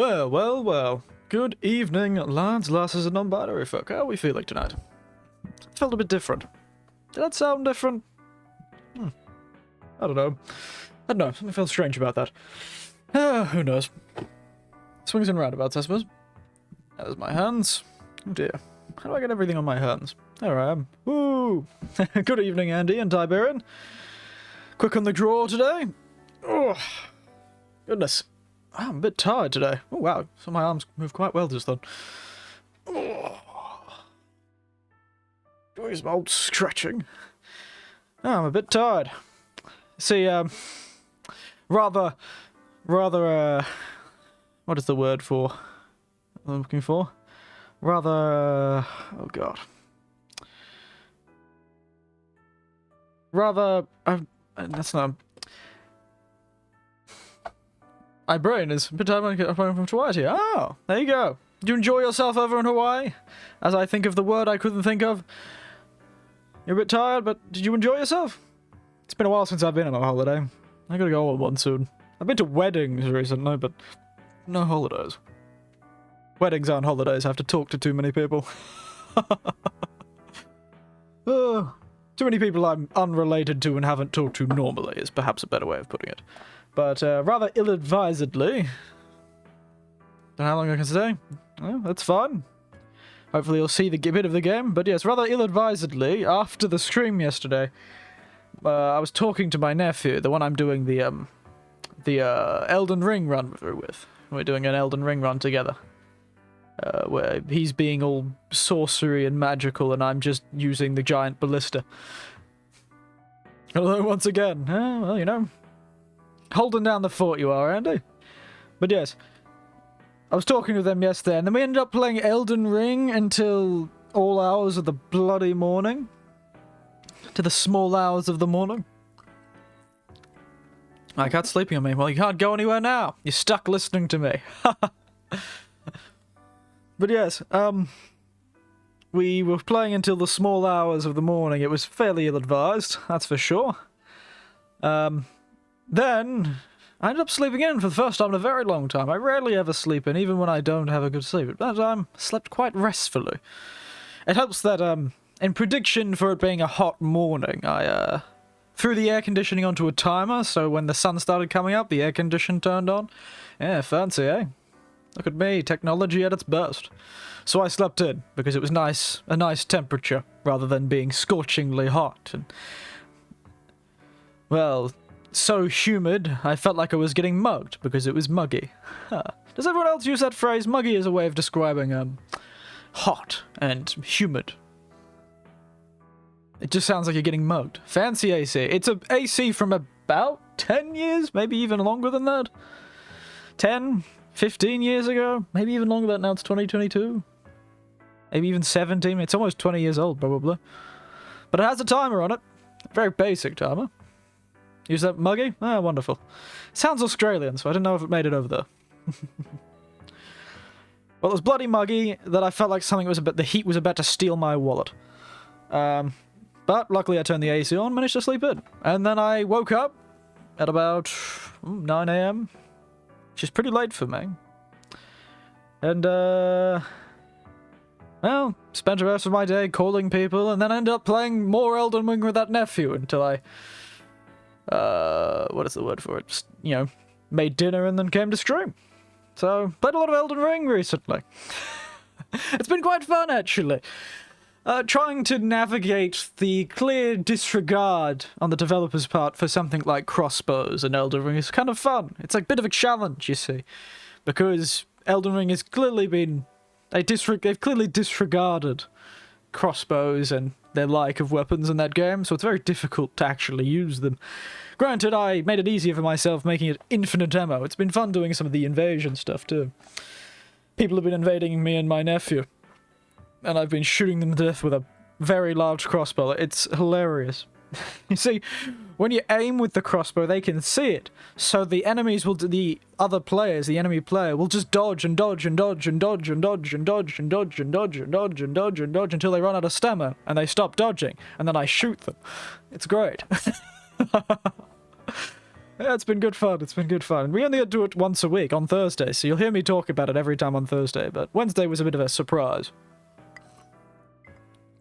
Well, well, well. Good evening, lads, lasses, and non-binary folk. How are we feeling tonight? It felt a bit different. Did that sound different? I don't know. Something felt strange about that. Who knows? Swings and roundabouts, I suppose. There's my hands. Oh dear. How do I get everything on my hands? There I am. Woo! Good evening, Andy and Tiberian. Quick on the draw today. Oh, goodness. I'm a bit tired today. Oh, wow. So my arms move quite well just then. Oh. Doing some old stretching. Oh, I'm a bit tired. See, rather, what is the word for? I'm looking for? Rather, oh god. Rather, that's not... My brain is a bit tired from Hawaii here. Oh, there you go. Did you enjoy yourself over in Hawaii? As I think of the word I couldn't think of. You're a bit tired, but did you enjoy yourself? It's been a while since I've been on a holiday. I gotta go on one soon. I've been to weddings recently, but no holidays. Weddings aren't holidays. I have to talk to too many people. Too many people I'm unrelated to and haven't talked to normally is perhaps a better way of putting it. But rather ill-advisedly... Don't know how long I can stay. Well, that's fine. Hopefully you'll see the bit of the game. But yes, rather ill-advisedly, after the stream yesterday, I was talking to my nephew, the one I'm doing the Elden Ring run through with. We're doing an Elden Ring run together. Where he's being all sorcery and magical and I'm just using the giant ballista. Although, once again, well, you know, holding down the fort you are, Andy. But yes, I was talking with them yesterday and then we ended up playing Elden Ring until all hours of the bloody morning. To the small hours of the morning. My cat's sleeping on me. Well, you can't go anywhere now. You're stuck listening to me. But yes, we were playing until the small hours of the morning. It was fairly ill-advised, that's for sure. Then, I ended up sleeping in for the first time in a very long time. I rarely ever sleep in, even when I don't have a good sleep. But that time, I slept quite restfully. It helps that, in prediction for it being a hot morning, I, threw the air conditioning onto a timer, so when the sun started coming up, the air condition turned on. Yeah, fancy, eh? Look at me, technology at its best. So I slept in, because it was a nice temperature, rather than being scorchingly hot. And, well, so humid, I felt like I was getting mugged, because it was muggy. Huh. Does everyone else use that phrase? Muggy is a way of describing, hot and humid. It just sounds like you're getting mugged. Fancy AC. It's a AC from about 10 years, maybe even longer than that. 10, 15 years ago, maybe even longer than that. Now it's 2022. Maybe even 17. It's almost 20 years old, probably. But it has a timer on it. A very basic timer. Use that muggy? Ah, wonderful. Sounds Australian, so I didn't know if it made it over there. Well, it was bloody muggy that I felt like the heat was about to steal my wallet. But luckily I turned the AC on, managed to sleep in. And then I woke up at about 9 AM, which is pretty late for me. And, well, spent the rest of my day calling people, and then ended up playing more Elden Ring with that nephew until I, what is the word for it? Just, you know, made dinner and then came to stream. So, played a lot of Elden Ring recently. It's been quite fun, actually. Trying to navigate the clear disregard on the developer's part for something like crossbows in Elden Ring is kind of fun. It's like a bit of a challenge, you see. Because Elden Ring has clearly been... They've clearly disregarded crossbows and their like of weapons in that game, so it's very difficult to actually use them. Granted, I made it easier for myself making it infinite ammo. It's been fun doing some of the invasion stuff, too. People have been invading me and my nephew. And I've been shooting them to death with a very large crossbow. It's hilarious. You see, when you aim with the crossbow, they can see it. So the enemies will, the other players, the enemy player, will just dodge and dodge and dodge and dodge and dodge and dodge and dodge and dodge and dodge and dodge and dodge until they run out of stamina and they stop dodging. And then I shoot them. It's great. Yeah, it's been good fun. It's been good fun. We only do it once a week on Thursday, so you'll hear me talk about it every time on Thursday, but Wednesday was a bit of a surprise.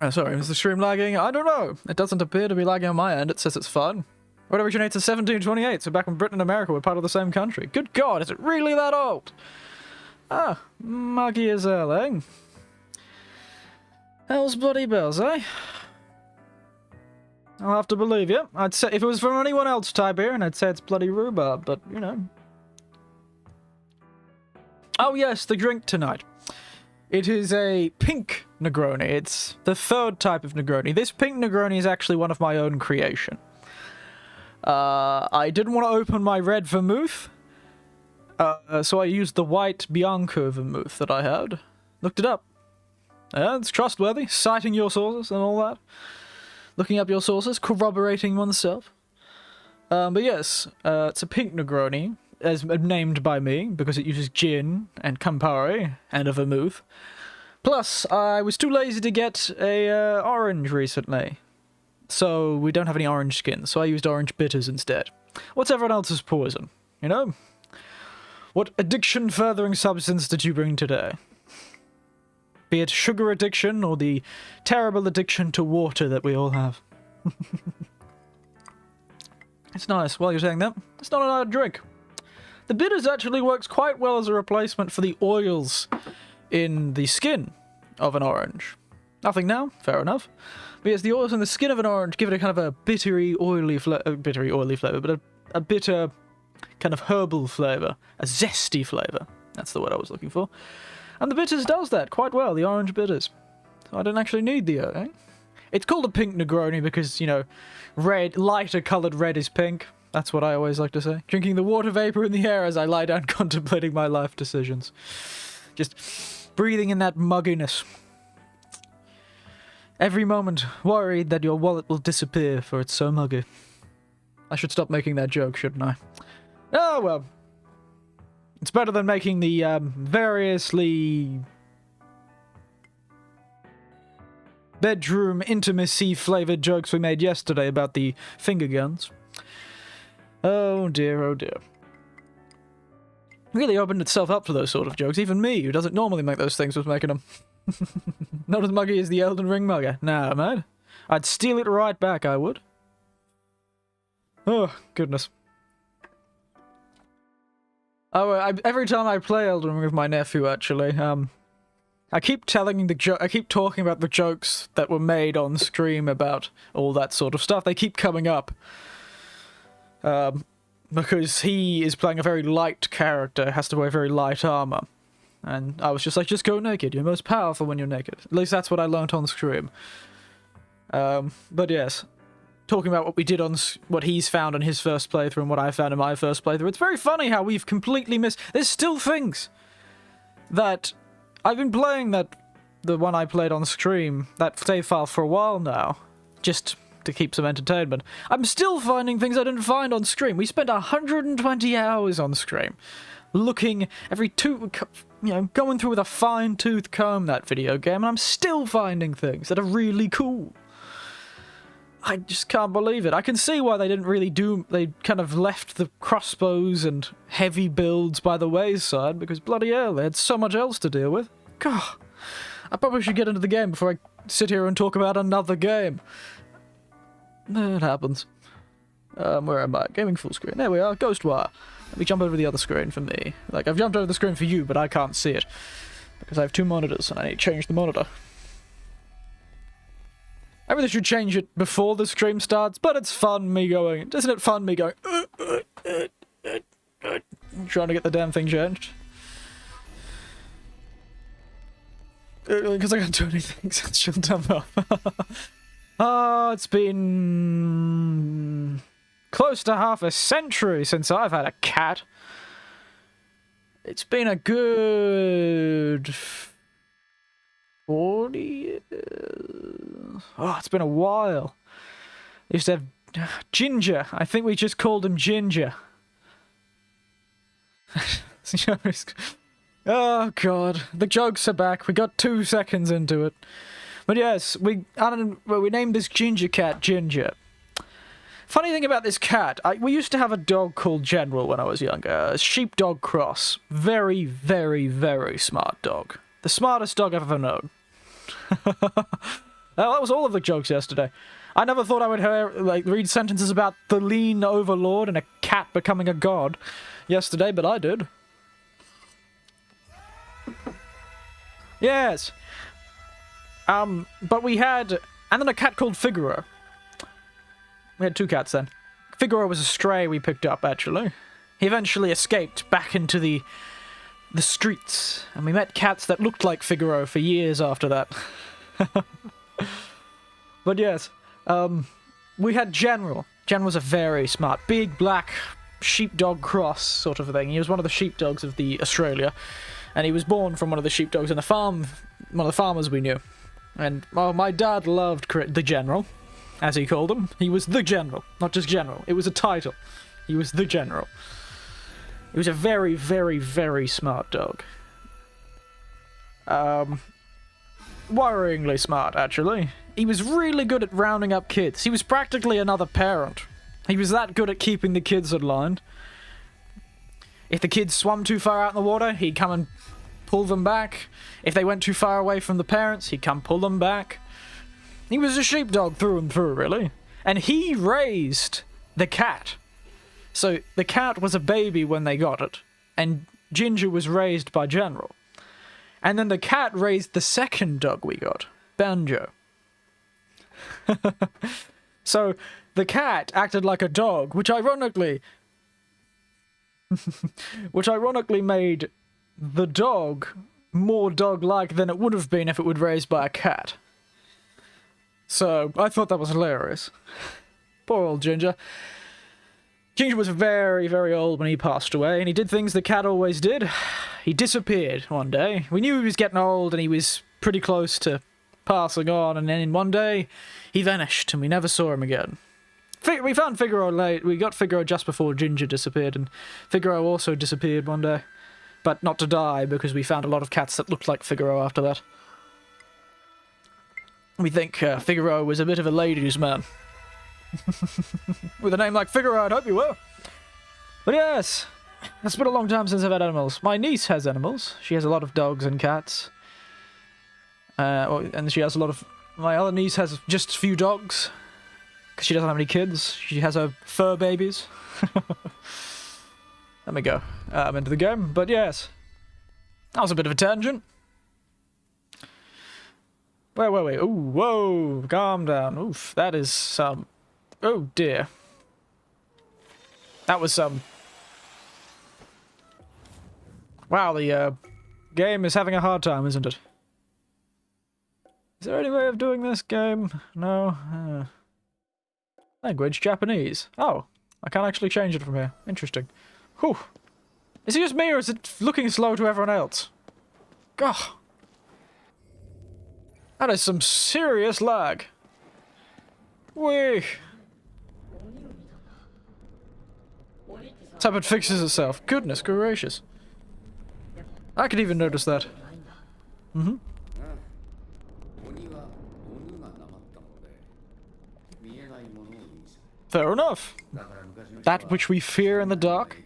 Oh, sorry, is the stream lagging? I don't know. It doesn't appear to be lagging on my end. It says it's fun. What originates in 1728, so back when Britain and America were part of the same country. Good God, is it really that old? Ah, muggy as hell, eh? Hell's bloody bells, eh? I'll have to believe you. I'd say if it was from anyone else, Tiberian, I'd say it's bloody rhubarb, but you know. Oh yes, the drink tonight. It is a pink Negroni. It's the third type of Negroni. This pink Negroni is actually one of my own creation. I didn't want to open my red vermouth, so I used the white Bianco vermouth that I had. Looked it up. Yeah, it's trustworthy. Citing your sources and all that. Looking up your sources, corroborating oneself. But yes, it's a pink Negroni, as named by me, because it uses gin and Campari and a vermouth. Plus, I was too lazy to get a orange recently, so we don't have any orange skins, so I used orange bitters instead. What's everyone else's poison, you know? What addiction-furthering substance did you bring today? Be it sugar addiction or the terrible addiction to water that we all have. It's nice. While you're saying that, it's not an hard drink. The bitters actually works quite well as a replacement for the oils in the skin of an orange. Nothing now, fair enough. But yes, the oils in the skin of an orange give it a kind of a bittery, oily flavour, but a bitter kind of herbal flavour, a zesty flavour. That's the word I was looking for. And the bitters does that quite well, the orange bitters. So I don't actually need the It's called a pink Negroni because, you know, red, lighter coloured red is pink. That's what I always like to say. Drinking the water vapour in the air as I lie down contemplating my life decisions. Just breathing in that mugginess. Every moment worried that your wallet will disappear for it's so muggy. I should stop making that joke, shouldn't I? Oh, well. It's better than making the variously bedroom intimacy flavoured jokes we made yesterday about the finger guns. Oh dear, oh dear. Really opened itself up to those sort of jokes. Even me, who doesn't normally make those things, was making them. Not as muggy as the Elden Ring mugger. Nah, mate. I'd steal it right back, I would. Oh, goodness. Oh, every time I play Elden Ring with my nephew, actually, I keep telling I keep talking about the jokes that were made on stream about all that sort of stuff. They keep coming up. Because he is playing a very light character, has to wear very light armor. And I was just like, just go naked, you're most powerful when you're naked. At least that's what I learnt on stream. But yes, talking about what we did on, what he's found in his first playthrough and what I found in my first playthrough, it's very funny how we've completely missed... There's still things that... I've been playing the one I played on stream, that save file for a while now, just to keep some entertainment. I'm still finding things I didn't find on stream. We spent 120 hours on stream, looking going through with a fine-tooth comb that video game, and I'm still finding things that are really cool. I just can't believe it. I can see why they didn't really they kind of left the crossbows and heavy builds by the wayside, because bloody hell, they had so much else to deal with. God, I probably should get into the game before I sit here and talk about another game. It happens. Where am I? Gaming full screen. There we are, Ghostwire. Let me jump over the other screen for me. Like, I've jumped over the screen for you, but I can't see it. Because I have two monitors, and I need to change the monitor. I really should change it before the stream starts, but it's fun me going... Isn't it fun me going... trying to get the damn thing changed. Because I can't do anything since she'll dump off. It's been... close to half a century since I've had a cat. It's been a good... 40 years. Oh, it's been a while. I used to have Ginger. I think we just called him Ginger. Oh god, the jokes are back. We got 2 seconds into it. But yes, we named this ginger cat Ginger. Funny thing about this cat, we used to have a dog called General when I was younger. A sheepdog cross. Very, very, very smart dog. The smartest dog I've ever known. Well, that was all of the jokes yesterday. I never thought I would read sentences about the lean overlord and a cat becoming a god yesterday, but I did. Yes. But we had... And then a cat called Figaro. We had 2 cats then. Figaro was a stray we picked up, actually. He eventually escaped back into the streets. And we met cats that looked like Figaro for years after that. But yes, we had General. General was a very smart, big, black sheepdog cross sort of thing. He was one of the sheepdogs of the Australia. And he was born from one of the sheepdogs in a farm, one of the farmers we knew. And, well, my dad loved the General, as he called him. He was the General, not just General. It was a title. He was the General. He was a very, very, very smart dog. Worryingly smart, actually. He was really good at rounding up kids. He was practically another parent. He was that good at keeping the kids in line. If the kids swam too far out in the water, he'd come and pull them back. If they went too far away from the parents, he'd come pull them back. He was a sheepdog through and through, really. And he raised the cat. So the cat was a baby when they got it. And Ginger was raised by General. And then the cat raised the second dog we got, Banjo. So the cat acted like a dog, which ironically made the dog more dog-like than it would have been if it was raised by a cat. So I thought that was hilarious. Poor old Ginger. Ginger was very, very old when he passed away, and he did things the cat always did. He disappeared one day. We knew he was getting old, and he was pretty close to passing on, and then one day, he vanished, and we never saw him again. We found Figaro late. We got Figaro just before Ginger disappeared, and Figaro also disappeared one day. But not to die, because we found a lot of cats that looked like Figaro after that. We think Figaro was a bit of a ladies' man. With a name like Figaro, I'd hope you were. But yes, it's been a long time since I've had animals. My niece has animals. She has a lot of dogs and cats. And she has a lot of... My other niece has just a few dogs. Because she doesn't have any kids. She has her fur babies. Let me go. I'm into the game. But yes. That was a bit of a tangent. Wait. Ooh, whoa. Calm down. Oof. That is some... Oh, dear. That was some... Wow, the game is having a hard time, isn't it? Is there any way of doing this game? No? Language, Japanese. Oh, I can't actually change it from here. Interesting. Whew. Is it just me, or is it looking slow to everyone else? Gah. That is some serious lag. Whee. That's how it fixes itself. Goodness gracious. I could even notice that. Mm-hmm. Fair enough. That which we fear in the dark.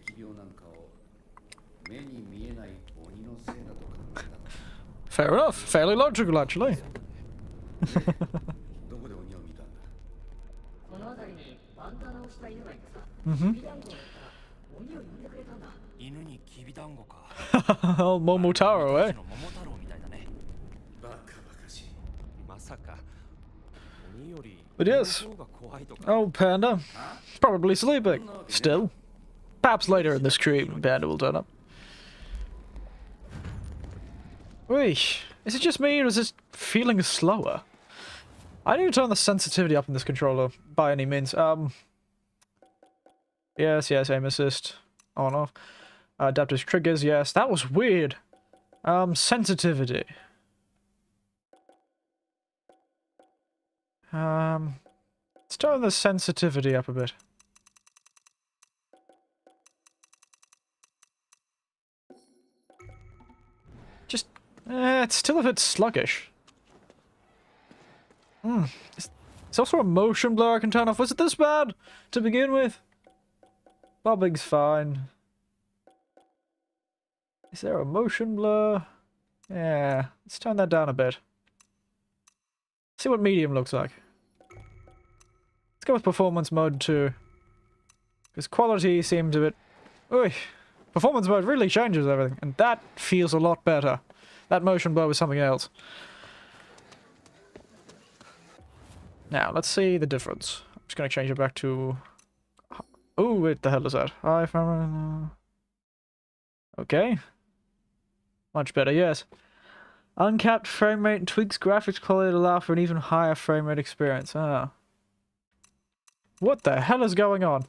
Fair enough. Fairly logical, actually. Mm-hmm. Oh, Momotaro, eh? But yes. Oh, Panda. Probably sleeping. Still. Perhaps later in the stream, Panda will turn up. Wait, is it just me, or is it feeling slower? I need to turn the sensitivity up in this controller, by any means. Yes, aim assist. On, off. Adaptive triggers, yes. That was weird. Sensitivity. Let's turn the sensitivity up a bit. Just, it's still a bit sluggish. Is There's also a motion blur I can turn off. Was it this bad to begin with? Bobbing's fine. Is there a motion blur? Yeah, let's turn that down a bit. See what medium looks like. Let's go with performance mode too. Because quality seems a bit... Oi! Performance mode really changes everything, and that feels a lot better. That motion blur was something else. Now, let's see the difference. I'm just gonna change it back to... Oh, what the hell is that? Okay. Much better, yes. Uncapped frame rate and tweaks graphics quality to allow for an even higher frame rate experience. Ah. What the hell is going on?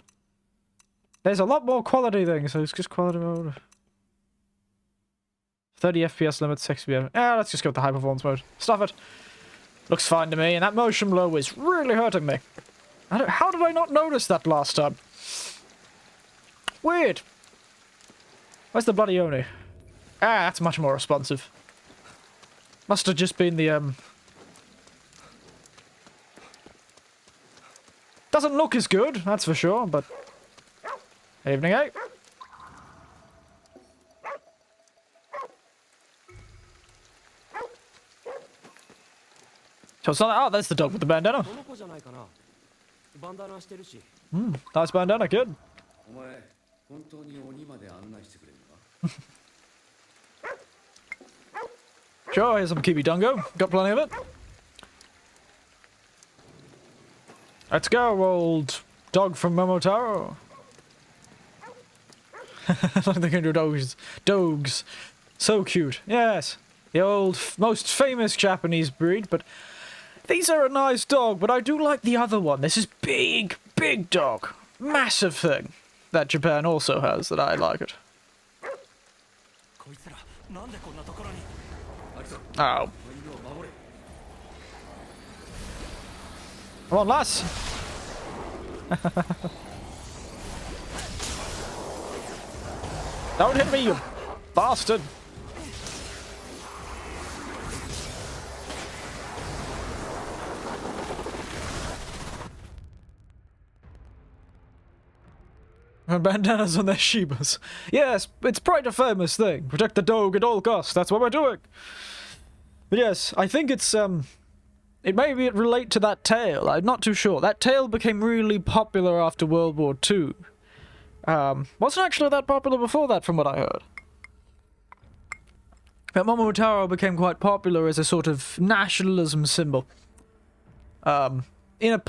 There's a lot more quality things, so it's just quality mode. 30 FPS limit, 60 FPS. Ah, let's just go with the high performance mode. Stuff it. Looks fine to me, and that motion blur is really hurting me. How did I not notice that last time? Weird. Where's the bloody Oni? Ah, that's much more responsive. Must have just been the, Doesn't look as good, that's for sure, but... Evening, eh? So it's not... Oh, there's the dog with the bandana. Nice bandana, kid. Sure, here's some Kiwi Dungo. Got plenty of it. Let's go, old dog from Momotaro. Like they can do dogs. Dogs. So cute. Yes. The old, most famous Japanese breed, but these are a nice dog, but I do like the other one. This is big, big dog. Massive thing that Japan also has that I like it. Oh. Come on, lass. Don't hit me, you bastard. And bandanas on their shibas. Yes, it's quite a famous thing. Protect the dog at all costs. That's what we're doing. But yes, I think it's, it may be relate to that tale. I'm not too sure. That tale became really popular after World War II. Wasn't actually that popular before that, from what I heard. But Momotaro became quite popular as a sort of nationalism symbol. In a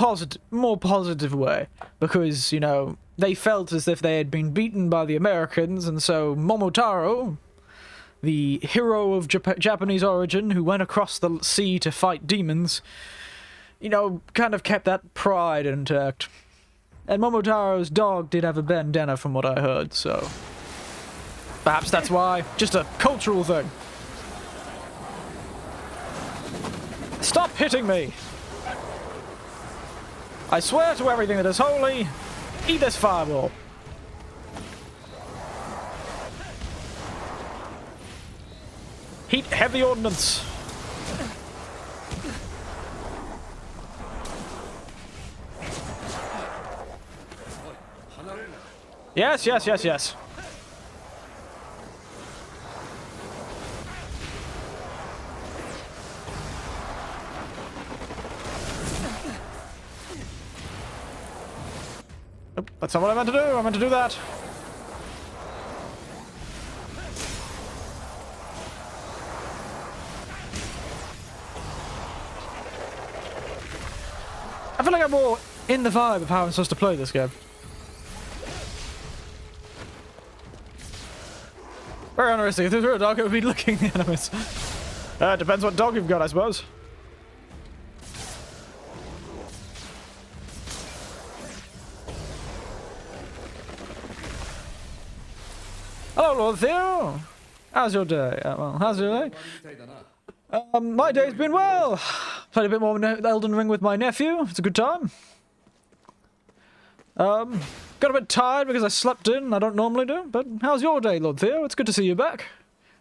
more positive way. Because, you know, they felt as if they had been beaten by the Americans, and so Momotaro, the hero of Japanese origin who went across the sea to fight demons, you know, kind of kept that pride intact. And Momotaro's dog did have a bandana from what I heard, so... Perhaps that's why. Just a cultural thing. Stop hitting me! I swear to everything that is holy, eat this fireball. Heat heavy ordnance. Yes, yes, yes, yes. Nope, that's not what I meant to do. I meant to do that. I feel like I'm more in the vibe of how I'm supposed to play this game. Very interesting. If this were a dog, it would be licking the enemies. Depends what dog you've got, I suppose. Hello, Lord Theo. How's your day? Well, how's your day? My day's been well. Played a bit more Elden Ring with my nephew. It's a good time. Got a bit tired because I slept in. I don't normally do. But how's your day, Lord Theo? It's good to see you back.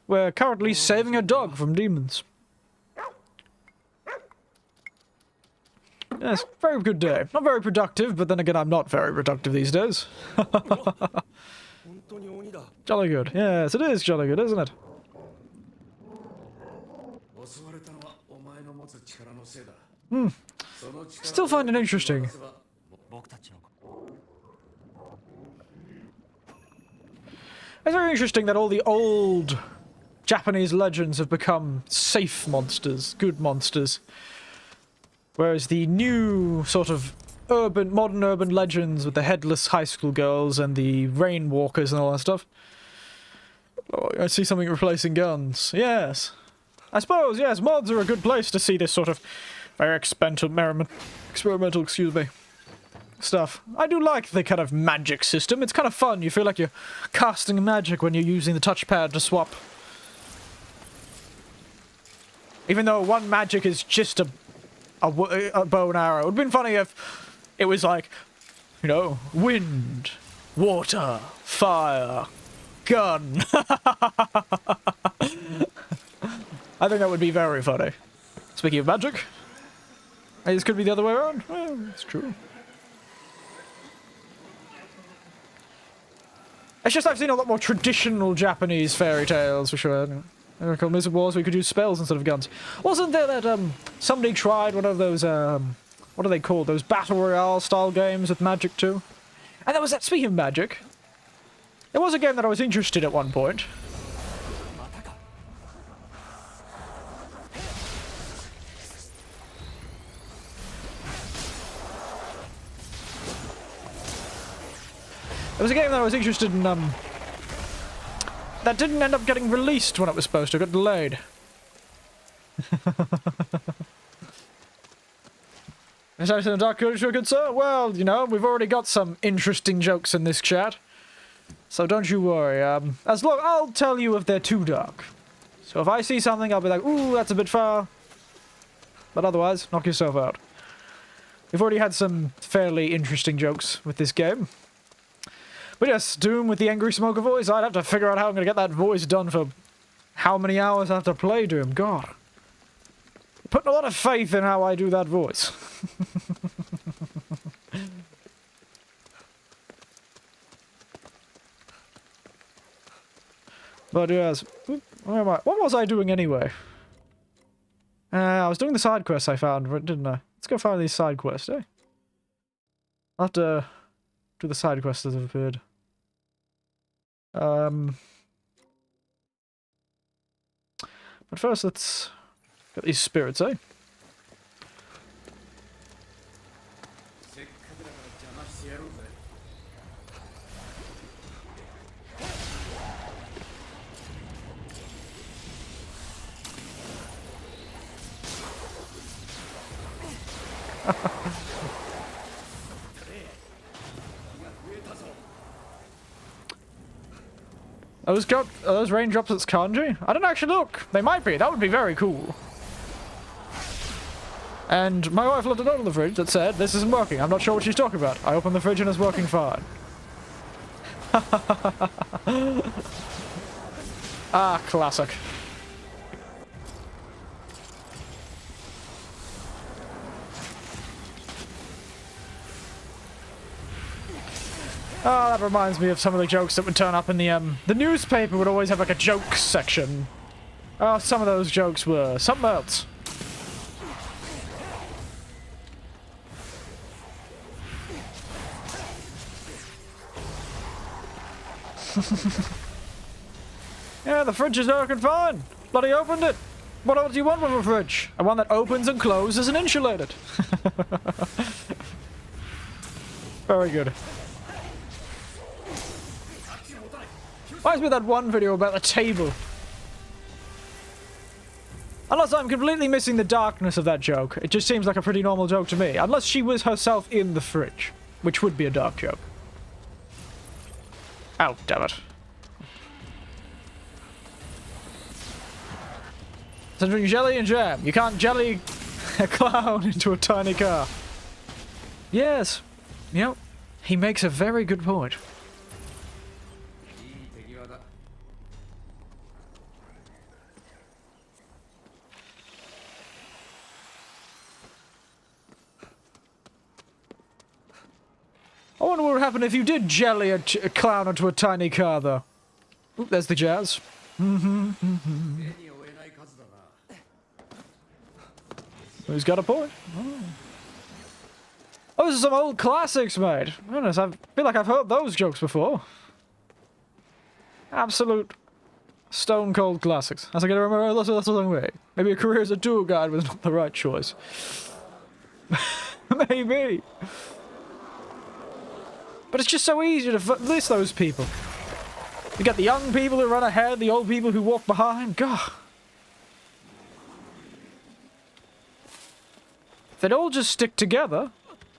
We're currently saving a dog from demons. Yes, very good day. Not very productive, but then again, I'm not very productive these days. Jolly good. Yes, it is jolly good, isn't it? Still find it interesting. It's very interesting that all the old Japanese legends have become safe monsters, good monsters. Whereas the new sort of modern urban legends with the headless high school girls and the rain walkers and all that stuff. Oh, I see something replacing guns. Yes. I suppose, yes, mods are a good place to see this sort of very experimental, stuff. I do like the kind of magic system. It's kind of fun. You feel like you're casting magic when you're using the touchpad to swap. Even though one magic is just a bow and arrow. It would have been funny if it was like, you know, wind, water, fire, gun. I think that would be very funny. Speaking of magic, this could be the other way around. Well, it's true. It's just I've seen a lot more traditional Japanese fairy tales for sure. Miracle Wizard Wars, we could use spells instead of guns. Wasn't there that, somebody tried one of those, what are they called? Those Battle Royale style games with magic too? And there was that, speaking of magic, there was a game that I was interested in at one point. There was a game that I was interested in, that didn't end up getting released when it was supposed to. It got delayed. Is that in the dark culture, good sir? Well, you know, we've already got some interesting jokes in this chat. So don't you worry. As long I'll tell you if they're too dark. So if I see something, I'll be like, ooh, that's a bit far. But otherwise, knock yourself out. We've already had some fairly interesting jokes with this game. But yes, Doom with the angry smoker voice. I'd have to figure out how I'm going to get that voice done for how many hours I have to play Doom. God. Putting a lot of faith in how I do that voice. But yes, where am I? What was I doing anyway? I was doing the side quests I found, didn't I? Let's go find these side quests, eh? I'll have to do the side quests that have appeared. But first, let's get these spirits, eh? Are those raindrops that's kanji? I didn't actually look. They might be. That would be very cool. And my wife left a note on the fridge that said, "This isn't working. I'm not sure what she's talking about." I opened the fridge and it's working fine. Ah, classic. Oh, that reminds me of some of the jokes that would turn up in the newspaper would always have like a jokes section. Oh, some of those jokes were something else. Yeah, the fridge is working fine. Bloody opened it. What else do you want from a fridge? A one that opens and closes and insulated. Very good. Reminds me of that one video about the table. Unless I'm completely missing the darkness of that joke. It just seems like a pretty normal joke to me. Unless she was herself in the fridge. Which would be a dark joke. Oh, damn it. So drink jelly and jam. You can't jelly a clown into a tiny car. Yes. Yep. He makes a very good point. happen if you did jelly a clown into a tiny car, though? Oop, there's the jazz. Who's got a point? Oh, those are some old classics, mate. Goodness, I feel like I've heard those jokes before. Absolute stone cold classics. As I can remember, that's a long way. Maybe a career as a tour guide was not the right choice. Maybe. But it's just so easy to list those people. You got the young people who run ahead, the old people who walk behind. God. If they'd all just stick together,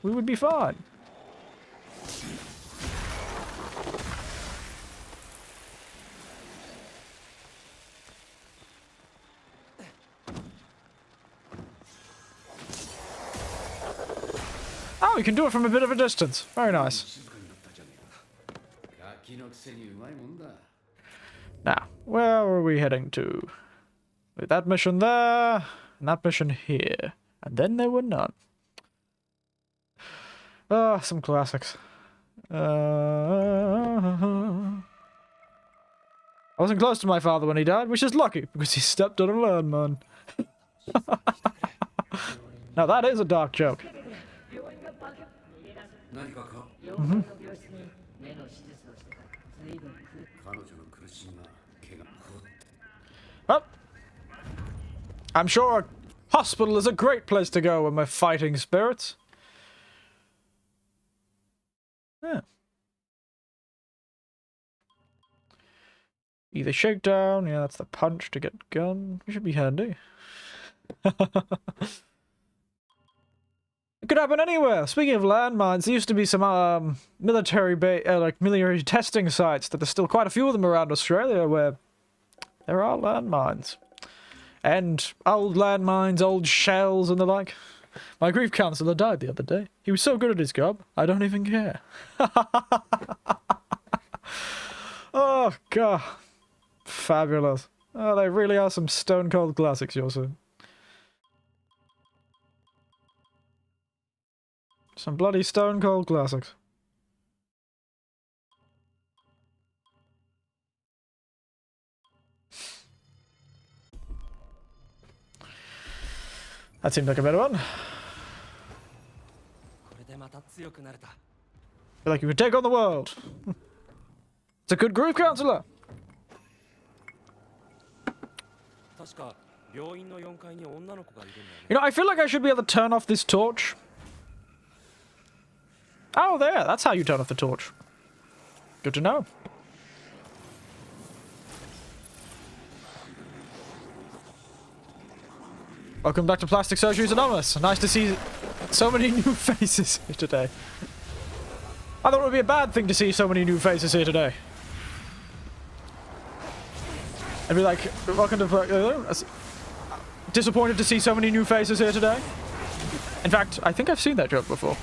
we would be fine. Oh, we can do it from a bit of a distance. Very nice. Now, where are we heading to? With that mission there, and that mission here. And then there were none. Ah, some classics. I wasn't close to my father when he died, which is lucky, because he stepped on a landmine. Now that is a dark joke. Mm-hmm. Well, I'm sure a hospital is a great place to go when we're fighting spirits. Yeah. Either shakedown, yeah, that's the punch to get gun. It should be handy. It could happen anywhere. Speaking of landmines, there used to be some military testing sites that there's still quite a few of them around Australia where there are landmines. And old landmines, old shells and the like. My grief counsellor died the other day. He was so good at his job, I don't even care. Oh, God. Fabulous. Oh, they really are some stone cold classics, you're saying. Some bloody stone cold classics. That seemed like a better one. I feel like you could take on the world. It's a good grief counselor. You know, I feel like I should be able to turn off this torch. Oh, there. That's how you turn off the torch. Good to know. Welcome back to Plastic Surgeries Anonymous. Nice to see so many new faces here today. I thought it would be a bad thing to see so many new faces here today. I'd be like, welcome to... disappointed to see so many new faces here today. In fact, I think I've seen that joke before.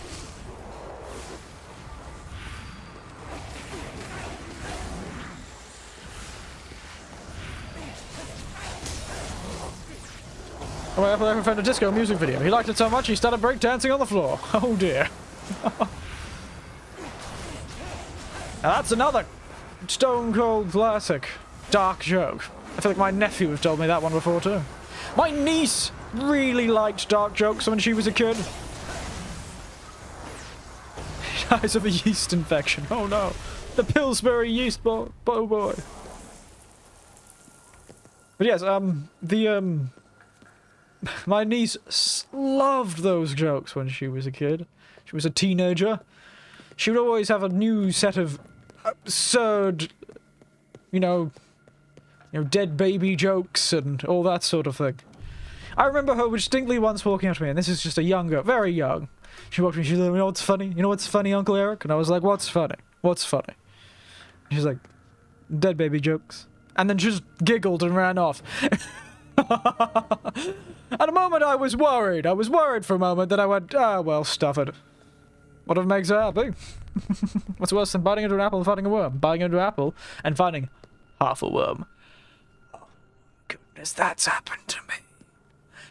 Oh, my Apple found a disco music video. He liked it so much he started breakdancing on the floor. Oh dear. Now that's another stone cold classic dark joke. I feel like my nephew has told me that one before too. My niece really liked dark jokes when she was a kid. She dies of a yeast infection. Oh no. The Pillsbury yeast boy. Oh boy. But yes, my niece loved those jokes when she was a kid. She was a teenager. She would always have a new set of absurd, you know, dead baby jokes and all that sort of thing. I remember her distinctly once walking up to me, and this is just a young girl, very young. She walked to me, she's like, you know what's funny? You know what's funny, Uncle Eric? And I was like, what's funny? What's funny? She's like, dead baby jokes. And then just giggled and ran off. At a moment I was worried. I was worried for a moment, then I went, ah, well, stuff it. Whatever makes her happy. What's worse than biting into an apple and finding a worm? Biting into an apple and finding half a worm. Oh, goodness, that's happened to me.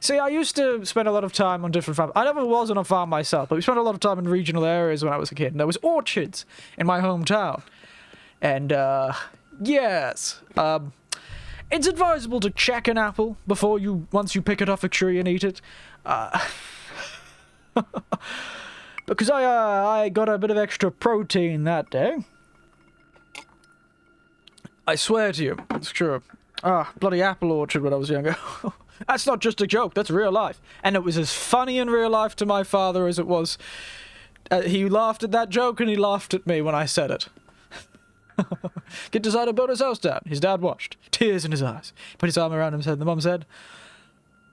See, I used to spend a lot of time on different farms. I never was on a farm myself, but we spent a lot of time in regional areas when I was a kid. And there was orchards in my hometown. And, yes. It's advisable to check an apple before once you pick it off a tree and eat it. Because I got a bit of extra protein that day. I swear to you, it's true. Bloody apple orchard when I was younger. That's not just a joke, that's real life. And it was as funny in real life to my father as it was... he laughed at that joke and he laughed at me when I said it. Kid decided to build his house down. His dad watched, tears in his eyes. He put his arm around his head and the mum said,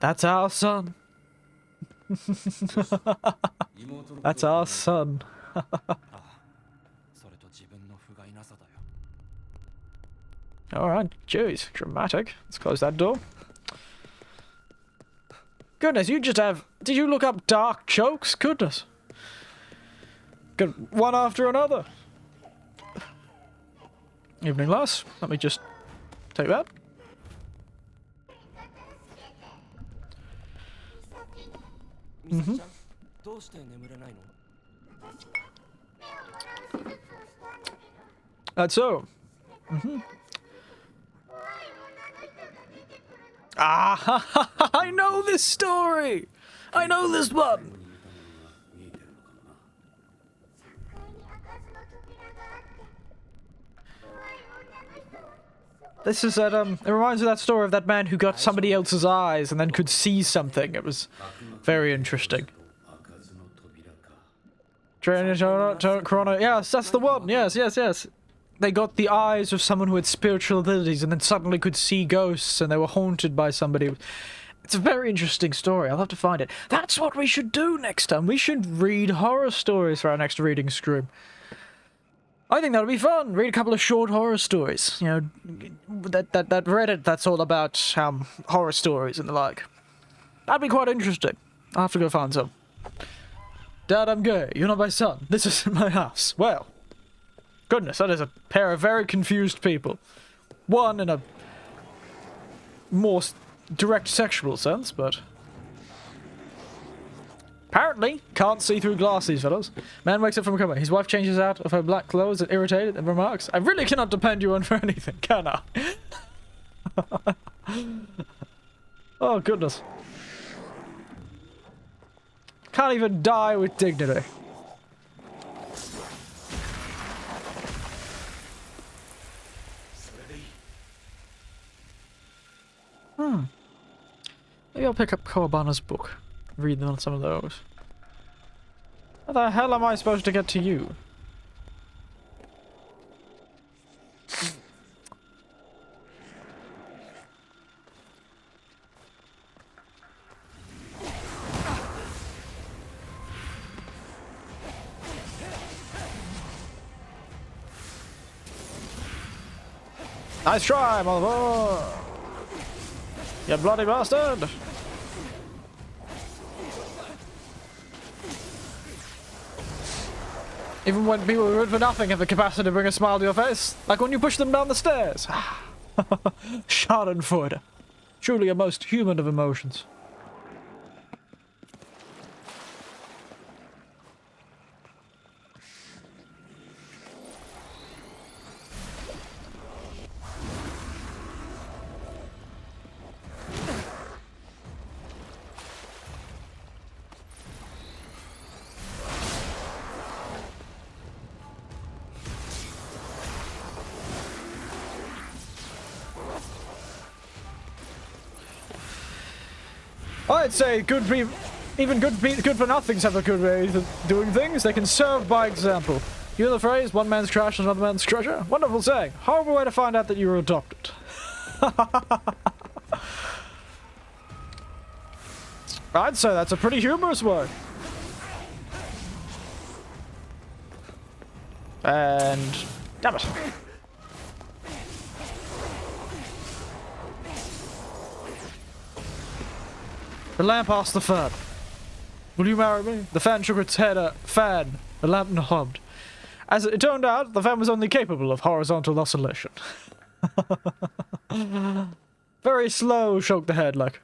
"That's our son." That's our son. Alright, jeez, dramatic. Let's close that door. Goodness, you just have... Did you look up dark jokes? Goodness. Good, one after another. Evening glass. Let me just take that. Mm-hmm. That's so. Mm-hmm. I know this story! I know this one! This is that, it reminds me of that story of that man who got somebody else's eyes and then could see something. It was very interesting. Corona, yes, that's the one, yes, yes, yes. They got the eyes of someone who had spiritual abilities and then suddenly could see ghosts and they were haunted by somebody. It's a very interesting story. I'll have to find it. That's what we should do next time. We should read horror stories for our next reading stream. I think that'll be fun. Read a couple of short horror stories. You know, that Reddit that's all about horror stories and the like. That'd be quite interesting. I'll have to go find some. Dad, I'm gay. You're not my son. This isn't my house. Well... Goodness, that is a pair of very confused people. One in a more direct sexual sense, but... Apparently, can't see through glass, these fellows. Man wakes up from a coma. His wife changes out of her black clothes and irritated and remarks, "I really cannot depend you on for anything, can I?" Oh, goodness. Can't even die with dignity. Maybe I'll pick up Kawabana's book. Read on some of those. How the hell am I supposed to get to you? Nice try, motherfucker! You bloody bastard! Even when people who are good for nothing have the capacity to bring a smile to your face, like when you push them down the stairs. Schadenfreude. Truly a most human of emotions. I'd say even good for nothings have a good way of doing things. They can serve by example. You know the phrase, one man's trash is another man's treasure? Wonderful saying. Horrible way to find out that you were adopted. I'd say that's a pretty humorous way. And... damn it. The lamp asked the fan, "Will you marry me?" The fan shook its head at fan. The lamp hummed. As it turned out, the fan was only capable of horizontal oscillation. Very slow shook the head, like.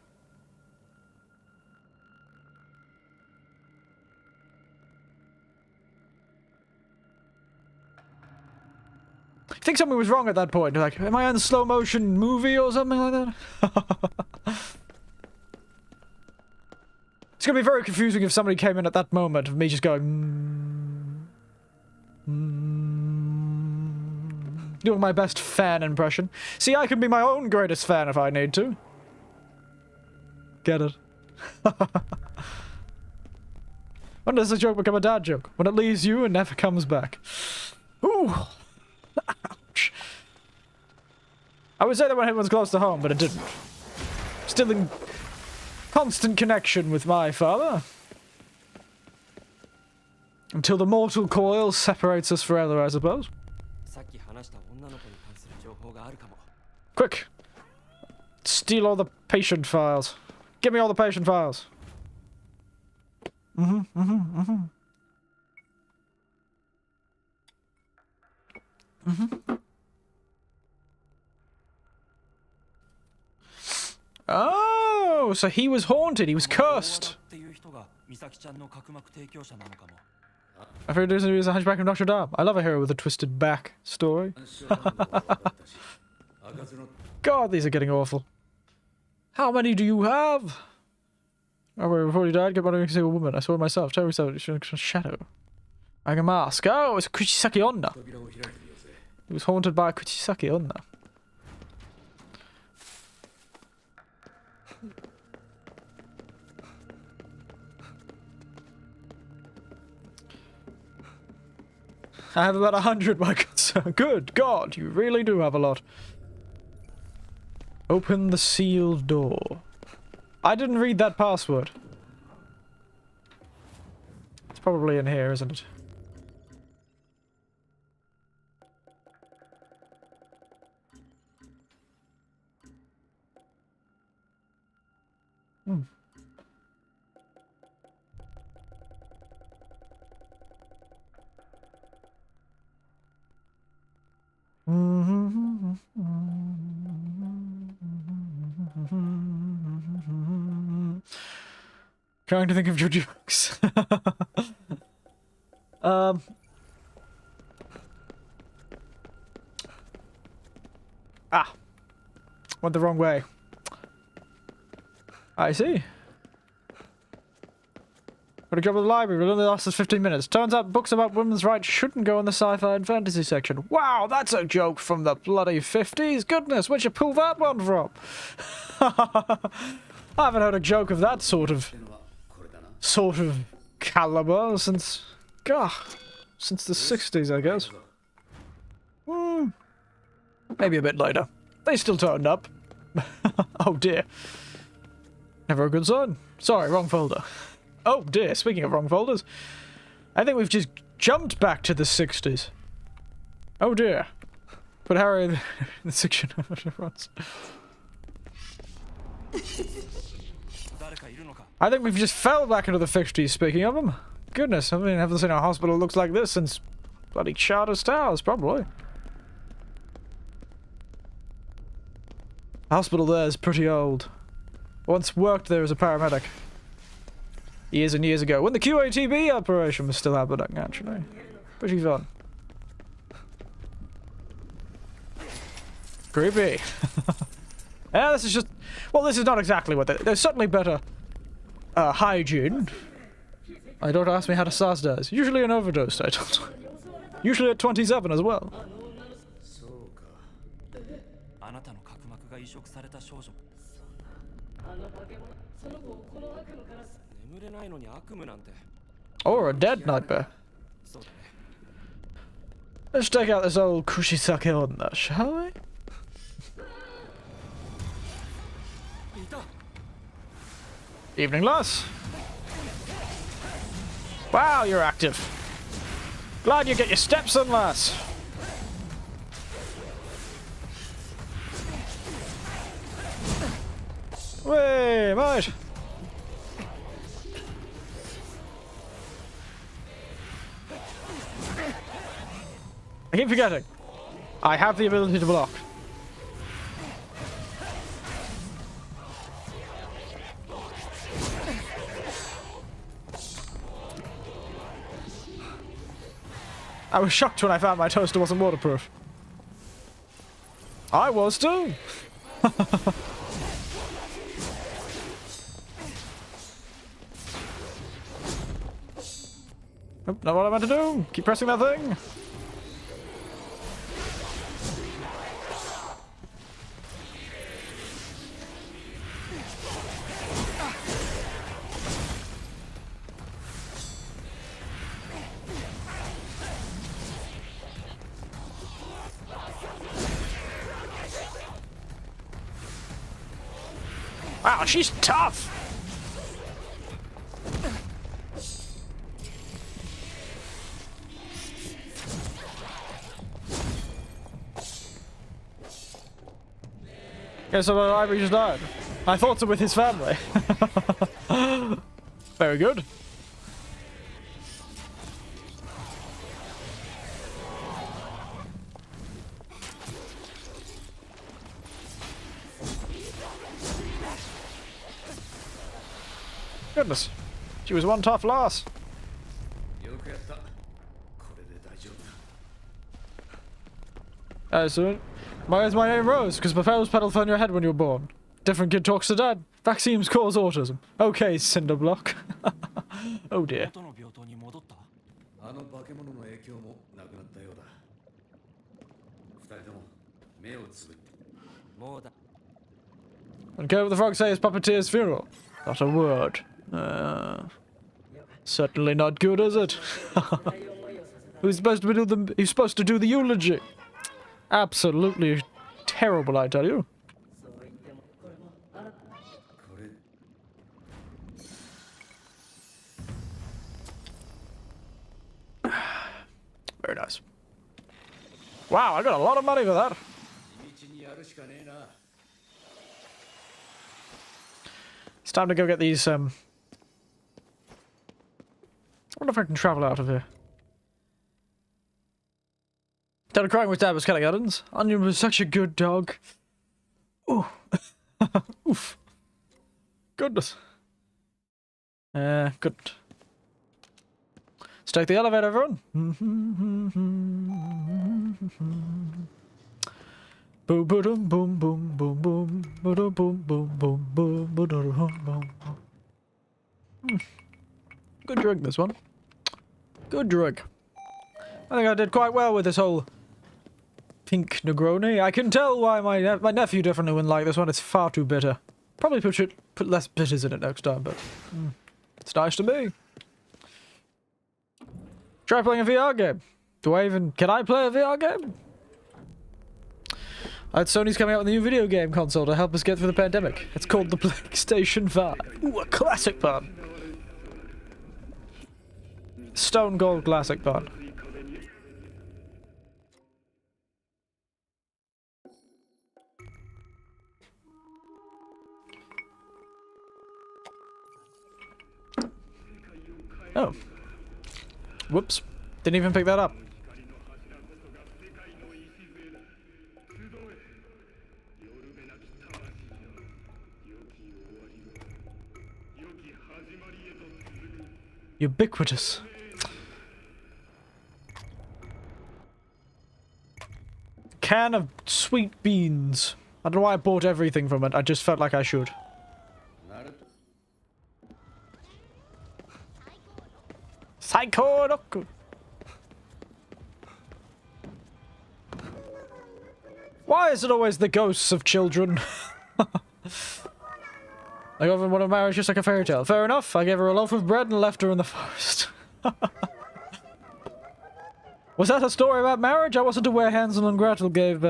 think something was wrong at that point. Like, am I in a slow motion movie or something like that? It's gonna be very confusing if somebody came in at that moment of me just going... doing my best fan impression. See, I can be my own greatest fan if I need to. Get it? When does a joke become a dad joke? When it leaves you and never comes back. Ooh! Ouch. I would say that when it was close to home, but it didn't. Still in constant connection with my father. Until the mortal coil separates us forever, I suppose. Quick! Steal all the patient files. Give me all the patient files. Oh, so he was haunted. He was cursed. I've heard there's a Hunchback of Notre Dame. I love a hero with a twisted back story. God, these are getting awful. How many do you have? Oh, wait, before he died, get money to a woman. I saw it myself. Tell myself it's a shadow. Wearing a mask. Oh, it's a Kuchisaki Onna. He was haunted by a Kuchisaki Onna. I have about 100, my good sir. Good God, you really do have a lot. Open the sealed door. I didn't read that password. It's probably in here, isn't it? Hmm. Trying to think of your jokes. Went the wrong way. I see. Got a job at the library, but it only lasts us 15 minutes. Turns out books about women's rights shouldn't go in the sci-fi and fantasy section. Wow, that's a joke from the bloody 50s. Goodness, where'd you pull that one from? I haven't heard a joke of that sort of caliber since, since the 60s, I guess. Maybe a bit later. They still turned up. Oh dear. Never a good sign. Sorry, wrong folder. Oh dear, speaking of wrong folders, I think we've just jumped back to the 60s. Oh dear. Put Harry in the section of runs. I think we've just fell back into the 50s, speaking of them. Goodness, I mean, I haven't seen a hospital that looks like this since bloody Charters Towers, probably. The hospital there is pretty old. Once worked there as a paramedic. Years and years ago, when the QATB operation was still happening, actually. Pretty fun. Creepy. Yeah, this is just... Well, this is not exactly what there's certainly better hygiene. Don't ask me how to SARS does. Usually an overdose, I don't know. Usually at 27 as well. Or a dead nightmare. Let's take out this old Kushisake Onna, shall we? Evening, lass. Wow, you're active. Glad you get your steps in, lass. Way, mate. I keep forgetting. I have the ability to block. I was shocked when I found my toaster wasn't waterproof. I was too! Nope, not what I meant to do! Keep pressing that thing! Wow, she's tough! Okay, so Ivory just died. I thought so with his family. Very good. Goodness. She was one tough lass. So, why is my name Rose? Because Buffalo's pedal fell on your head when you were born. Different kid talks to dad. Vaccines cause autism. Okay, Cinderblock. Oh dear. And Kermit the Frog say his puppeteer's funeral. Not a word. Certainly not good, is it? Who's supposed to do the eulogy? Absolutely terrible, I tell you. Very nice. Wow, I got a lot of money for that. It's time to go get these, I wonder if I can travel out of here. Instead of crying with Dad was Kelly Gardens. Onion was such a good dog. Ooh. Oof. Goodness. Good. Let's take the elevator, everyone. Boom, boom, boom, boom, boom, boom, boom, boom, boom, boom, boom, boom. Good drink, this one. Good drink. I think I did quite well with this whole pink Negroni. I can tell why my nephew definitely wouldn't like this one. It's far too bitter. Probably put less bitters in it next time, but it's nice to me. Try playing a VR game. Can I play a VR game? Sony's coming out with a new video game console to help us get through the pandemic. It's called the PlayStation 5. Ooh, a classic pun. Stone Cold classic pun. Oh. Whoops. Didn't even pick that up. Ubiquitous. Can of sweet beans. I don't know why I bought everything from it. I just felt like I should. Psycho Roku. Why is it always the ghosts of children? I often want to marry just like a fairy tale. Fair enough. I gave her a loaf of bread and left her in the forest. Was that a story about marriage? I wasn't aware Hansel and Gretel gave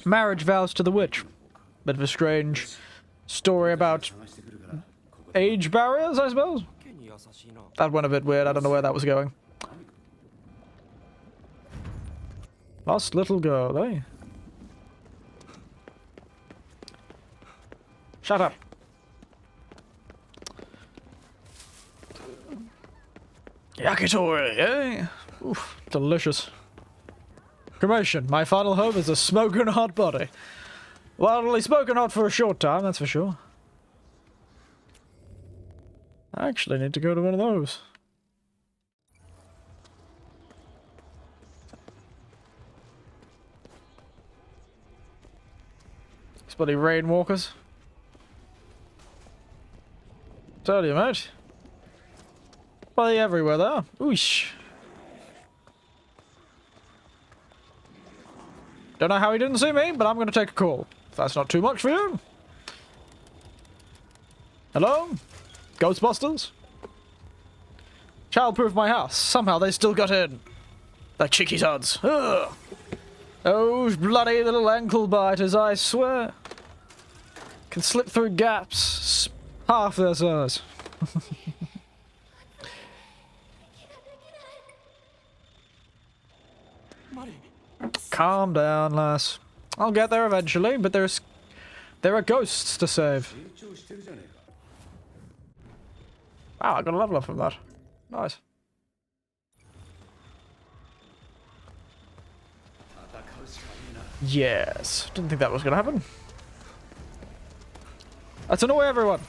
marriage vows to the witch. Bit of a strange story about age barriers, I suppose. That went a bit weird. I don't know where that was going. Lost little girl, eh? Shut up. Yakitori, eh? Oof, delicious. Cremation. My final home is a smoking hot body. Well, only smoking hot for a short time, that's for sure. I actually need to go to one of those. These bloody rainwalkers. Tell you, mate. Bloody everywhere there. Oosh. Don't know how he didn't see me, but I'm gonna take a call. If that's not too much for you. Hello? Ghostbusters? Childproof my house. Somehow they still got in. The cheeky sods. Ugh. Those bloody little ankle biters, I swear. Can slip through gaps. Half their size. Calm down, lass. I'll get there eventually, but there are ghosts to save. Wow, I got a level up from that. Nice. Yes. Didn't think that was gonna happen. Let's annoy everyone.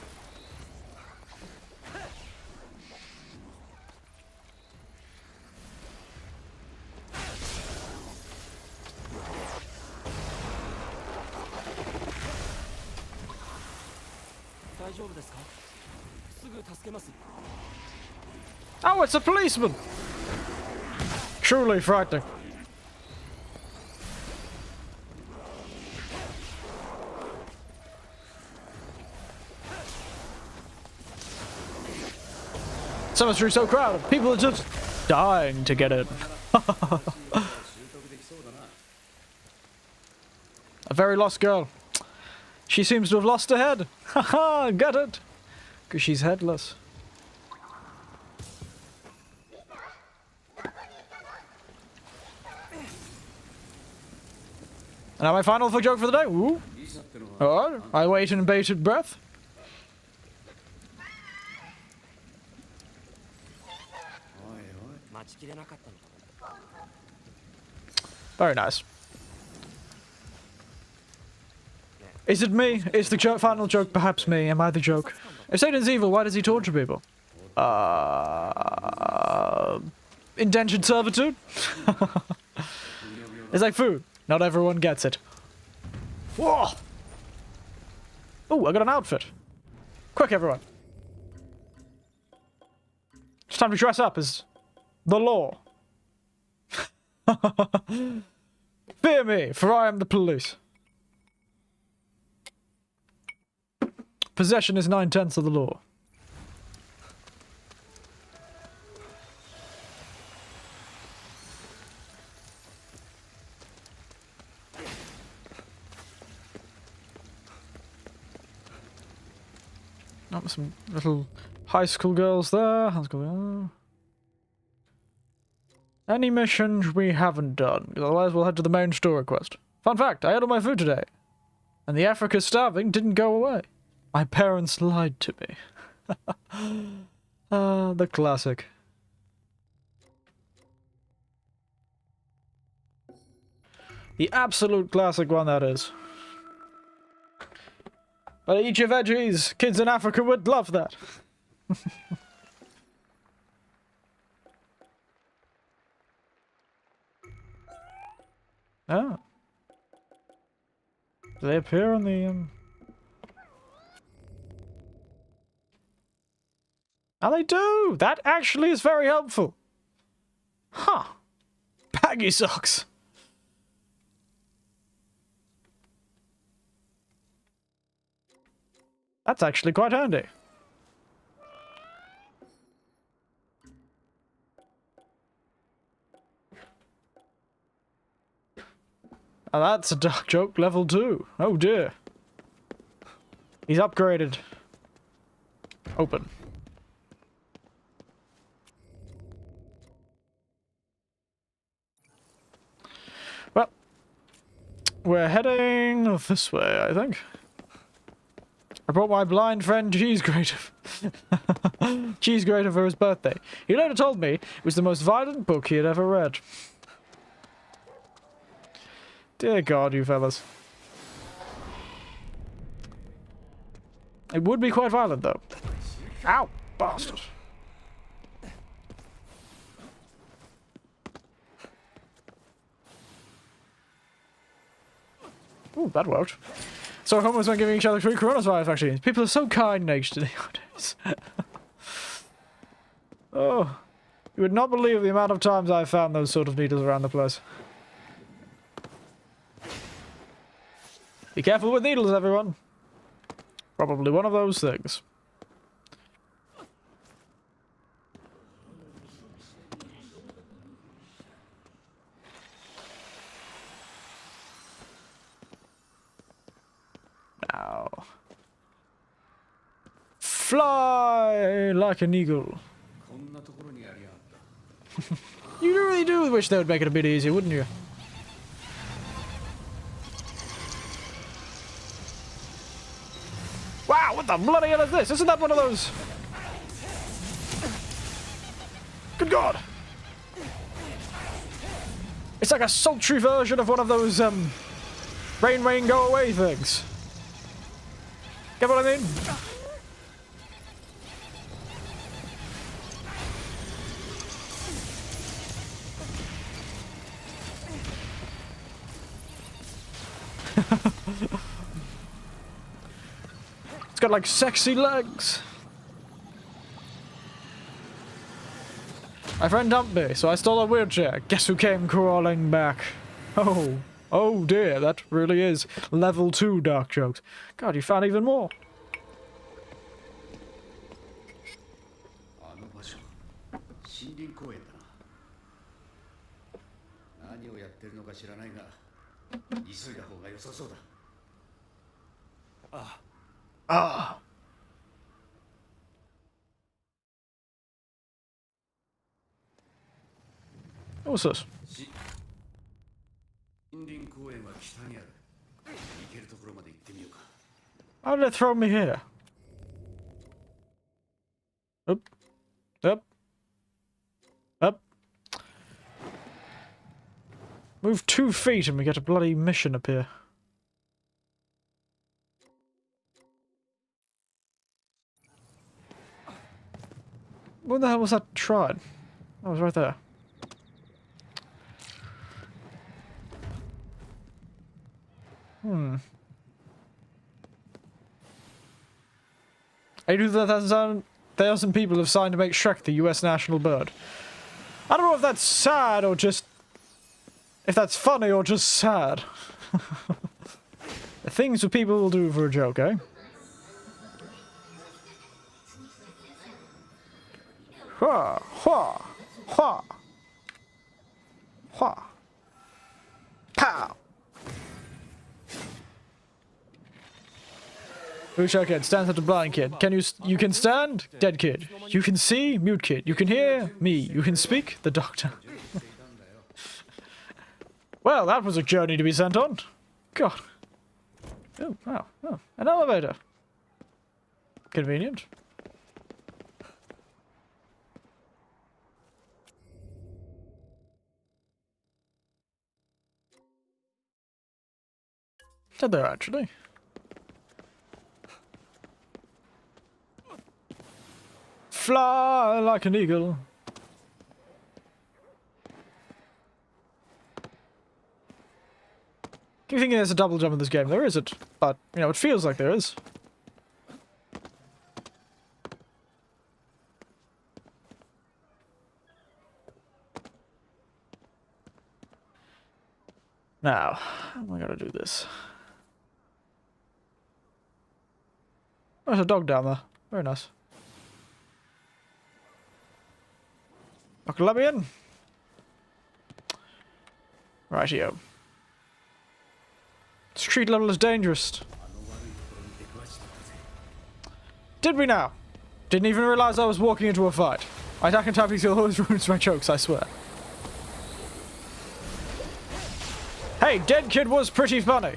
Oh, it's a policeman! Truly frightening. Cemetery's so crowded, people are just dying to get in. A very lost girl. She seems to have lost her head. Haha, get it? Because she's headless. And now my final joke for the day. Ooh. Alright, I wait in bated breath. Very nice. Is it me? Is the final joke perhaps me? Am I the joke? If Satan's evil, why does he torture people? Indentured servitude? It's like food. Not everyone gets it. Whoa! Oh, I got an outfit. Quick, everyone. It's time to dress up as the law. Fear me, for I am the police. Possession is 9/10 of the law. Oh, some little high school girls there. High school girl. Any missions we haven't done, because otherwise we'll head to the main story quest. Fun fact, I ate all my food today. And the Africa starving didn't go away. My parents lied to me. The classic. The absolute classic one, that is. But eat your veggies. Kids in Africa would love that. Oh. Do they appear on the, Oh, they do! That actually is very helpful. Huh. Baggy socks. That's actually quite handy. Oh, that's a dark joke level 2. Oh dear. He's upgraded. Open. Well, we're heading this way, I think. I brought my blind friend Cheese Grater. Cheese Grater for his birthday. He later told me it was the most violent book he had ever read. Dear God, you fellas. It would be quite violent, though. Ow! Bastard. Ooh, that worked. So homeless when giving each other free coronavirus vaccines. People are so kind-natured nowadays. Oh, you would not believe the amount of times I've found those sort of needles around the place. Be careful with needles, everyone. Probably one of those things. Now. Fly like an eagle. You really do wish they would make it a bit easier, wouldn't you? Wow, what the bloody hell is this? Isn't that one of those? Good God! It's like a sultry version of one of those, rain, rain, go away things. Get what I mean? It's got like sexy legs. My friend dumped me, so I stole a wheelchair. Guess who came crawling back? Oh. Oh dear, that really is level 2 dark jokes. God, you found even more. Ah. What's this? How did it throw me here? Up. Up. Up. Move 2 feet and we get a bloody mission up here. What the hell was that tried? That was right there. Hmm. 82,000 people have signed to make Shrek the US national bird. I don't know if that's sad or just... if that's funny or just sad. The things that people will do for a joke, eh? Hua! Hua! Hua! Hua! Pow! Wheelchair kid, stands up to blind kid. You can stand? Dead kid. You can see? Mute kid. You can hear? Me. You can speak? The doctor. Well, that was a journey to be sent on. God. Oh, wow. Oh, an elevator. Convenient. Did there actually? Fly like an eagle. Keep thinking there's a double jump in this game. There isn't, but, you know, it feels like there is. Now, how am I gonna do this? Oh, there's a dog down there. Very nice. Buckle let me in. Rightio. Street level is dangerous. Did we now? Didn't even realize I was walking into a fight. I attack and tapping skill always ruins my jokes, I swear. Hey, dead kid was pretty funny.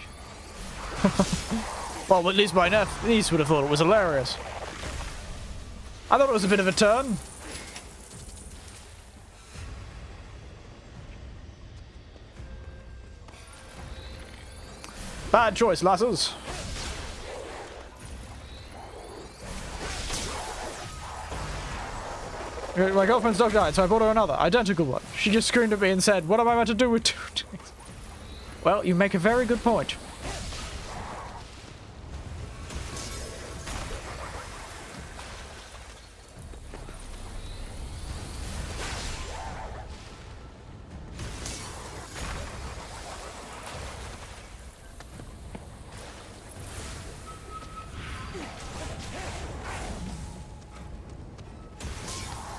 Well, at least my niece would have thought it was hilarious. I thought it was a bit of a turn. Bad choice, lasses. My girlfriend's dog died, so I bought her another, identical one. She just screamed at me and said, "What am I meant to do with 2 days?" Well, you make a very good point.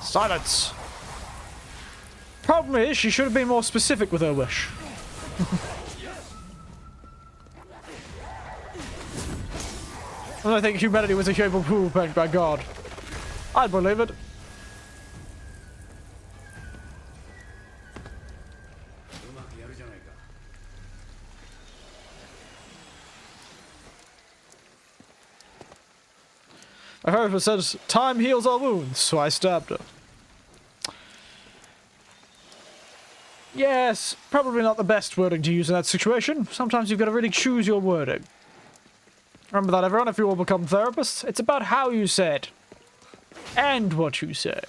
Silence! Problem is, she should have been more specific with her wish. I don't think humanity was a capable pool packed by God. I'd believe it. I heard her says, time heals all wounds, so I stabbed her. Yes, probably not the best wording to use in that situation. Sometimes you've got to really choose your wording. Remember that, everyone, if you all become therapists, it's about how you say it. And what you say.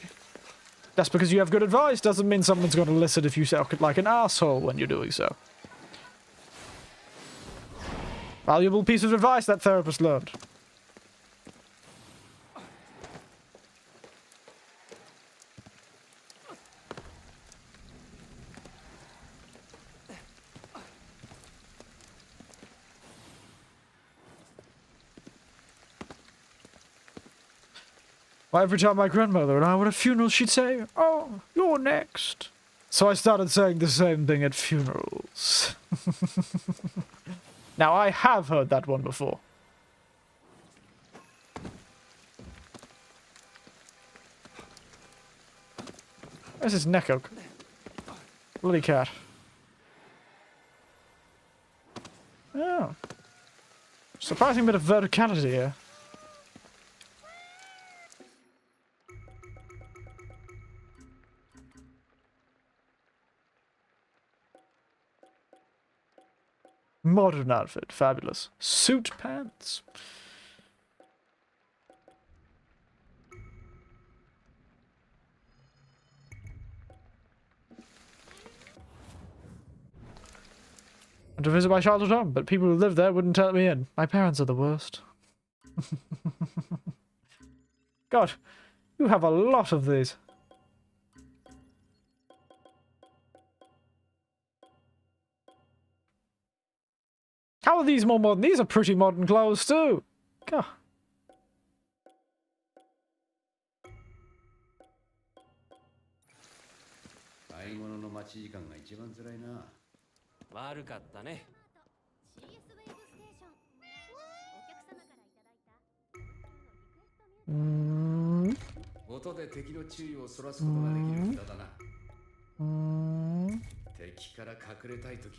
Just because you have good advice doesn't mean someone's going to listen if you sound like an asshole when you're doing so. Valuable piece of advice that therapist learned. Well, every time my grandmother and I were at a funeral, she'd say, "Oh, you're next." So I started saying the same thing at funerals. Now, I have heard that one before. Where's his neck oak? Bloody cat. Oh. Surprising bit of verticality here. Modern outfit. Fabulous. Suit pants. And to visit my childhood home, but people who live there wouldn't let me in. My parents are the worst. God, you have a lot of these. How are these more modern? These are pretty modern clothes too. God.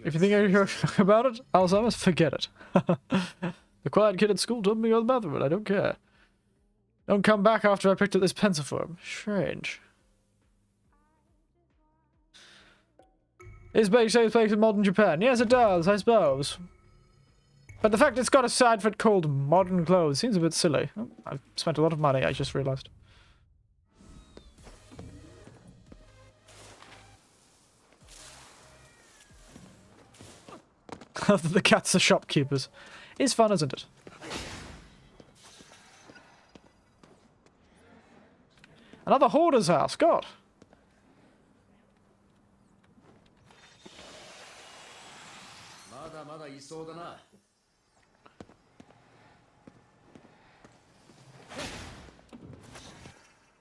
If you think I hear about it, Alzheimer's, forget it. The quiet kid at school told me all about it, I don't care. Don't come back after I picked up this pencil for him. Strange. This bake takes place in modern Japan. Yes, it does, I suppose. But the fact it's got a side for it called modern clothes seems a bit silly. Oh, I've spent a lot of money, I just realised. The cats are shopkeepers. It's fun, isn't it? Another hoarder's house, God.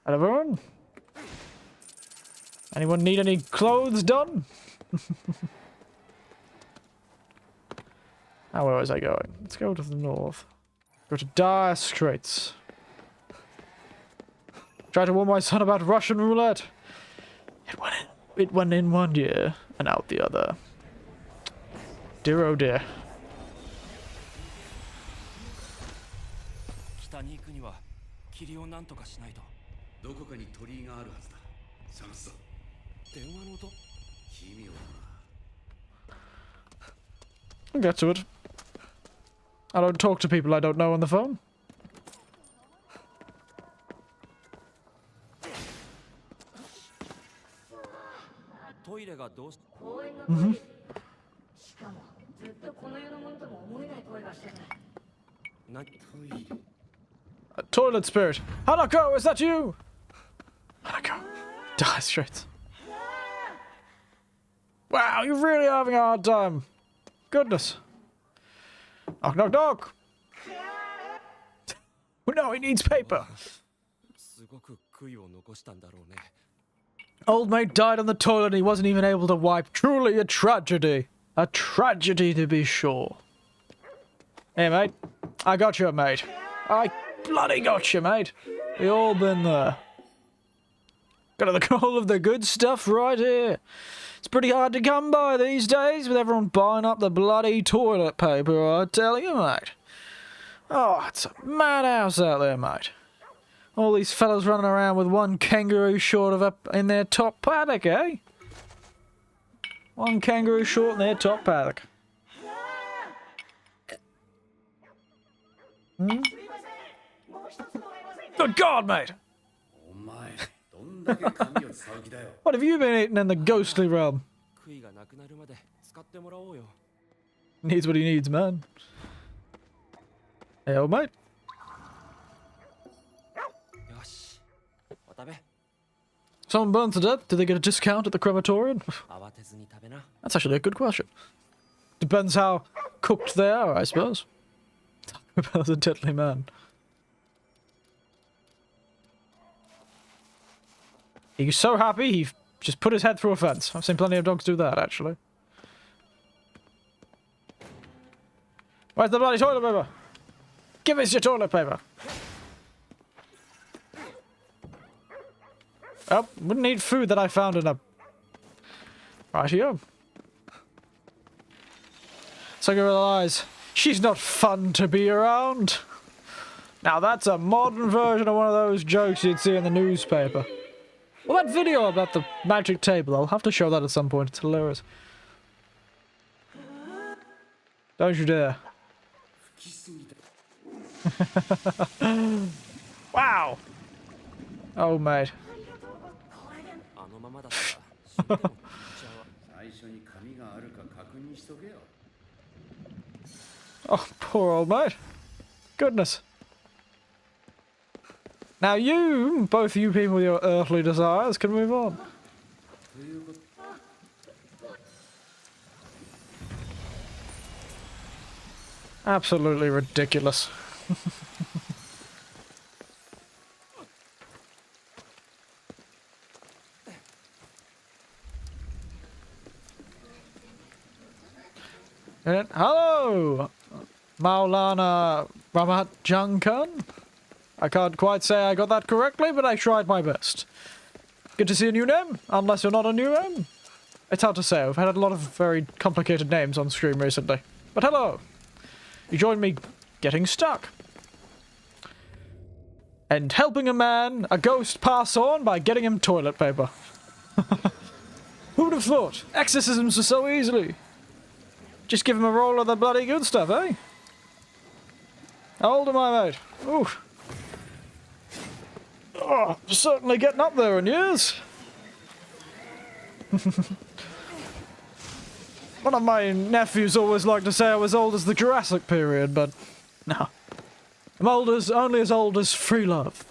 Hello, everyone. Anyone need any clothes done? Now, where was I going? Let's go to the north. Go to Dire Straits. Try to warn my son about Russian roulette. It went in one ear and out the other. Dear oh dear. I'll get to it. I don't talk to people I don't know on the phone. Mm-hmm. A toilet spirit. Hanako, is that you? Hanako. Dire Straits. Wow, you're really having a hard time. Goodness. Knock, knock, knock. No, he needs paper. Old mate died on the toilet and he wasn't even able to wipe. Truly a tragedy. A tragedy to be sure. Hey, mate. I got you, mate. I bloody got you, mate. We all been there. Got all of the good stuff right here. It's pretty hard to come by these days with everyone buying up the bloody toilet paper, I tell you, mate. Oh, it's a madhouse out there, mate. All these fellas running around with one kangaroo short of up in their top paddock, eh? One kangaroo short in their top paddock. Hmm? Good God, mate! What have you been eating in the ghostly realm? Needs what he needs, man. Hey, old mate. Someone burned to death? Did they get a discount at the crematorium? That's actually a good question. Depends how cooked they are, I suppose. Taco Bell's a deadly man. He's so happy he just put his head through a fence. I've seen plenty of dogs do that, actually. Where's the bloody toilet paper? Give us your toilet paper. Oh, wouldn't need food that I found in a... Rightio. So you realize she's not fun to be around. Now that's a modern version of one of those jokes you'd see in the newspaper. Well, that video about the magic table, I'll have to show that at some point. It's hilarious. Don't you dare. Wow! Oh, mate. Oh, poor old mate. Goodness. Now you, both you people with your earthly desires, can move on. Absolutely ridiculous. Hello, Maulana Ramat Junkan. I can't quite say I got that correctly, but I tried my best. Good to see a new name, unless you're not a new name. It's hard to say. I've had a lot of very complicated names on stream recently. But hello. You joined me getting stuck. And helping a man, a ghost, pass on by getting him toilet paper. Who'd have thought? Exorcisms are so easily. Just give him a roll of the bloody good stuff, eh? How old am I, mate? Ooh. Oh, certainly getting up there in years. One of my nephews always liked to say I was old as the Jurassic period, but no. I'm only as old as free love.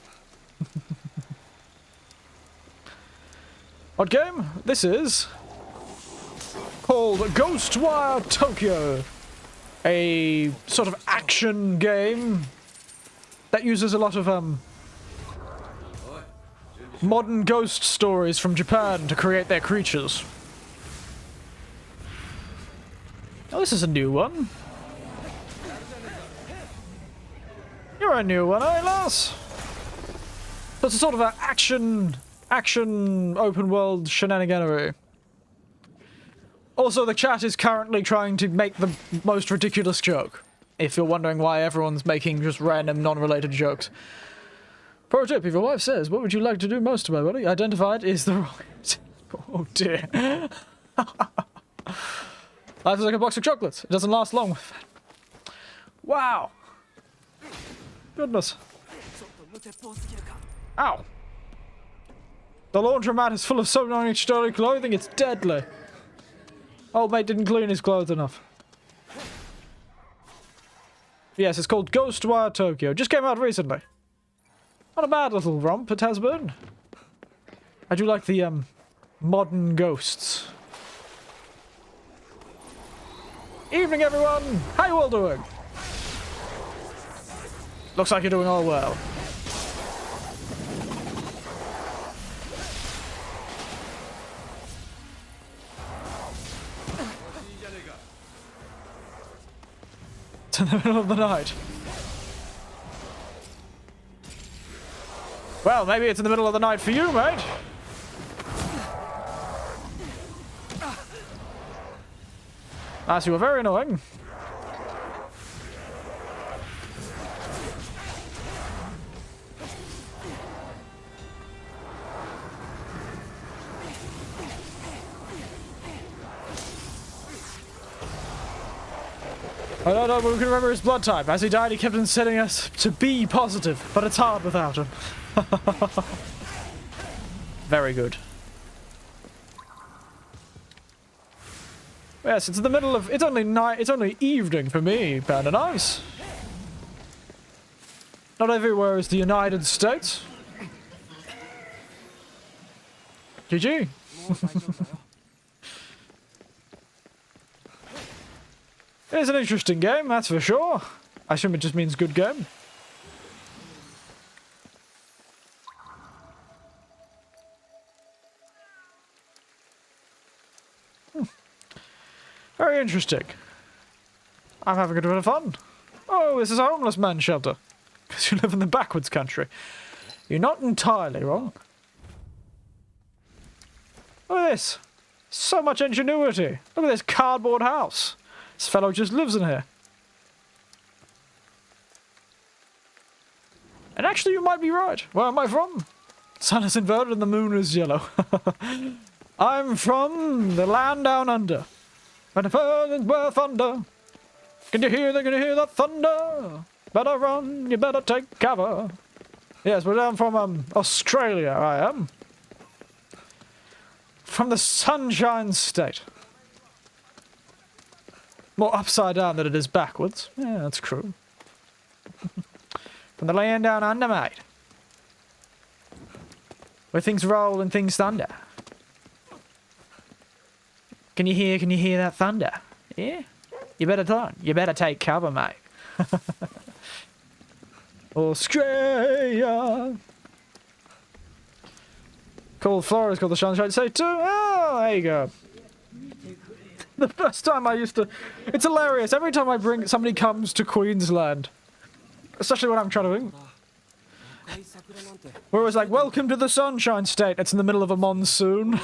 What game? This is called Ghostwire Tokyo. A sort of action game that uses a lot of modern ghost stories from Japan to create their creatures. Oh, this is a new one. You're a new one, eh, Lars? So it's a sort of an action open world shenaniganery. Also, the chat is currently trying to make the most ridiculous joke. If you're wondering why everyone's making just random non-related jokes. Pro tip, if your wife says, what would you like to do most to my body? Identified is the wrong... Oh dear. Life is like a box of chocolates. It doesn't last long. Wow. Goodness. Ow. The laundromat is full of so much dirty clothing, it's deadly. Old mate didn't clean his clothes enough. Yes, it's called Ghostwire Tokyo. Just came out recently. Not a bad little romp it has been. I do like the, modern ghosts. Evening, everyone! How you all doing? Looks like you're doing all well. It's in the middle of the night. Well, maybe it's in the middle of the night for you, mate. As you were very annoying. I don't know, but we can remember his blood type. As he died, he kept on setting us to be positive, but it's hard without him. Very good. Yes, it's in the middle of... It's only night. It's only evening for me, Panda Nice. Not everywhere is the United States. GG. It's an interesting game, that's for sure. I assume it just means good game. Very interesting. I'm having a bit of fun. Oh, this is a homeless man shelter. Because you live in the backwards country. You're not entirely wrong. Look at this. So much ingenuity. Look at this cardboard house. This fellow just lives in here. And actually, you might be right. Where am I from? The sun is inverted and the moon is yellow. I'm from the land down under. And the furthest where thunder. Can you hear that thunder? Better run, you better take cover. Yes, but I'm from Australia, I am. From the Sunshine State. More upside down than it is backwards. Yeah, that's true. From the land down under, mate. Where things roll and things thunder. Can you hear that thunder? Yeah? You better run. You better take cover, mate. Australia. Cool Florida's called the Sunshine State too. Oh, there you go. The first time I used to... It's hilarious. Every time I bring... Somebody comes to Queensland. Especially when I'm traveling. Where it was like, welcome to the Sunshine State. It's in the middle of a monsoon.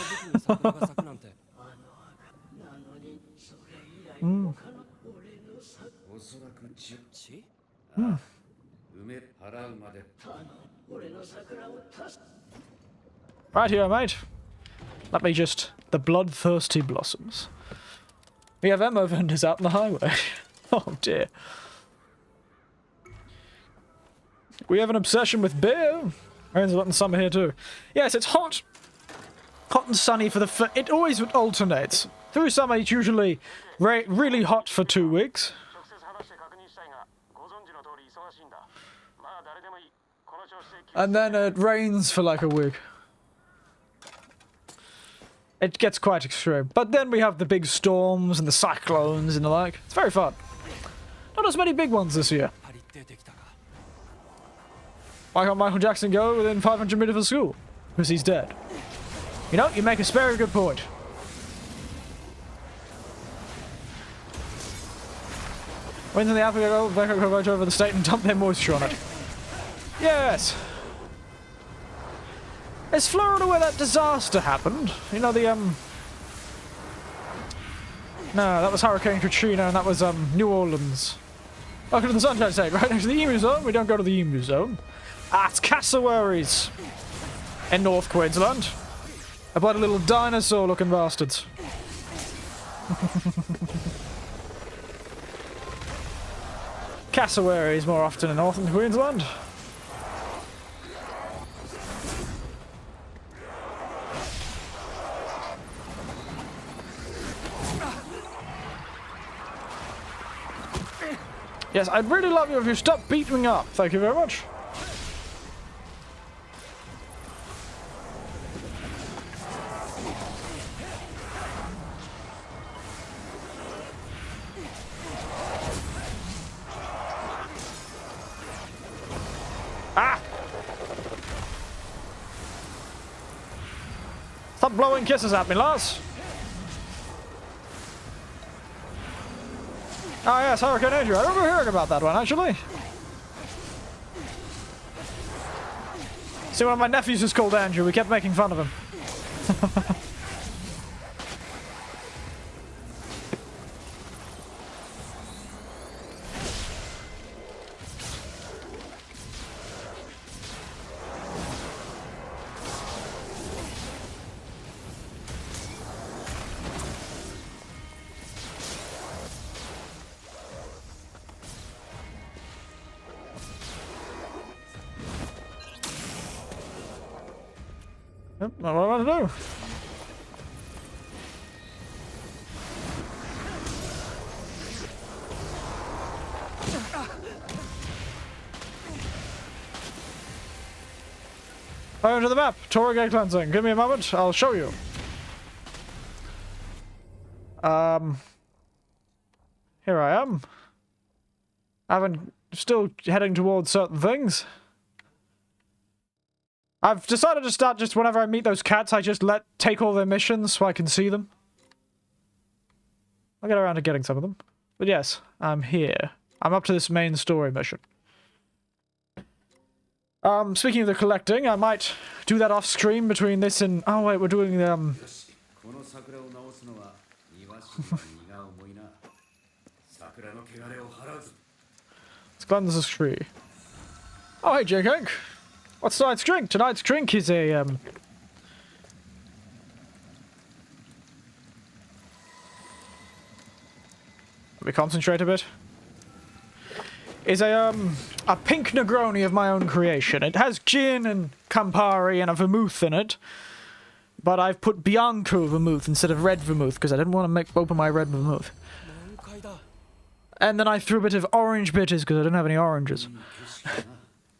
Right here, mate. Let me just... The bloodthirsty blossoms. We have ammo vendors out on the highway. Oh dear. We have an obsession with beer. Rains a lot in summer here too. Yes, it's hot. Hot and sunny for the... It always alternates. Through summer, it's usually really hot for 2 weeks. And then it rains for like a week. It gets quite extreme. But then we have the big storms and the cyclones and the like. It's very fun. Not as many big ones this year. Why can't Michael Jackson go within 500 meters of school? Because he's dead. You know, you make a very good point. Winds in the Africa go right over the state and dump their moisture on it. Yes! Is Florida where that disaster happened? You know, the, No, that was Hurricane Katrina, and that was, New Orleans. Welcome to the Sunshine State, right next to the Emu Zone. We don't go to the Emu Zone. Ah, it's cassowaries in North Queensland. About a little dinosaur-looking bastards. Cassowaries more often in northern Queensland. Yes, I'd really love you if you stopped beating me up. Thank you very much. Stop blowing kisses at me, lass. Oh yes, Hurricane Andrew. I remember hearing about that one, actually. See, one of my nephews was called Andrew. We kept making fun of him. Yep, not what I want to do. Over to the map. Torrigate cleansing. Give me a moment. I'll show you. Here I am. Still heading towards certain things. I've decided to start just whenever I meet those cats, I just take all their missions so I can see them. I'll get around to getting some of them. But yes, I'm here. I'm up to this main story mission. Speaking of the collecting, I might do that off screen between this and... Oh wait, we're doing Let's cleanse this tree. Oh hey J-Cake! What's tonight's drink? Tonight's drink is a, Let me concentrate a bit. Is a pink Negroni of my own creation. It has gin and Campari and a vermouth in it. But I've put Bianco vermouth instead of red vermouth because I didn't want to open my red vermouth. And then I threw a bit of orange bitters because I didn't have any oranges.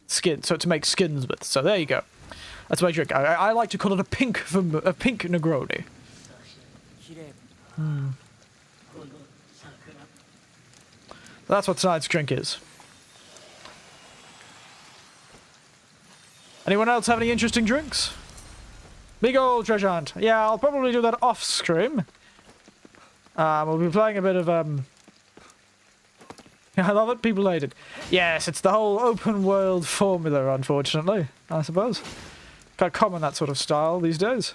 Skin, so to make skins with. So there you go. That's my drink. I like to call it a pink Negroni. That's what tonight's drink is. Anyone else have any interesting drinks? Big old treasure hunt. Yeah, I'll probably do that off screen. We'll be playing a bit of I love it. People hate it. Yes, it's the whole open world formula, unfortunately, I suppose. Quite common, that sort of style these days.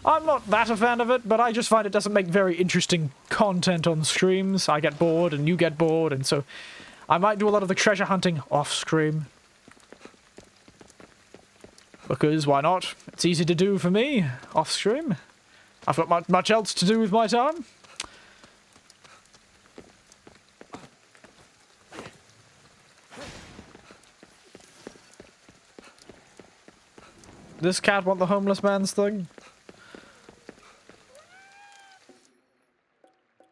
I'm not that a fan of it, but I just find it doesn't make very interesting content on streams. I get bored and you get bored, and so I might do a lot of the treasure hunting off stream. Because why not? It's easy to do for me, off stream. I've got much else to do with my time. This cat want the homeless man's thing?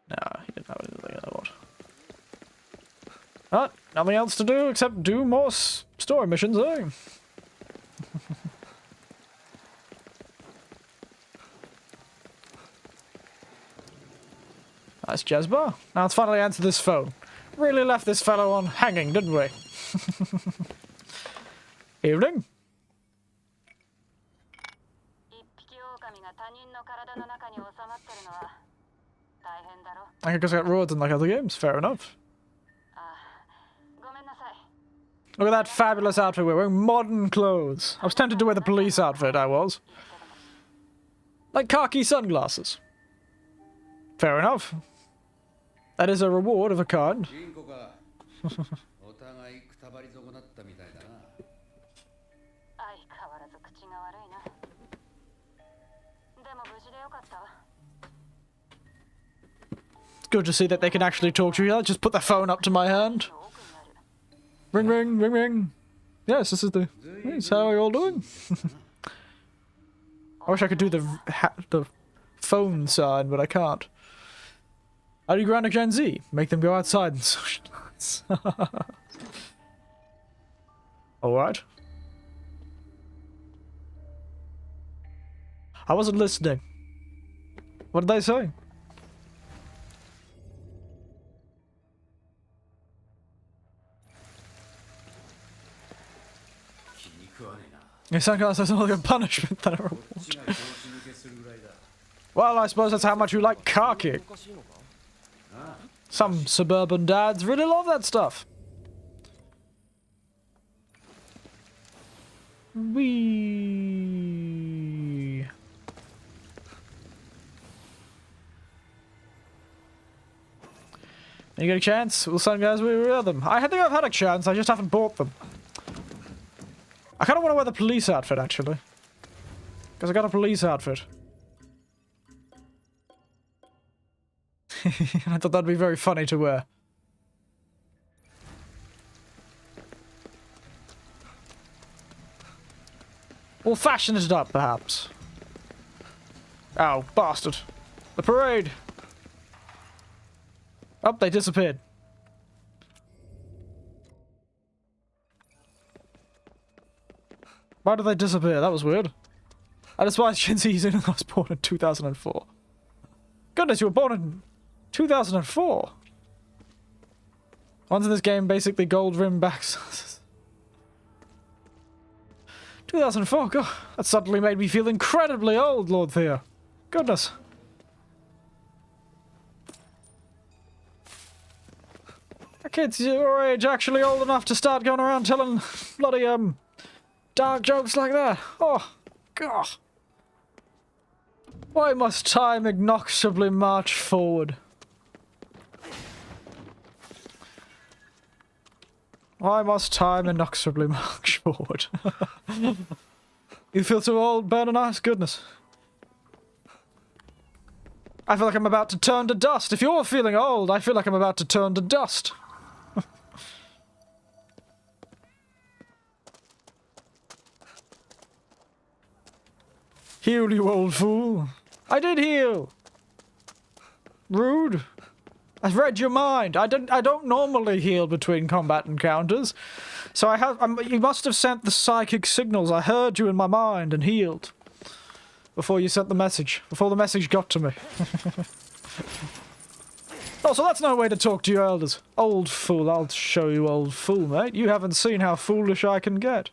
Nah, he didn't have anything I want. Ah, nothing else to do except do more story missions, eh? Nice jazz bar. Now let's finally answer this phone. Really left this fellow on hanging, didn't we? Evening. I guess I got rewards in like other games. Fair enough. Look at that fabulous outfit. We're wearing modern clothes. I was tempted to wear the police outfit, I was. Like khaki sunglasses. Fair enough. That is a reward of a kind. It's good to see that they can actually talk to each other. Just put the phone up to my hand. Ring, ring, ring, ring. Yes, this is the... Yes, how are you all doing? I wish I could do the phone sign, but I can't. How do you ground a Gen Z? Make them go outside and socialize. Alright. I wasn't listening. What did they say? Your sunglasses is more like a punishment than a reward. Well, I suppose that's how much you like khaki. Some suburban dads really love that stuff. Wee. You get a chance? Well, some guys, we wear them. I think I've had a chance, I just haven't bought them. I kind of want to wear the police outfit, actually. Because I got a police outfit. I thought that'd be very funny to wear. We'll fashion it up, perhaps. Oh, bastard. The parade! Oh, they disappeared. Why did they disappear? That was weird. I despise Gen Z's in I was born in 2004. Goodness, you were born in 2004? Ones in this game basically gold rim backs. 2004, God, that suddenly made me feel incredibly old, Lord Theo. Goodness. Are kids your age actually old enough to start going around telling bloody, dark jokes like that? Oh, God. Why must time inexorably march forward? Why must time inexorably march forward? You feel too old, burning eyes? Goodness. I feel like I'm about to turn to dust. If you're feeling old, I feel like I'm about to turn to dust. Heal, you old fool. I did heal. Rude. I've read your mind. I don't normally heal between combat encounters. So I have you must have sent the psychic signals. I heard you in my mind and healed. Before you sent the message. Before the message got to me. Oh, so that's no way to talk to your elders. Old fool, I'll show you, old fool, mate. You haven't seen how foolish I can get.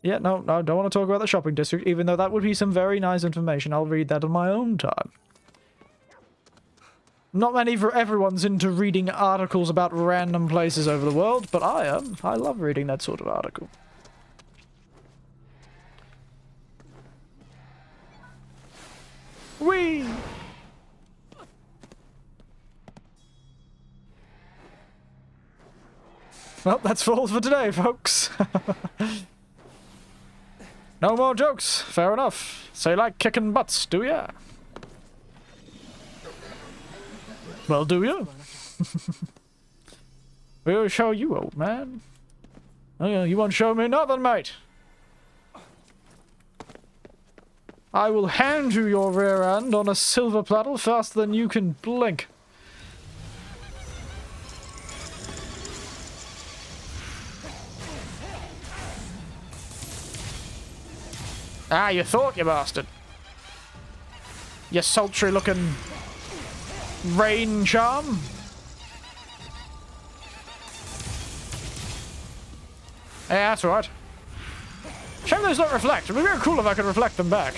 Yeah, no, don't want to talk about the shopping district, even though that would be some very nice information. I'll read that on my own time. Not many for everyone's into reading articles about random places over the world, but I am. I love reading that sort of article. Whee! Well, that's all for today, folks. No more jokes. Fair enough. Say like kicking butts, do ya? Well, do you? We'll show you, old man. Oh, yeah, you won't show me nothing, mate. I will hand you your rear end on a silver platter faster than you can blink. Ah, you thought, you bastard. You sultry-looking rain charm. Yeah, that's right. Shame those don't reflect. It'd be very cool if I could reflect them back.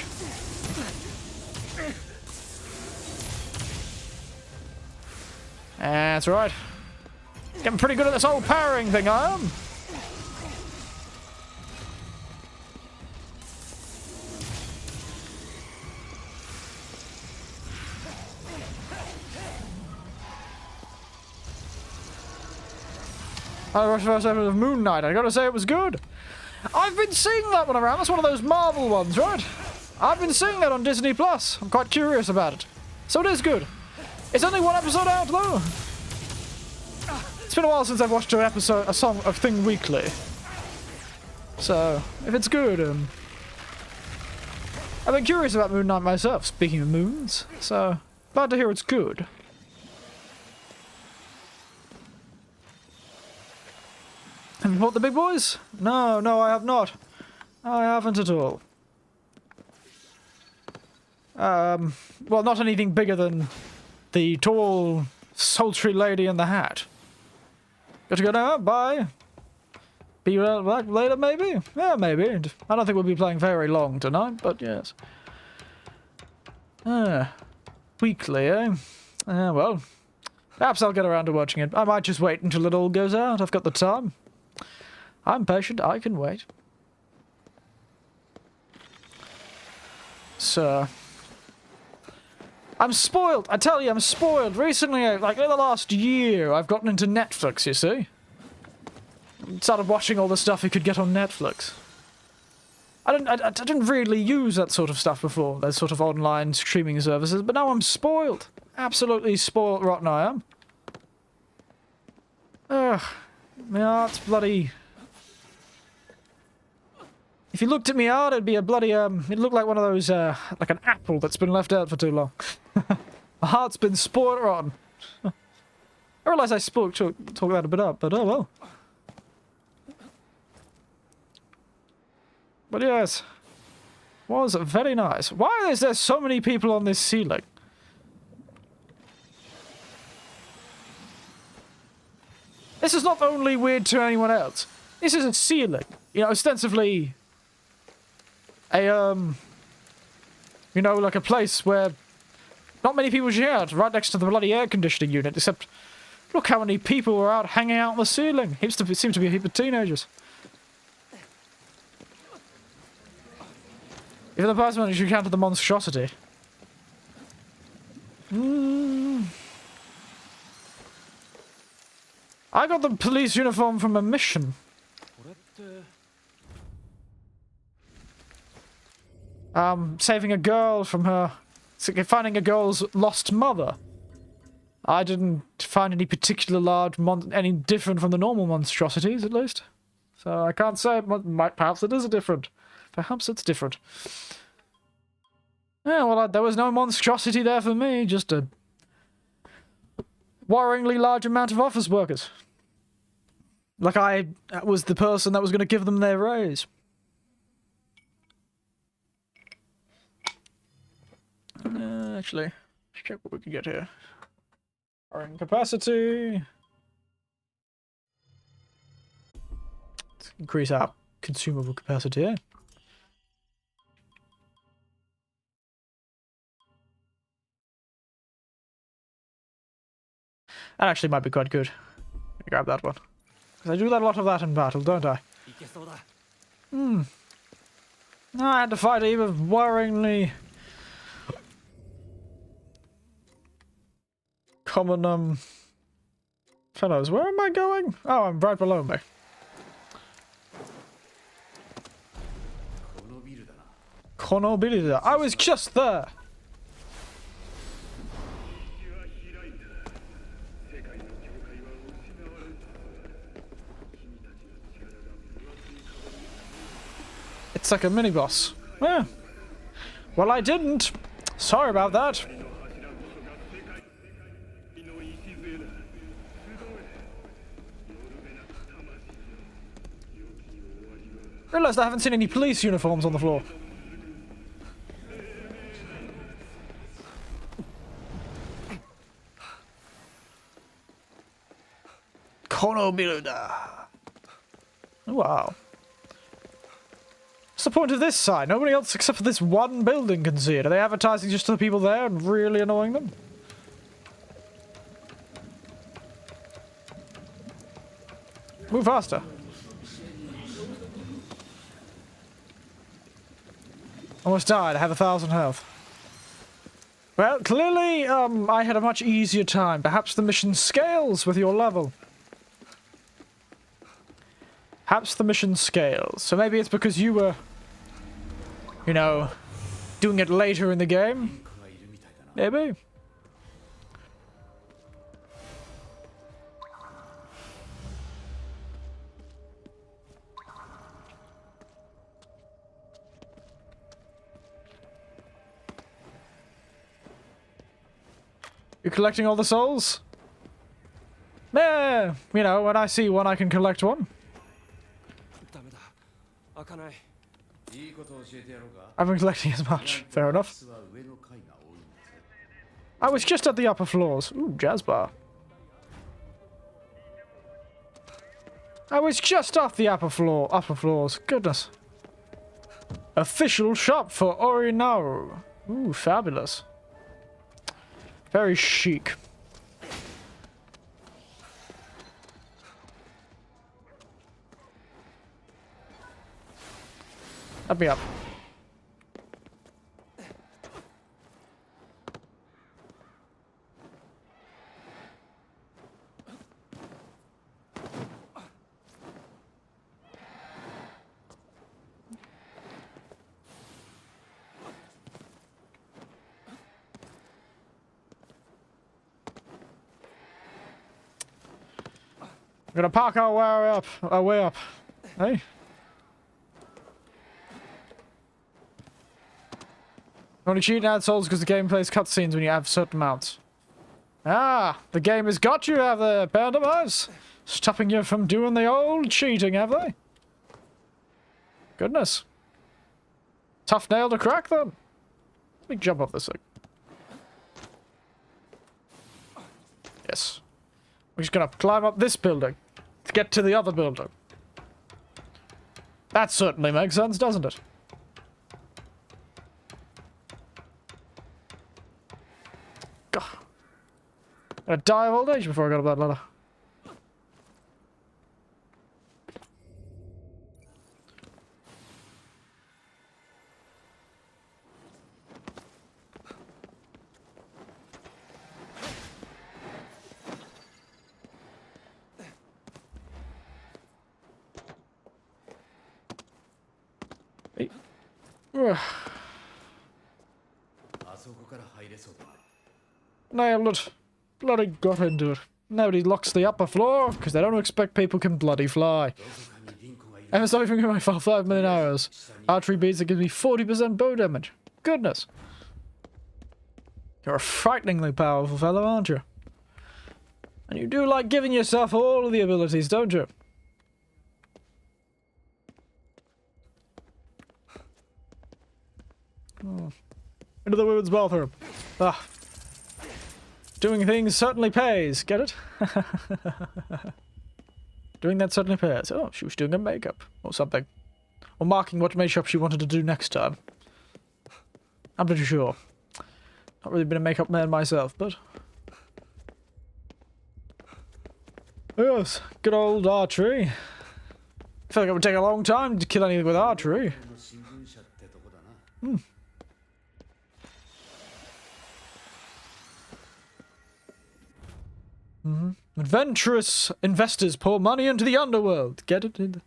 That's right. Getting pretty good at this old powering thing, I am. I watched the first episode of Moon Knight. I gotta say it was good. I've been seeing that one around. That's one of those Marvel ones, right? I've been seeing that on Disney Plus. I'm quite curious about it. So it is good. It's only one episode out, though. It's been a while since I've watched a thing weekly. So, if it's good, I've been curious about Moon Knight myself, speaking of moons. So, glad to hear it's good. Have you bought the big boys? No, I have not. I haven't at all. Well, not anything bigger than the tall, sultry lady in the hat. Got to go now, bye. Be back later, maybe? Yeah, maybe. I don't think we'll be playing very long tonight, but yes. Weekly, eh? Well, perhaps I'll get around to watching it. I might just wait until it all goes out. I've got the time. I'm patient. I can wait. So, I'm spoiled. I tell you, I'm spoiled. Recently, like in the last year, I've gotten into Netflix, you see? Started watching all the stuff you could get on Netflix. I didn't really use that sort of stuff before, those sort of online streaming services, but now I'm spoiled. Absolutely spoiled rotten I am. Ugh. My heart's bloody... If you looked at me hard, it'd be a bloody, it'd look like one of those, like an apple that's been left out for too long. My heart's been spoiled rotten. I realise I talk that a bit up, but oh well. But yes, was very nice. Why is there so many people on this ceiling? This is not only weird to anyone else. This is a ceiling. You know, ostensibly a, you know, like a place where not many people should, right next to the bloody air conditioning unit, except look how many people were out hanging out on the ceiling. Seems to be a heap of teenagers. Even the person who counted the monstrosity. I got the police uniform from a mission. Saving a girl from her... Finding a girl's lost mother. I didn't find any particular large any different from the normal monstrosities, at least. So I can't say, perhaps it is different. Perhaps it's different. Yeah, well, there was no monstrosity there for me, just a worryingly large amount of office workers. Like I was the person that was going to give them their raise. Actually, let's check what we can get here. Our incapacity. Let's increase our consumable capacity here. That actually might be quite good. Grab that one. Because I do that a lot of that in battle, don't I? I had to fight even worryingly common, fellows. Where am I going? Oh, I'm right below me. Konobilida. I was just there! It's like a mini-boss. Yeah. Well, I didn't. Sorry about that. Realised I haven't seen any police uniforms on the floor. Konobilda. Wow. What's the point of this sign? Nobody else except for this one building can see it. Are they advertising just to the people there and really annoying them? Move faster. Almost died. I have 1,000 health. Well, clearly, I had a much easier time. Perhaps the mission scales with your level. Perhaps the mission scales. So maybe it's because you were, you know, doing it later in the game? Maybe. You collecting all the souls? Yeah, you know, when I see one, I can collect one. I've been collecting as much. Fair enough. I was just at the upper floors. Ooh, jazz bar. I was just off the upper floors. Goodness. Official shop for Orinaru. Ooh, fabulous. Very chic. Let me up. We're gonna park our way up. Hey? Only cheat and add souls because the game plays cutscenes when you have certain amounts. Ah, the game has got you, have they, Pandamas? Stopping you from doing the old cheating, have they? Goodness. Tough nail to crack, then. Let me jump off this thing. Yes. We're just gonna climb up this building to get to the other building. That certainly makes sense, doesn't it? God. I'm gonna die of old age before I got up that ladder. Nailed it. Bloody got into it. Nobody locks the upper floor because they don't expect people can bloody fly. And it's something from my 5 million hours. Archery beads that gives me 40% bow damage. Goodness. You're a frighteningly powerful fellow, aren't you? And you do like giving yourself all of the abilities, don't you? Oh. Into the women's bathroom. Ah. Doing things certainly pays. Get it? Doing that certainly pays. Oh, she was doing her makeup or something. Or marking what makeup she wanted to do next time. I'm pretty sure. Not really been a makeup man myself, but... Yes, good old archery. I feel like it would take a long time to kill anything with archery. Hmm. Mm-hmm. Adventurous investors pour money into the underworld. Get it? In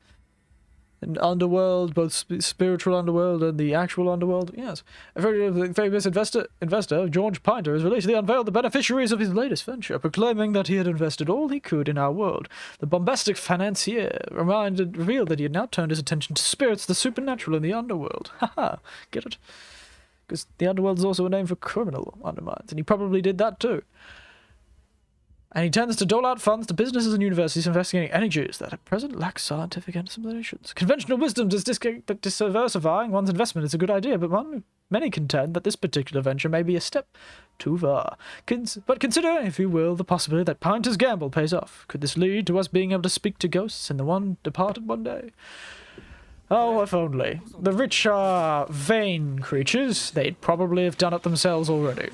underworld, both spiritual underworld and the actual underworld. Yes. A very famous investor, George Pinter, has recently unveiled the beneficiaries of his latest venture, proclaiming that he had invested all he could in our world. The bombastic financier revealed that he had now turned his attention to spirits, the supernatural, and the underworld. Haha. Get it? Because the underworld is also a name for criminal undermines, and he probably did that too. And he tends to dole out funds to businesses and universities investigating energies that at present lack scientific explanations. Conventional wisdom does that diversifying one's investment is a good idea, but many contend that this particular venture may be a step too far. But consider, if you will, the possibility that Pinter's gamble pays off. Could this lead to us being able to speak to ghosts and the one departed one day? Oh, if only. The rich are vain creatures. They'd probably have done it themselves already.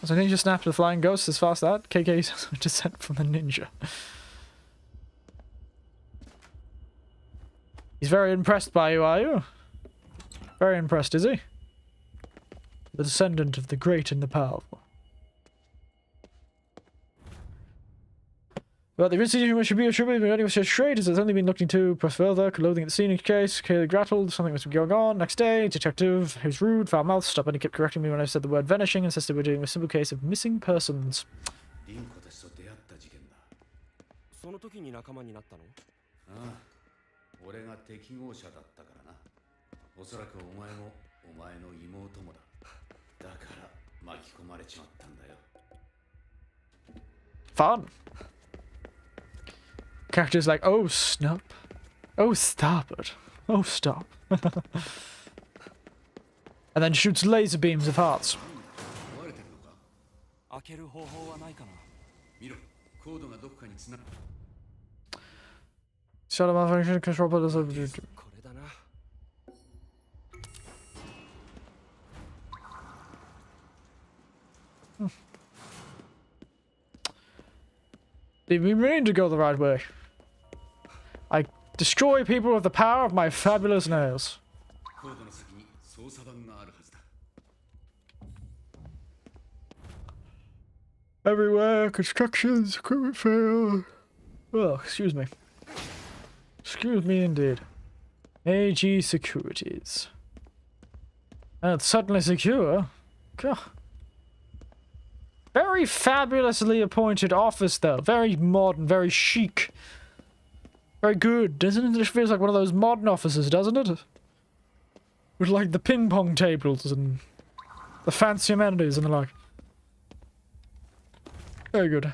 So ninja snapped the flying ghost as fast as that. KK's descent from the ninja. He's very impressed by you, are you? Very impressed, is he? The descendant of the great and the powerful. Well, the institution should be attributed to anyone says straight, as it's only been looked into per further, loathing at the scene in case, clearly grappled, something must be going on. Next day, detective, who's rude, foul mouth, stopped and he kept correcting me when I said the word vanishing, and insisted we're doing a simple case of missing persons. Fun. Characters like, oh snap, oh stop it, oh stop. And then shoots laser beams of hearts. Shadow malfunction, control buttons. We mean to go the right way. I destroy people with the power of my fabulous nails. Everywhere, constructions, equipment fail. Oh, excuse me. Excuse me indeed. AG Securities. It's certainly secure. God. Very fabulously appointed office, though. Very modern, very chic. Very good, doesn't it? It feels like one of those modern offices, doesn't it? With, like, the ping pong tables and the fancy amenities and the like. Very good.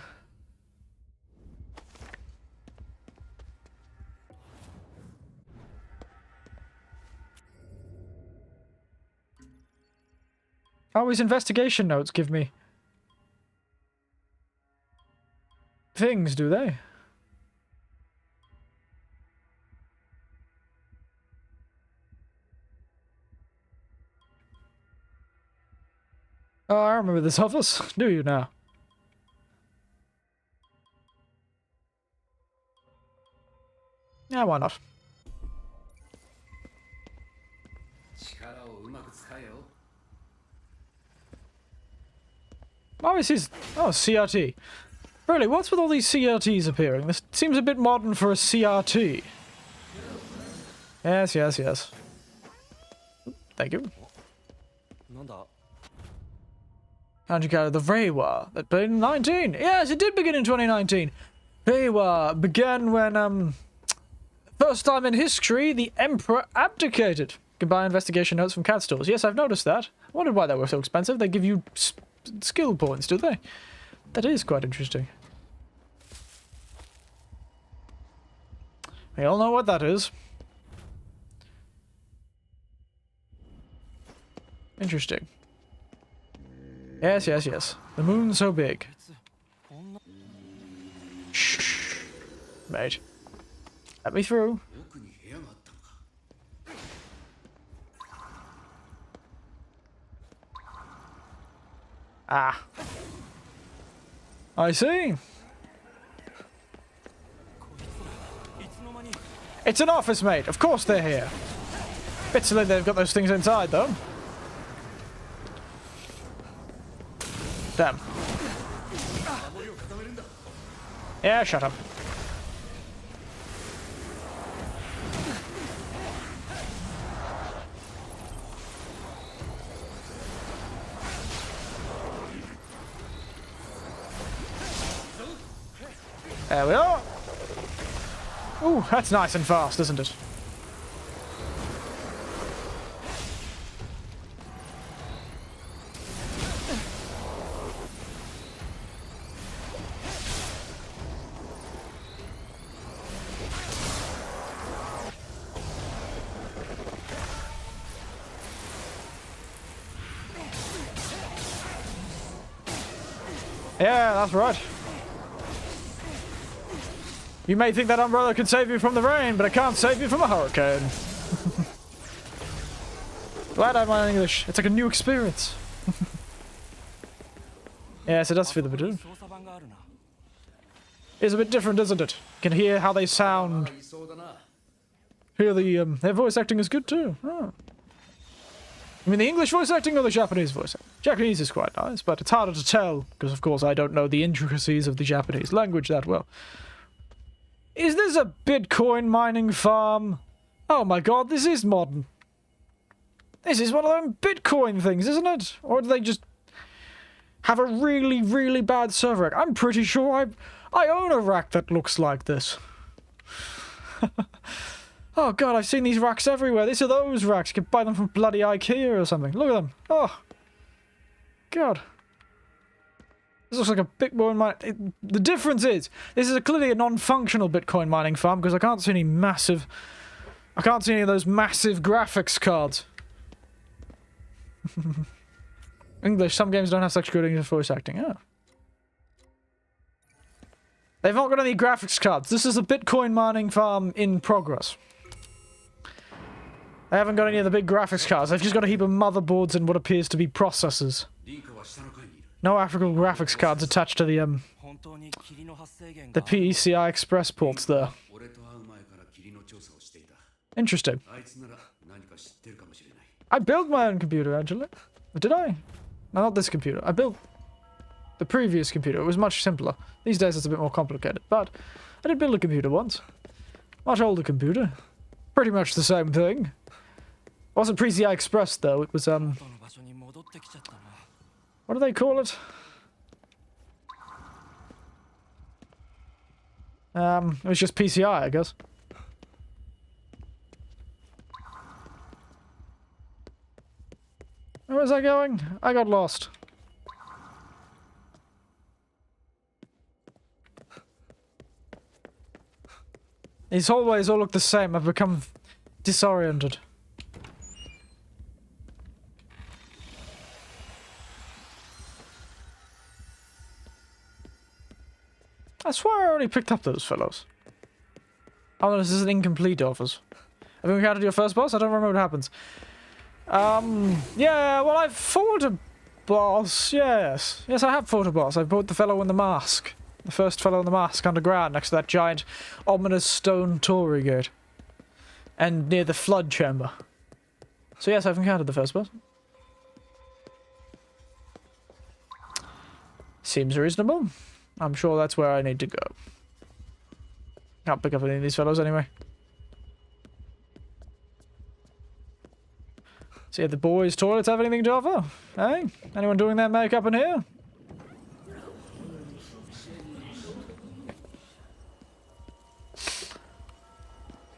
Oh, his investigation notes give me things, do they? Oh, I remember this office. Do you now? Yeah, why not? Oh, this is... Oh, CRT. Really, what's with all these CRTs appearing? This seems a bit modern for a CRT. Yes, yes, yes. Thank you. How'd you go? The Reiwa that began in 19. Yes, it did begin in 2019. Reiwa began when, first time in history, the Emperor abdicated. You can buy investigation notes from cat stores. Yes, I've noticed that. I wondered why they were so expensive. They give you skill points, do they? That is quite interesting. We all know what that is. Interesting. Yes, yes, yes. The moon's so big. Shh. Mate. Let me through. Ah. I see. It's an office, mate. Of course they're here. Bit silly they've got those things inside, though. Damn. Yeah, shut up. There we are. Ooh, that's nice and fast, isn't it? Yeah, that's right. You may think that umbrella can save you from the rain, but it can't save you from a hurricane. Glad I'm learning English. It's like a new experience. Yes, it does feel a bit different. It's a bit different, isn't it? You can hear how they sound. Hear the, their voice acting is good too. Oh. You mean the English voice acting or the Japanese voice acting? Japanese is quite nice, but it's harder to tell, because of course I don't know the intricacies of the Japanese language that well. Is this a Bitcoin mining farm? Oh my god, this is modern. This is one of them Bitcoin things, isn't it? Or do they just have a really, really bad server rack? I'm pretty sure I own a rack that looks like this. Oh god, I've seen these racks everywhere. These are those racks. You can buy them from bloody IKEA or something. Look at them. Oh. God. This looks like a Bitcoin mine. The difference is, this is clearly a non-functional Bitcoin mining farm because I can't see any massive... I can't see any of those massive graphics cards. English, some games don't have such good English voice acting. Oh. They've not got any graphics cards. This is a Bitcoin mining farm in progress. They haven't got any of the big graphics cards. They've just got a heap of motherboards and what appears to be processors. No graphical graphics cards attached to the PCI Express ports there. Interesting. I built my own computer, Angela. Did I? No, not this computer. I built the previous computer. It was much simpler. These days it's a bit more complicated, but I did build a computer once. Much older computer. Pretty much the same thing. It wasn't PCI Express though, it was what do they call it? It was just PCI, I guess. Where was I going? I got lost. These hallways all look the same. I've become disoriented. I swear I already picked up those fellows. Oh no, this is an incomplete offers. Have you encountered your first boss? I don't remember what happens. Yeah, well I've fought a boss, yes. Yes, I have fought a boss. I fought the fellow in the mask. The first fellow in the mask underground next to that giant, ominous stone Tory gate. And near the flood chamber. So yes, I've encountered the first boss. Seems reasonable. I'm sure that's where I need to go. Can't pick up any of these fellows anyway. See if the boys' toilets have anything to offer. Hey? Anyone doing their makeup in here?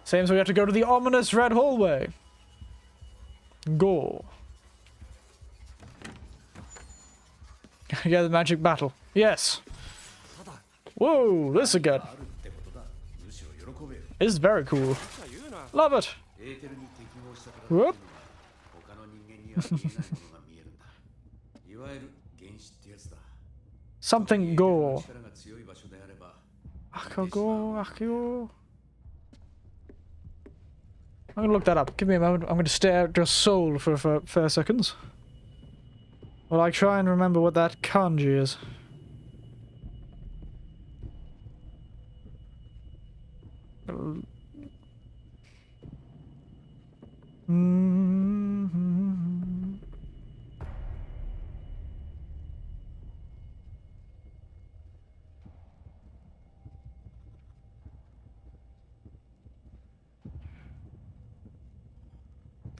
Seems we have to go to the ominous red hallway. Go. Yeah, the magic battle. Yes. Whoa, this again. This is very cool. Love it. Whoop. Something go. Go. I'm gonna look that up. Give me a moment. I'm gonna stare at your soul for fair seconds. While I try and remember what that kanji is.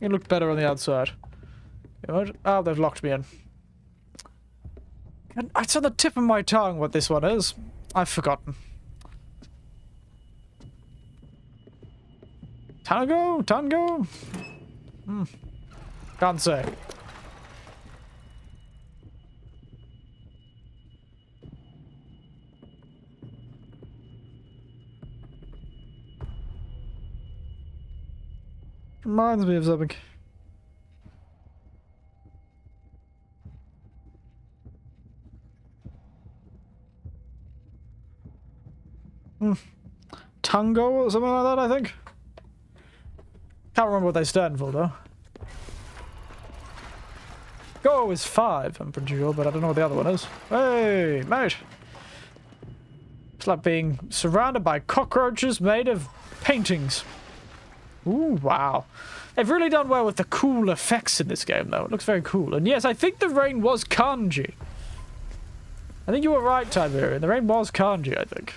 It looked better on the outside. Oh, they've locked me in. And it's on the tip of my tongue what this one is. I've forgotten. Tango? Tango? Can't say. Reminds me of something. Tango or something like that, I think. Can't remember what they stand for, though. Go is 5, I'm pretty sure, but I don't know what the other one is. Hey, mate! It's like being surrounded by cockroaches made of paintings. Ooh, wow. They've really done well with the cool effects in this game, though. It looks very cool. And yes, I think the rain was kanji. I think you were right, Tiberian. The rain was kanji, I think.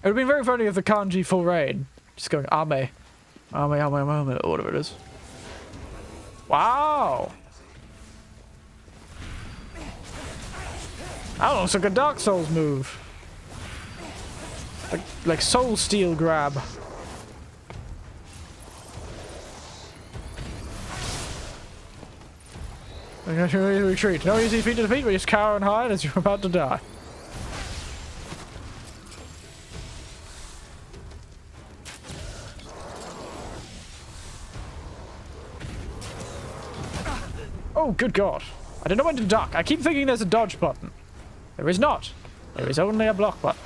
It would have been very funny if the kanji for rain. Just going, ame, or whatever it is. Wow! That looks like a Dark Souls move. Like Soul Steel grab. Retreat. No easy feat to defeat, but just cower and hide as you're about to die. Oh, good God. I don't know when to duck. I keep thinking there's a dodge button. There is not. There is only a block button.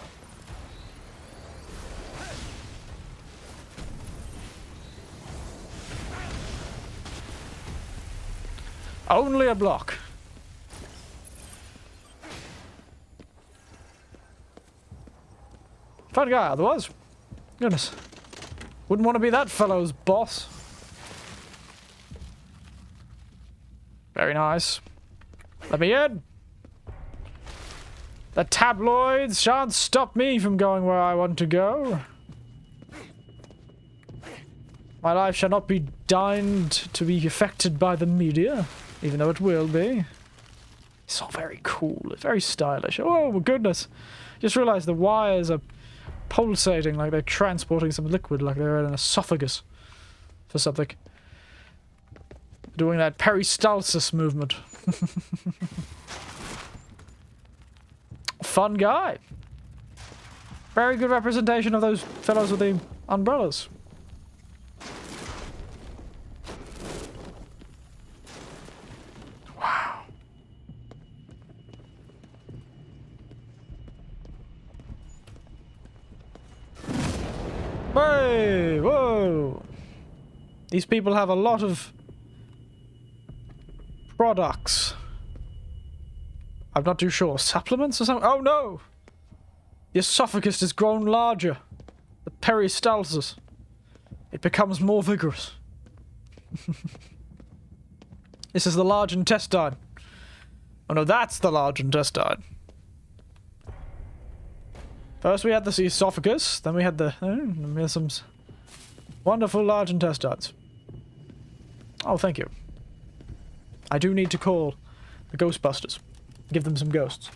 Only a block. Fun guy, otherwise. Goodness. Wouldn't want to be that fellow's boss. Very nice. Let me in. The tabloids shan't stop me from going where I want to go. My life shall not be deigned to be affected by the media, even though it will be. It's all very cool. It's very stylish. Oh, my goodness. Just realized the wires are pulsating like they're transporting some liquid, like they're in an esophagus for something. Doing that peristalsis movement. Fun guy. Very good representation of those fellows with the umbrellas. Wow. Hey, whoa. These people have a lot of products. I'm not too sure. Supplements or something? Oh no! The esophagus has grown larger. The peristalsis. It becomes more vigorous. This is the large intestine. Oh no, that's the large intestine. First we had the esophagus, then we had some wonderful large intestines. Oh, thank you. I do need to call the Ghostbusters. Give them some ghosts.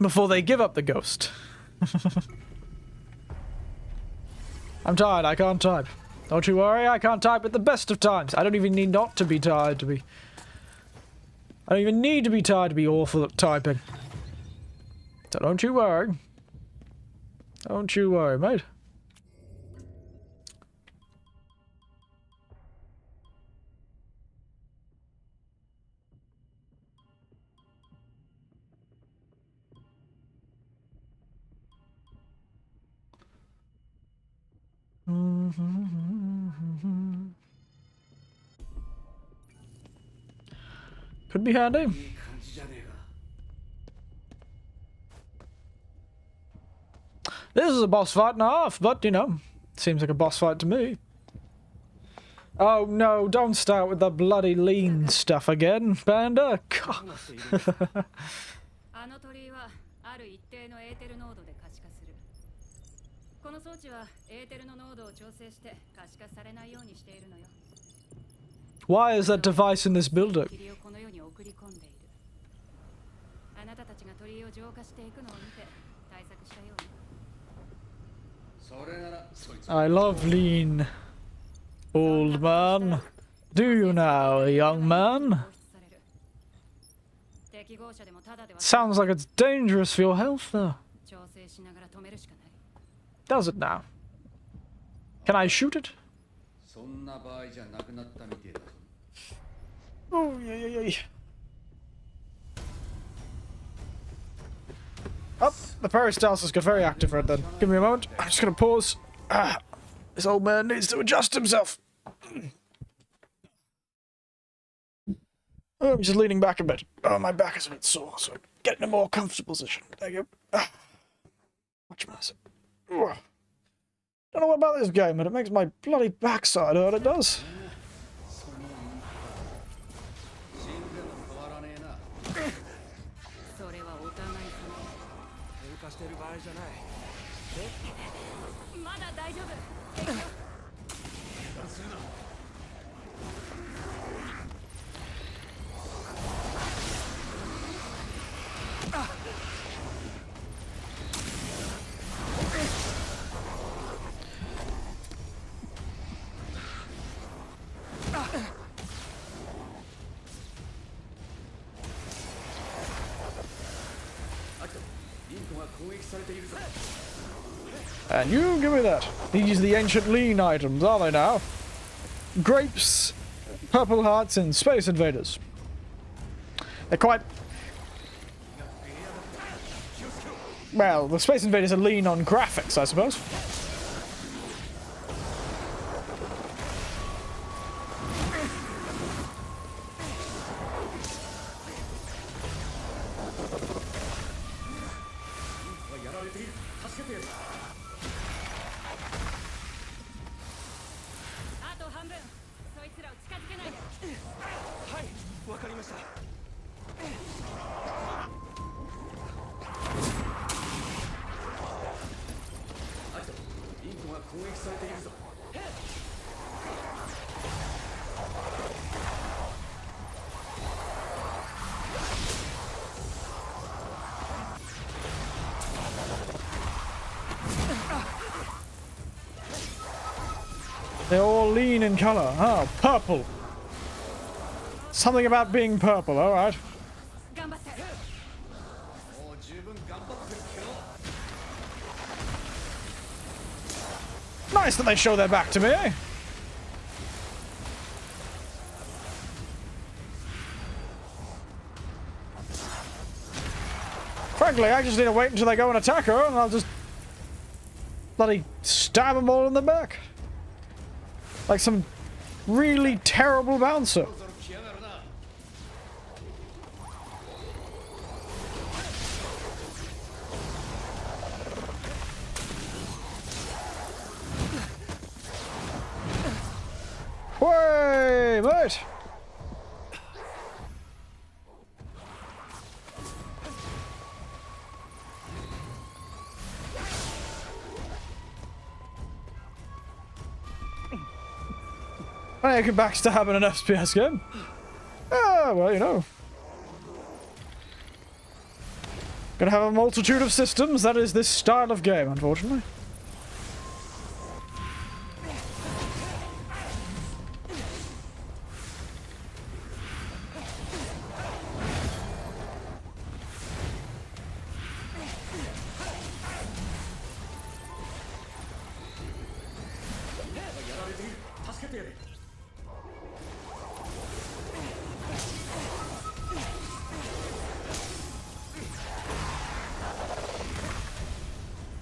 Before they give up the ghost. I'm tired, I can't type. Don't you worry, I can't type at the best of times. I don't even need not to be tired to be... I don't even need to be tired to be awful at typing. So don't you worry. Don't you worry, mate. Could be handy. This is a boss fight and a half, but you know, seems like a boss fight to me. Oh no, don't start with the bloody lean stuff again, Panda. God. この装置はエーテルの濃度を調整して可視化されないようにしているのよ。 Why is that device in this building? 霧をこの世に送り込んでいる。あなたたちが鳥居を浄化していくのを見て対策したように。 I love lean, old man. Do you now, young man? Sounds like it's dangerous for your health, though. Does it now? Can I shoot it? Oh, yeah. Oh, the peristalsis got very active right then. Give me a moment. I'm just gonna pause. This old man needs to adjust himself. Oh, I'm just leaning back a bit. Oh, my back is a bit sore, so get in a more comfortable position. There you go. Much nicer. Don't know what about this game, but it makes my bloody backside hurt, it does. And you give me that. These are the ancient lean items, are they now? Grapes, purple hearts, and space invaders. They're quite Well, the Space Invaders are lean on graphics, I suppose. They're all lean in color. Oh, purple. Something about being purple, alright. Nice that they show their back to me, eh? Frankly, I just need to wait until they go and attack her, and I'll just bloody stab them all in the back. Like some really terrible bouncer. Way, mate! I can backstab in an FPS game. Ah, well, you know. Gonna have a multitude of systems, that is this style of game, unfortunately.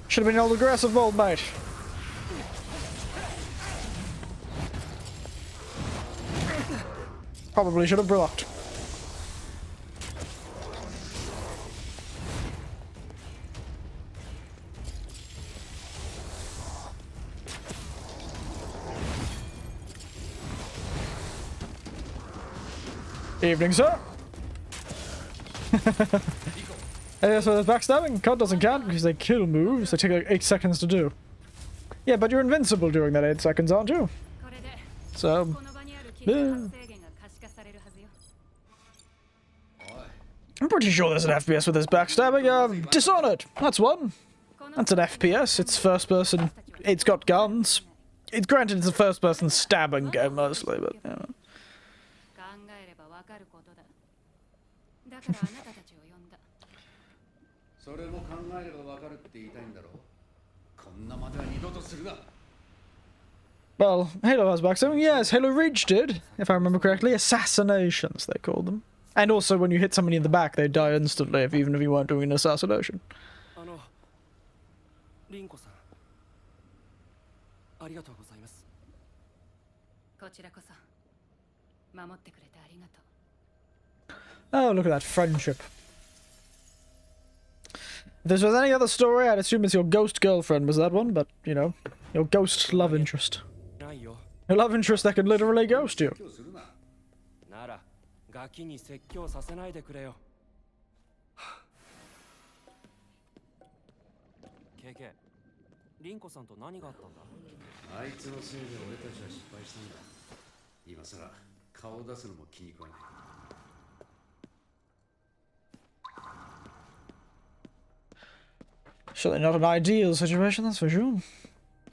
Should have been all aggressive mold, mate. Probably should have blocked. Evening, sir. Yeah, so there's backstabbing. COD doesn't count because they kill moves. They take like 8 seconds to do. Yeah, but you're invincible during that 8 seconds, aren't you? So, yeah. I'm pretty sure there's an FPS with this backstabbing. Dishonored. That's one. That's an FPS. It's first person. It's got guns. It's granted it's a first person stabbing game mostly, but you know. Well, Halo has backstabbing. Yes, Halo Reach did, if I remember correctly. Assassinations, they called them. And also, when you hit somebody in the back, they die instantly, even if you weren't doing an assassination. Oh, look at that friendship. If this was any other story, I'd assume it's your ghost girlfriend was that one, but, you know, your ghost love interest. Your love interest that could literally ghost you. Surely not an ideal situation, that's for sure.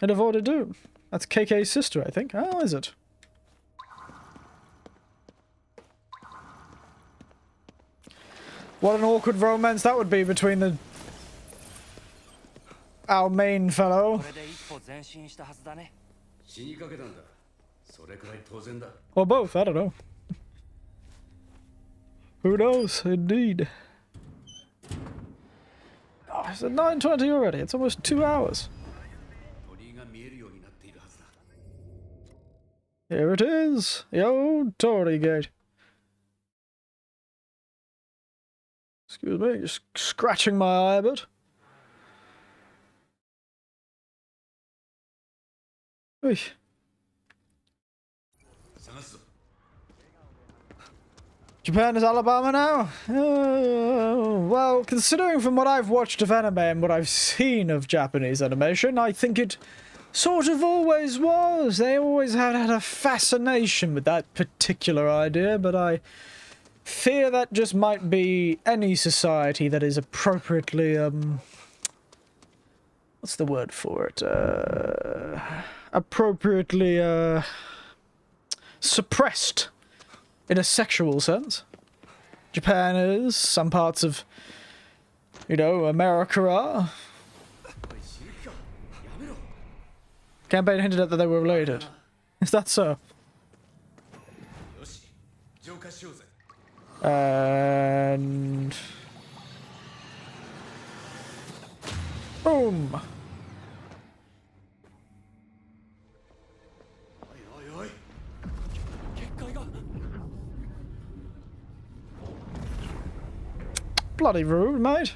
I'd avoid it too. That's KK's sister, I think. Oh, is it? What an awkward romance that would be between our main fellow. Or both, I don't know. Who knows, indeed. Oh, it's at 9:20 already. It's almost 2 hours. Here it is, the old Tory Gate. Excuse me, just scratching my eye a bit. Oy. Japan is Alabama now? Well, considering from what I've watched of anime and what I've seen of Japanese animation, I think it sort of always was. They always had a fascination with that particular idea, but I fear that just might be any society that is appropriately, what's the word for it? Appropriately, suppressed in a sexual sense. Japan is, some parts of, you know, America are. Campaign hinted at that they were related. Is that so? And... boom! Bloody rude, mate.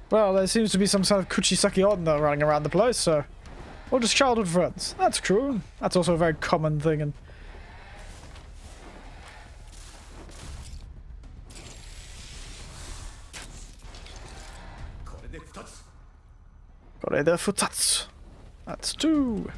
Well, there seems to be some sort of kuchisaki onna running around the place, so... or just childhood friends. That's true. That's also a very common thing in... Korede futatsu. That's 2.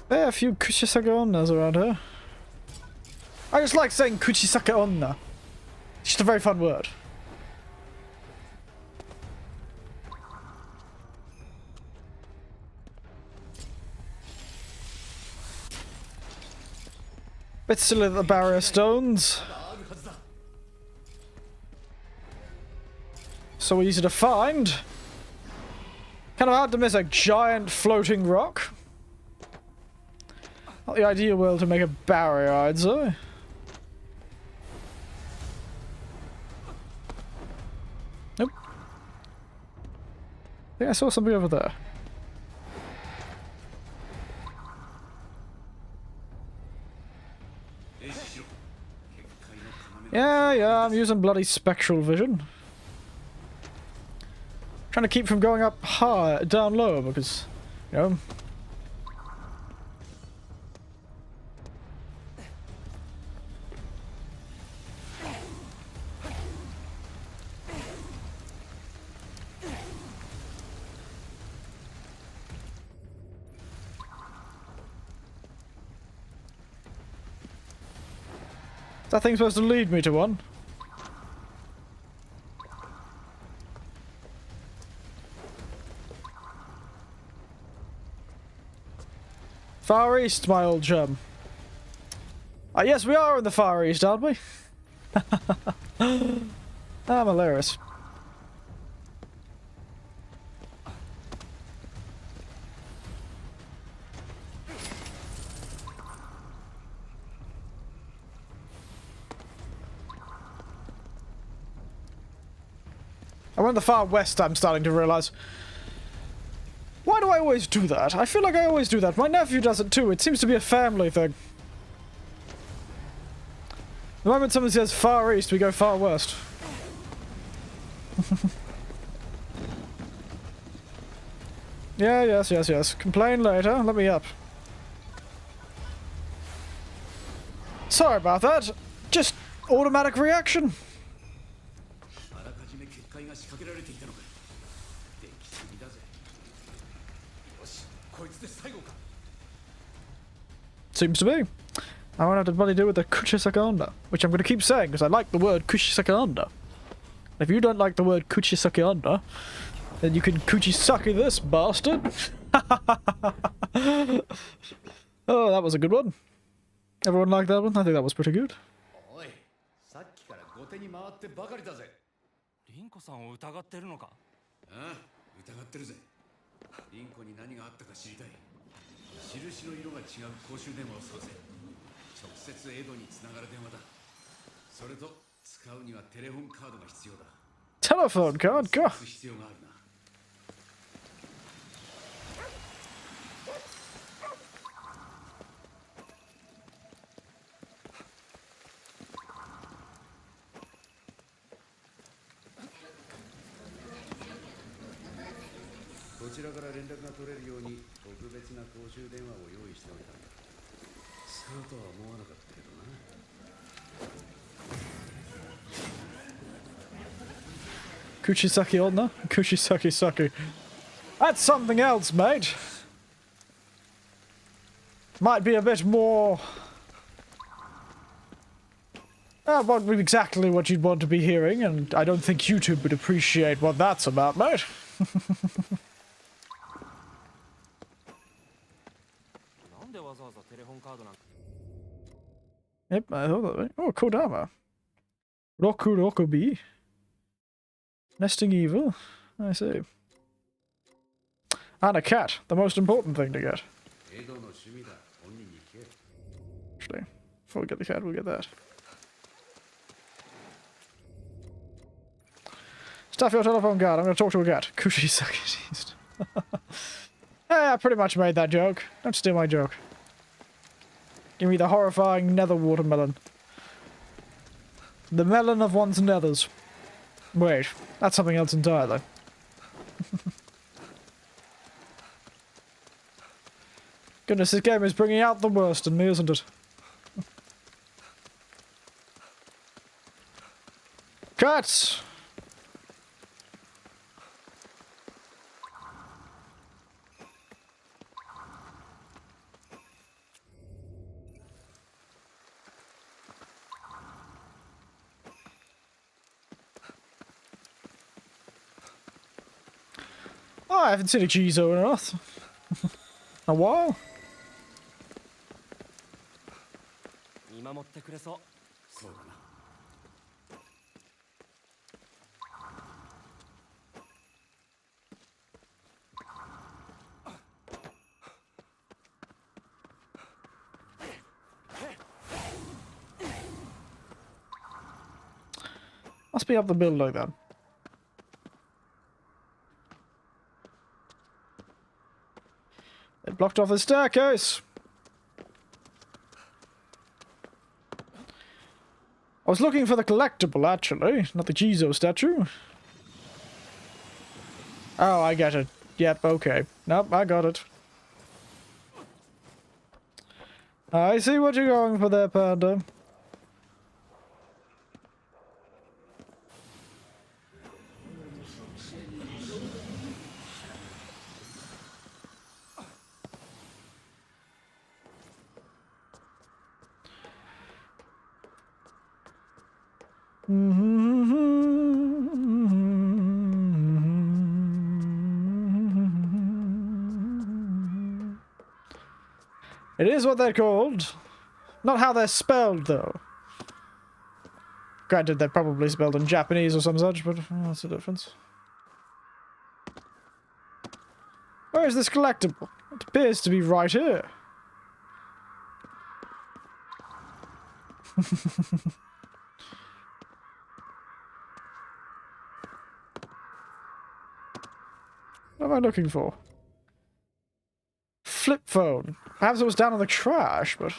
There are a few kuchisake onnas around here. I just like saying kuchisake onna. It's just a very fun word. Bit silly that the barrier stones. So easy to find. Kind of hard to miss a giant floating rock. Not the ideal world to make a barrier, I'd say. I Nope. I think I saw something over there. Yeah, I'm using bloody spectral vision. Trying to keep from going up high, down low, because, you know... Is that thing supposed to lead me to one? Far East, my old chum. Yes, we are in the Far East, aren't we? I'm hilarious. I'm in the Far West, I'm starting to realize. Why do I always do that? I feel like I always do that. My nephew does it too. It seems to be a family thing. The moment someone says Far East, we go Far West. Yeah, yes. Complain later. Let me up. Sorry about that. Just automatic reaction. Seems to be. I won't have to bloody deal with the Kuchisakanda, which I'm going to keep saying because I like the word Kuchisakanda. If you don't like the word Kuchisakanda, then you can Kuchisaki this bastard. Oh, that was a good one. Everyone liked that one? I think that was pretty good. おい、さっきから後手に回ってばかりだぜ。凛子さんを疑ってるのか？ああ、疑ってるぜ。凛子に何があったか知りたい。印の色が違う公衆電話を探せ。直接エドにつながる電話だ。それと使うにはテレホンカードが必要だ。 Telephone card? God. 必要があるな。こちらから連絡が取れるように特別な公衆電話を用意しておいたんだ。使うとは思わなかったけどな。Kuchisaki onna? Kuchisaki saki. That's something else, mate. Might be a bit more... what exactly what you'd want to be hearing, and I don't think YouTube would appreciate what that's about, mate. Yep, I thought that way. Oh, Kodama. Roku Rokubi. Nesting evil. I see. And a cat. The most important thing to get. Actually, before we get the cat, we'll get that. Stuff your telephone card. I'm going to talk to a cat. Kuchisaki. I pretty much made that joke. Don't steal my joke. Give me the horrifying nether watermelon. The melon of one's nethers. Wait, that's something else entirely. Goodness, this game is bringing out the worst in me, isn't it? Cats! Oh, I haven't seen a Jizo in a while. Must be up the building then. It blocked off the staircase. I was looking for the collectible, actually, not the Jizo statue. Oh, I get it. Yep, okay. Nope, I got it. I see what you're going for there, Panda. It is what they're called. Not how they're spelled, though. Granted, they're probably spelled in Japanese or some such, but that's the difference. Where is this collectible? It appears to be right here. What am I looking for? Flip phone. Perhaps it was down in the trash, but...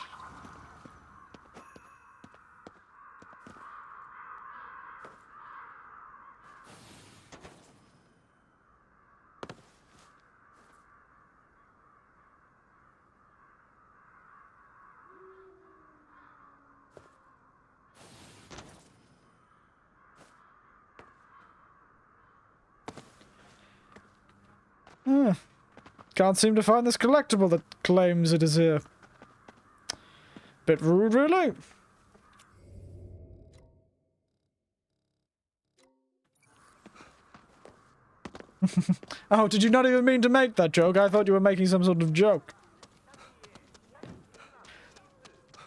Can't seem to find this collectible that claims it is here. Bit rude, really. Oh, did you not even mean to make that joke? I thought you were making some sort of joke.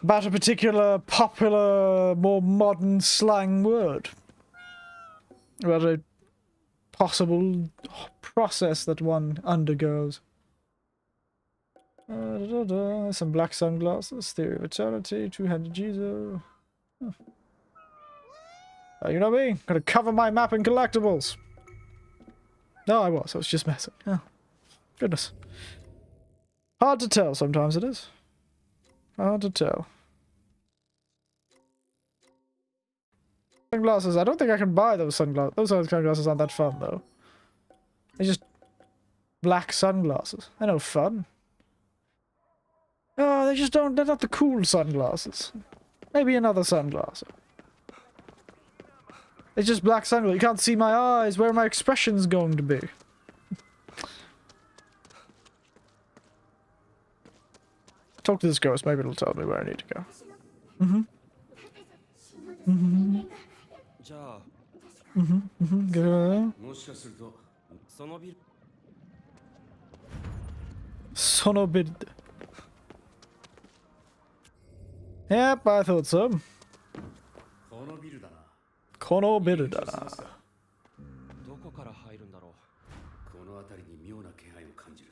About a particular popular, more modern slang word. About a possible process that one undergoes. Some black sunglasses, theory of eternity, two-handed Jesus. Huh. You know me? Gotta cover my map in collectibles. No, I was just messing. Oh, goodness. Hard to tell sometimes it is. Hard to tell. Sunglasses. I don't think I can buy those sunglasses. Those sunglasses aren't that fun, though. They're just black sunglasses. They're no fun. Oh, they just don't... They're not the cool sunglasses. Maybe another sunglass. It's just black sunglasses. You can't see my eyes. Where are my expressions going to be? Talk to this ghost. Maybe it'll tell me where I need to go. Get over there. Sonobid. Yep, I thought so. このビルだな。どこから入るんだろう。この辺りに妙な気配を感じる。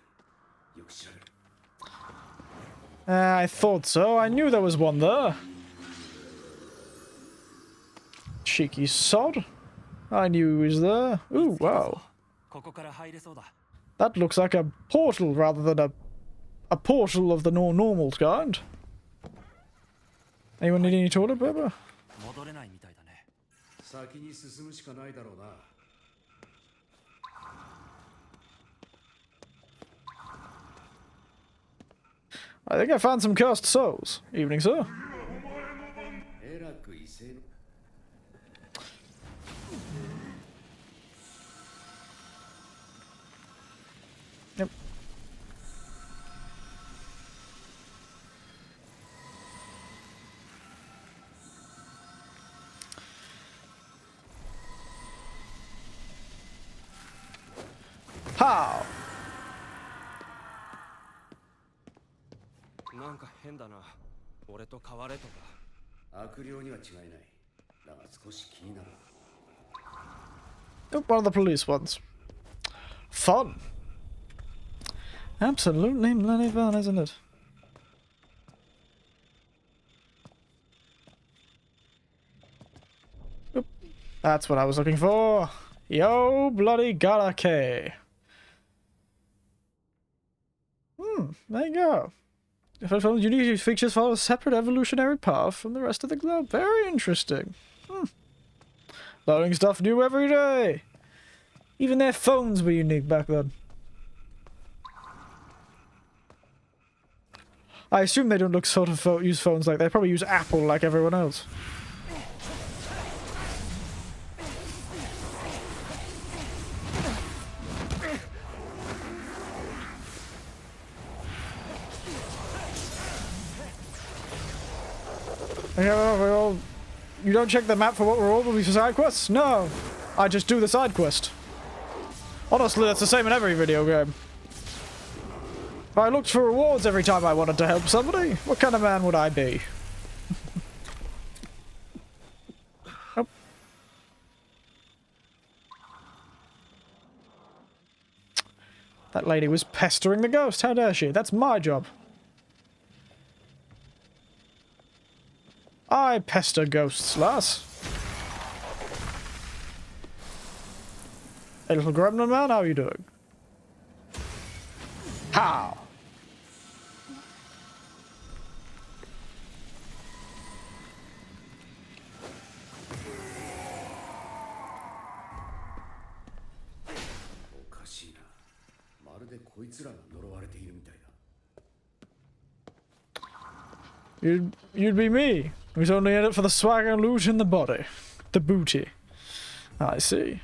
よく調べる。I thought so. I knew there was one there. Cheeky sod. I knew he was there. Ooh, wow. ここから入れそうだ。That looks like a portal rather than a portal of the normal kind. Anyone need any toilet paper? 戻れないみたいだね。先に進むしかないだろうな。I think I found some cursed souls. Evening, sir. Yep. How? なんか変だな。俺と変われとか。悪霊には違いない。だが少し気になる。Oh, one of the police ones. Fun. Absolutely bloody fun, isn't it? Oop. That's what I was looking for. Yo, bloody Garake. There you go. Unique features follow a separate evolutionary path from the rest of the globe. Very interesting. Learning stuff new every day. Even their phones were unique back then. I assume they don't look sort of use phones like they probably use Apple like everyone else. You don't check the map for what reward will be for side quests? No, I just do the side quest. Honestly, that's the same in every video game. If I looked for rewards every time I wanted to help somebody, what kind of man would I be? Oh. That lady was pestering the ghost. How dare she? That's my job. I pester ghosts, lass. Hey, little gremlin man, how are you doing? How? You'd be me, who's only in it for the swag and loot in the body. The booty. I see.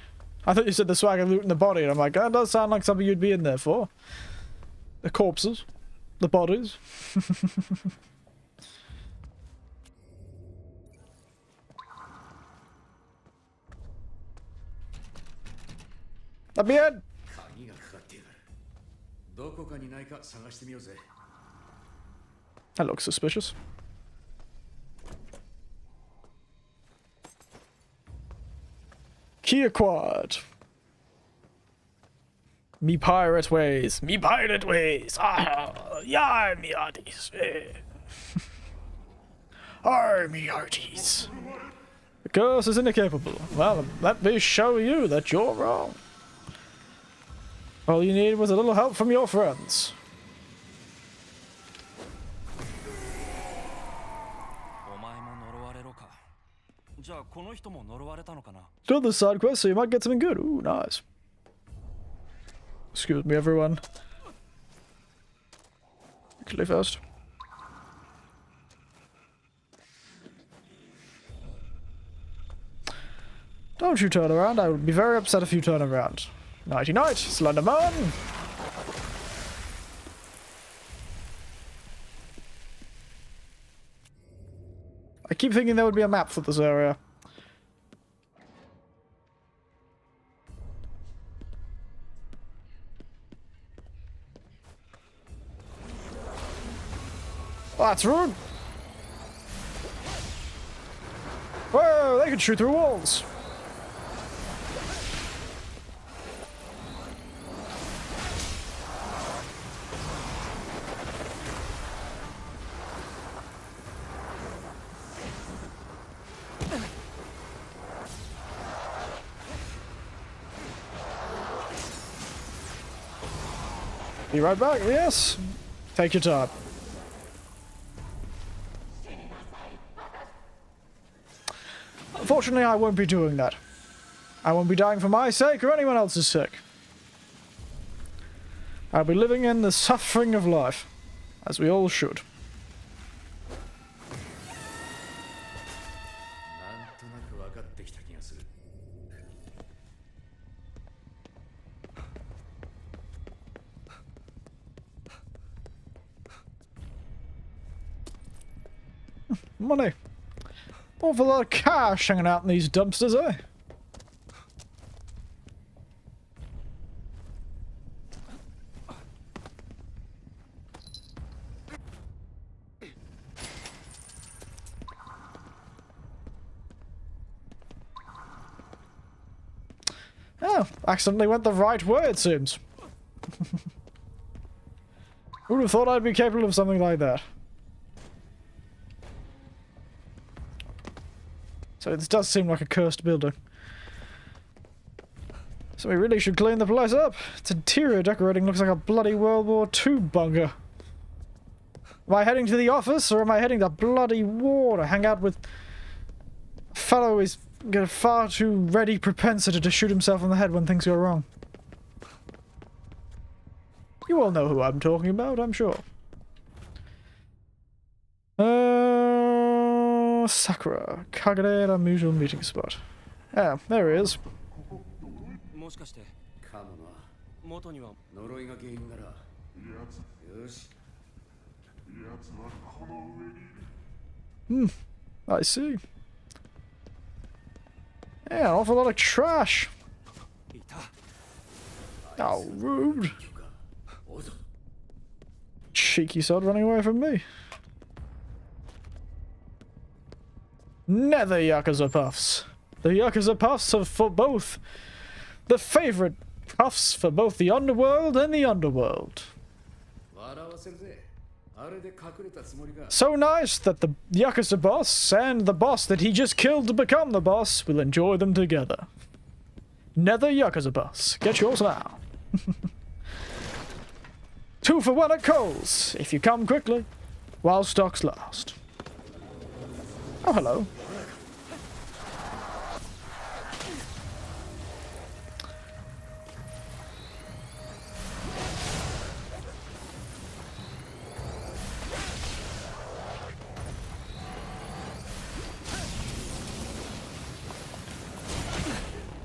I thought you said the swag and loot in the body, and I'm like, that does sound like something you'd be in there for. The corpses. The bodies. Let me in! 鍵がかかってやがる。どこかにないか探してみようぜ。 That looks suspicious. Key acquired. Me pirate ways. Me pirate ways. Ah, yeah, me hearties. Ah, me hearties. The curse is incapable. Well, let me show you that you're wrong. All you need was a little help from your friends. お前も呪われろか。じゃあこの人も呪われたのかな。 Do the side quest so you might get something good. Ooh, nice. Excuse me, everyone. Quickly first. Don't you turn around. I would be very upset if you turn around. Nighty night, Slenderman! I keep thinking there would be a map for this area. Oh, that's rude! Whoa, they can shoot through walls! Be right back, yes? Take your time. Unfortunately, I won't be doing that. I won't be dying for my sake or anyone else's sake. I'll be living in the suffering of life, as we all should. なんとなく分かってきた気がする。 Money. Awful lot of cash hanging out in these dumpsters, eh? Oh, accidentally went the right way, it seems. Who would have thought I'd be capable of something like that? So this does seem like a cursed building. So we really should clean the place up. Its interior decorating looks like a bloody World War II bunker. Am I heading to the office, or am I heading to bloody war to hang out with a fellow who's got a far too ready propensity to shoot himself in the head when things go wrong? You all know who I'm talking about, I'm sure. Sakura. Kagera mutual meeting spot. Ah, there he is. もしかしてかもな。元には呪いが原因なら。よし。 I see. Yeah, an awful lot of trash. いた。 Oh, rude. おうぞ。 Cheeky sod running away from me. Nether Yakuza Puffs. The Yakuza Puffs are for both the favorite puffs for both the underworld and the underworld. 笑わせるぜ。あれで隠れたつもりが。 So nice that the Yakuza boss and the boss that he just killed to become the boss will enjoy them together. Nether Yakuza Puffs. Get yours now. 2 for 1 at Kohl's, if you come quickly, while stocks last. Oh, hello.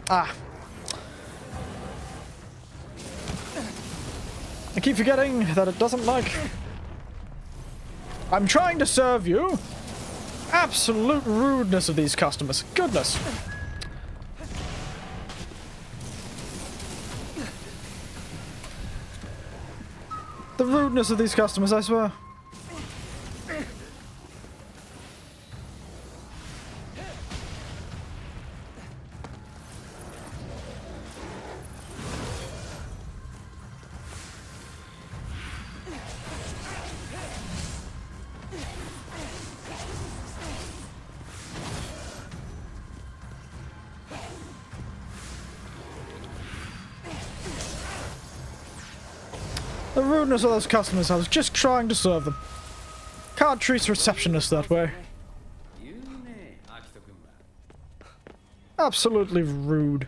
Ah. I keep forgetting that it doesn't like... I'm trying to serve you. Absolute rudeness of these customers. Goodness. The rudeness of these customers, I swear. The rudeness of those customers, I was just trying to serve them. Can't treat receptionists that way. Absolutely rude.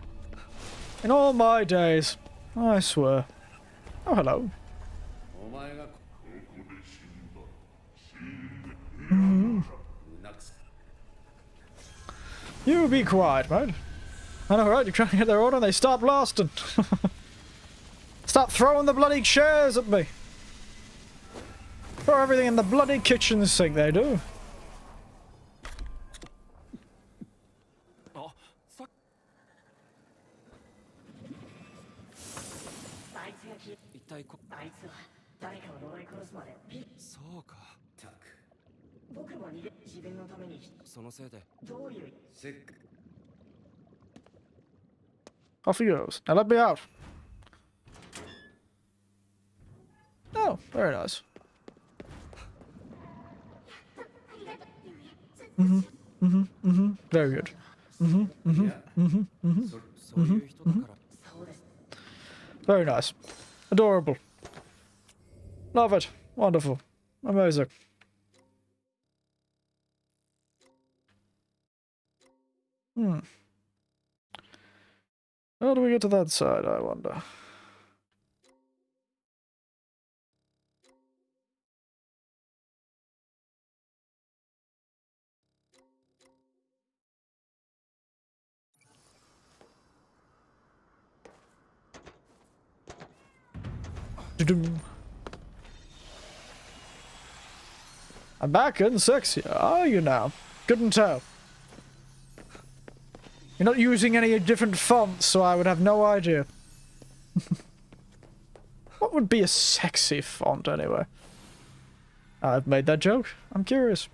In all my days, I swear. Oh, hello. You be quiet, mate. I know, right? You're trying to get their order and they start blasting. Start throwing the bloody chairs at me. Throw everything in the bloody kitchen sink, they do. Off he goes. Now let me out. Oh, very nice. Very good. Very nice. Adorable. Love it. Wonderful. Amazing. How do we get to that side, I wonder? I'm back and sexy, are you now? Couldn't tell. You're not using any different fonts, so I would have no idea. What would be a sexy font, anyway? I've made that joke. I'm curious.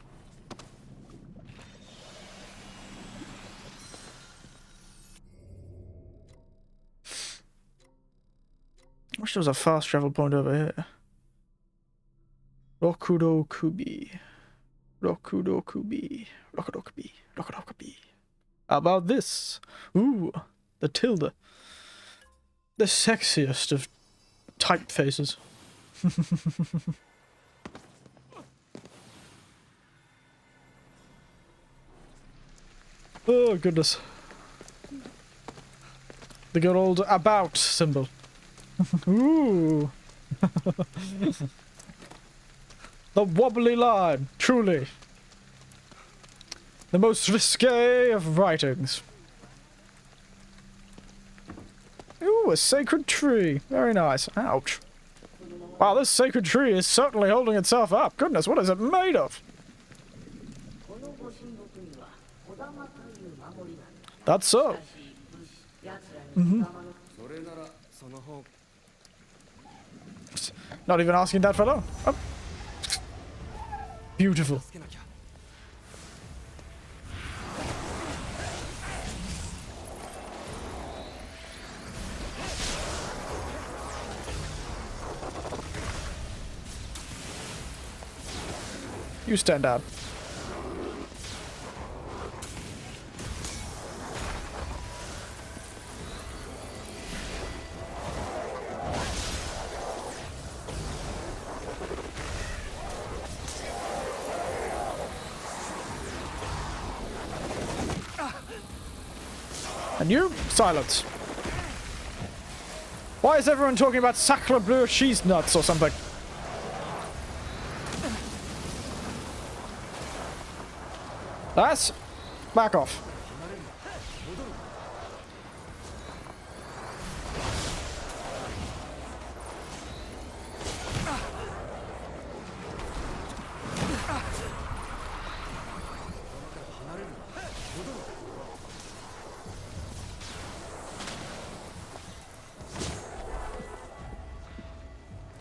I wish there was a fast travel point over here. Rokudo Kubi. Rokudo Kubi. Rokudo Kubi. Rokudo Kubi. How about this? Ooh, the tilde. The sexiest of typefaces. Oh, goodness. The good old about symbol. Ooh. The wobbly line, truly. The most risque of writings. Ooh, a sacred tree. Very nice. Ouch. Wow, this sacred tree is certainly holding itself up. Goodness, what is it made of? That's so. Not even asking that fellow. Oh. Beautiful. You stand down. And you, silence. Why is everyone talking about sacre bleu cheese nuts or something? That's back off.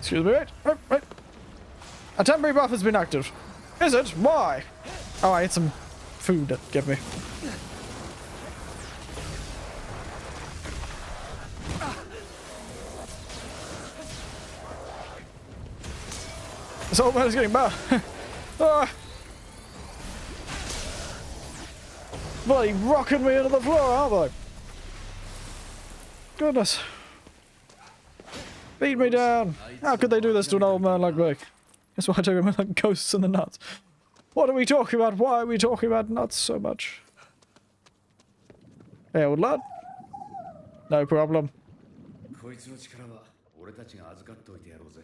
Excuse me, wait. Wait. A temporary buff has been active. Is it? Why? Oh, I ate some food. Give me. This old man is getting bad. Ah. Bloody rocking me into the floor, aren't they? Goodness. Beat me down. How could they do this to an old man like me? That's why I take him like ghosts in the nuts. What are we talking about? Why are we talking about nuts so much? Hey, old lad. No problem. こいつの力は俺たちが預かっておいてやろうぜ。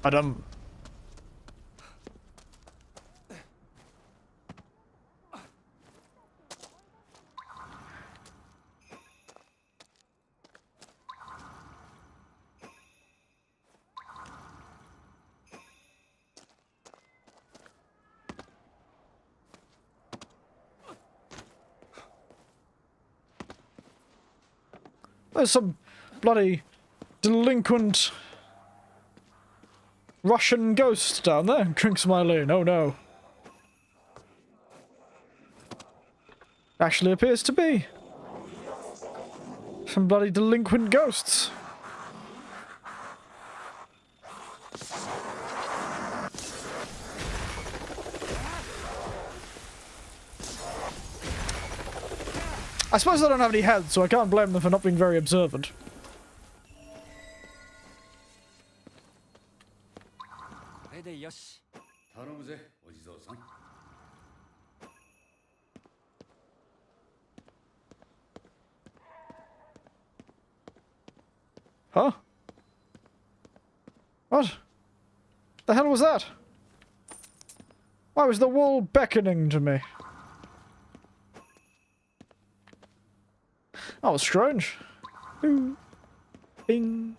Adam. There's some bloody delinquent Russian ghost down there. Drinks my lane. Oh no. Actually appears to be some bloody delinquent ghosts. I suppose they don't have any heads, so I can't blame them for not being very observant. これでよし。頼むぜ、お地蔵さん。Huh? What? The hell was that? Why was the wall beckoning to me? That was strange. Ooh. Bing.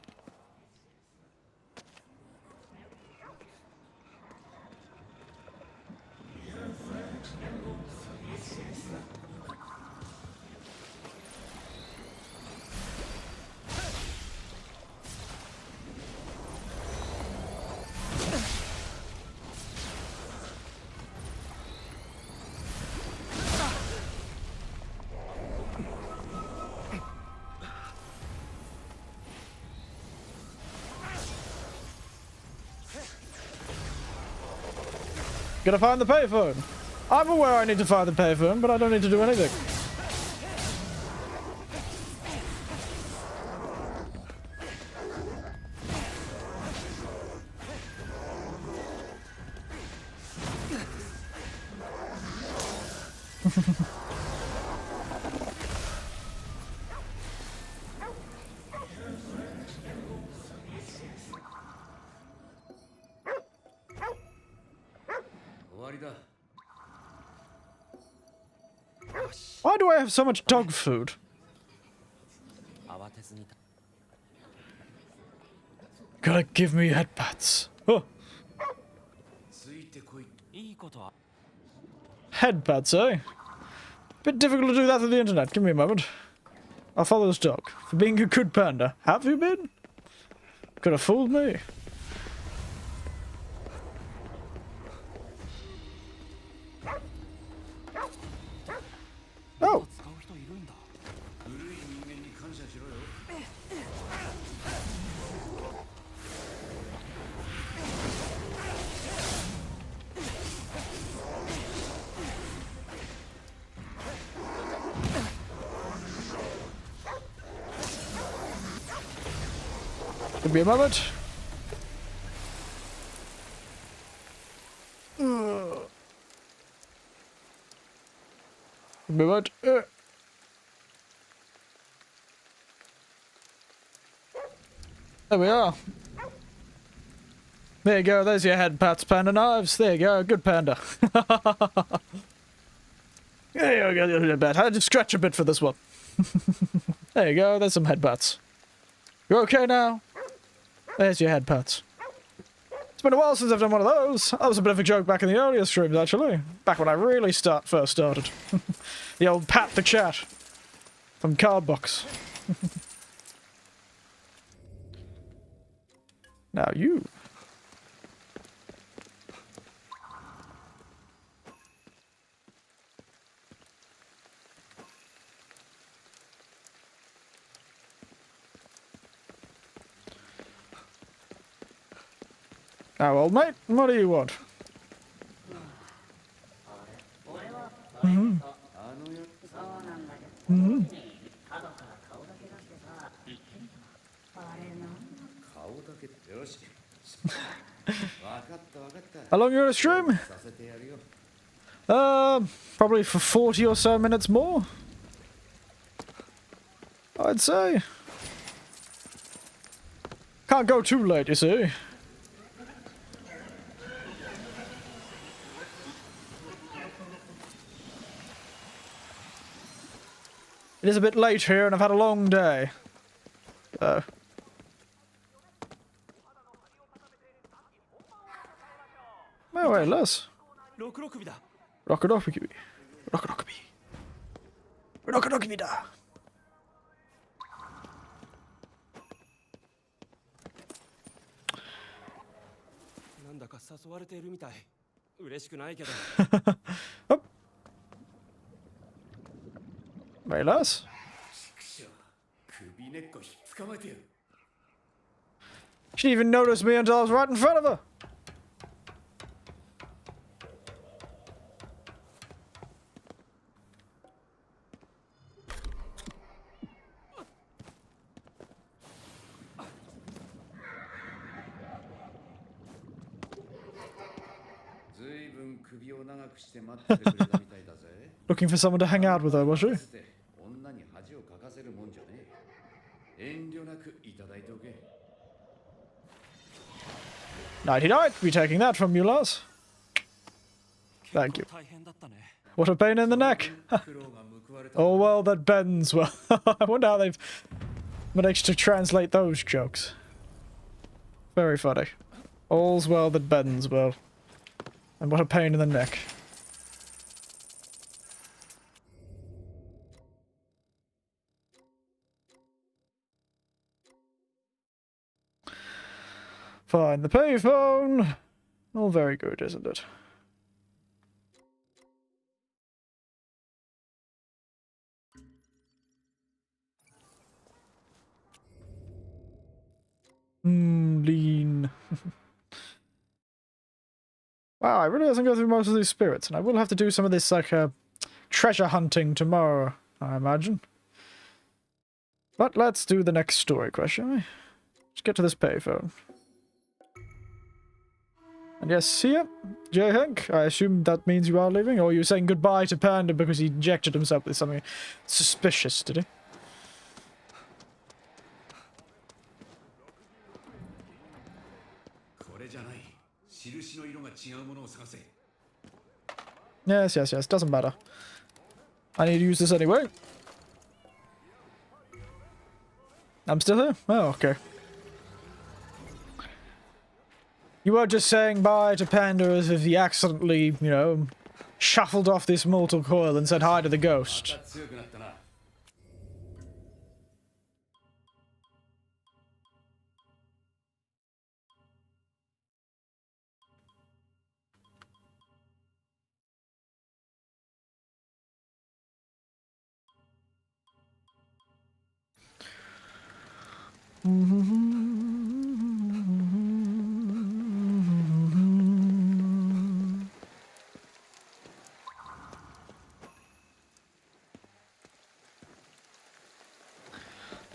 Gonna find the payphone. I'm aware I need to find the payphone, but I don't need to do anything. Why do I have so much dog food? 慌てずに。 Gotta give me headpats. Oh. ついてこい。いいことは。 Headpats, eh? Bit difficult to do that through the internet. Give me a moment. I'll follow this dog. For being a good panda. Have you been? Could have fooled me. Oh! 使う人いるんだ。古い人間に感謝しろよ。Give me a moment. Give me a moment. There we are. There you go. There's your head pats, panda knives. There you go. Good panda. There you go. I had to stretch a bit for this one. There you go. There's some head pats. You okay now? There's your head pats. It's been a while since I've done one of those. That was a bit of a joke back in the earlier streams, actually. Back when I really first started. The old Pat the Chat from Cardbox. Now you. Now, old mate, what do you want? How long you on a stream? Probably for 40 or so minutes more. I'd say. Can't go too late, you see. It is a bit late here and I've had a long day. So. Oh, wait, less. Rockadockaby. Rockadockaby. Rockadockaby da. なんだか誘われているみたい。嬉しくないけど。Oh. Wait, less. She didn't even notice me until I was right in front of her. Looking for someone to hang out with her, was she? Nighty-night, be taking that from you, lass. Thank you. What a pain in the neck. Oh, well, that bends well. I wonder how they've managed to translate those jokes. Very funny. All's well that bends well. And what a pain in the neck. Find the payphone. All very good, isn't it? Lean. Wow, I really doesn't go through most of these spirits, and I will have to do some of this, like, treasure hunting tomorrow, I imagine. But let's do the next story quest, shall we? Let's get to this payphone. And yes, see ya, J. Hank. I assume that means you are leaving, or you're saying goodbye to Panda because he injected himself with something suspicious, did he? Yes, doesn't matter. I need to use this anyway. I'm still here? Oh, okay. You were just saying bye to Panda as if he accidentally, you know, shuffled off this mortal coil and said hi to the ghost.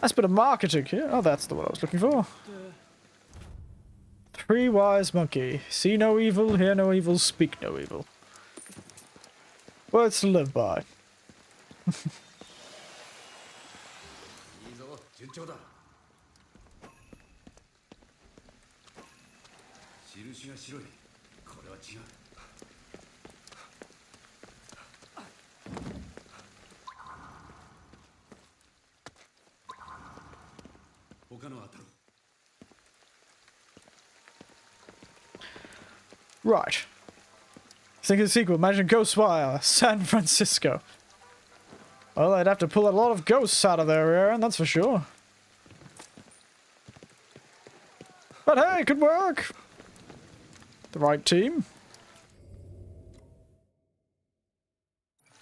Nice bit of marketing here. Oh, that's the one I was looking for. Three wise monkey. See no evil, hear no evil, speak no evil. Words to live by. Right. Think of the sequel. Imagine Ghostwire, San Francisco. Well, they'd have to pull a lot of ghosts out of their rear end, that's for sure. But hey, it could work. The right team.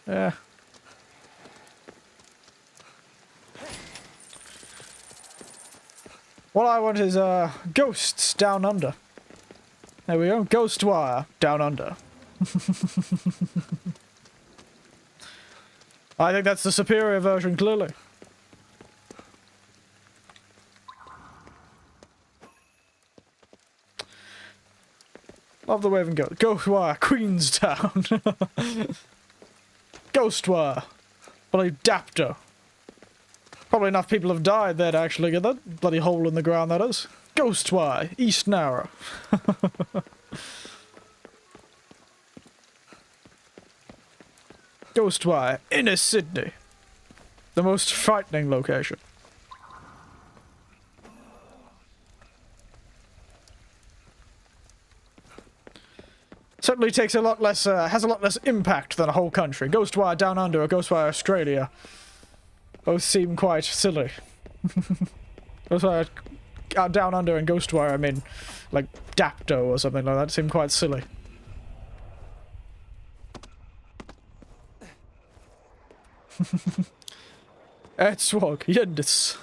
Yeah. What I want is, ghosts down under. There we go. Ghostwire down under. I think that's the superior version, clearly. Love the waving ghost. Ghostwire, Queenstown. Ghostwire. Bloody Dapto. Probably enough people have died there to actually get that bloody hole in the ground, that is. Ghostwire, East Narrow. Ghostwire, inner Sydney. The most frightening location. Certainly takes a lot less, has a lot less impact than a whole country. Ghostwire Down Under or Ghostwire Australia both seem quite silly. Ghostwire Down Under and Ghostwire, I mean, like Dapto or something like that, seem quite silly. Edswog, Yendis.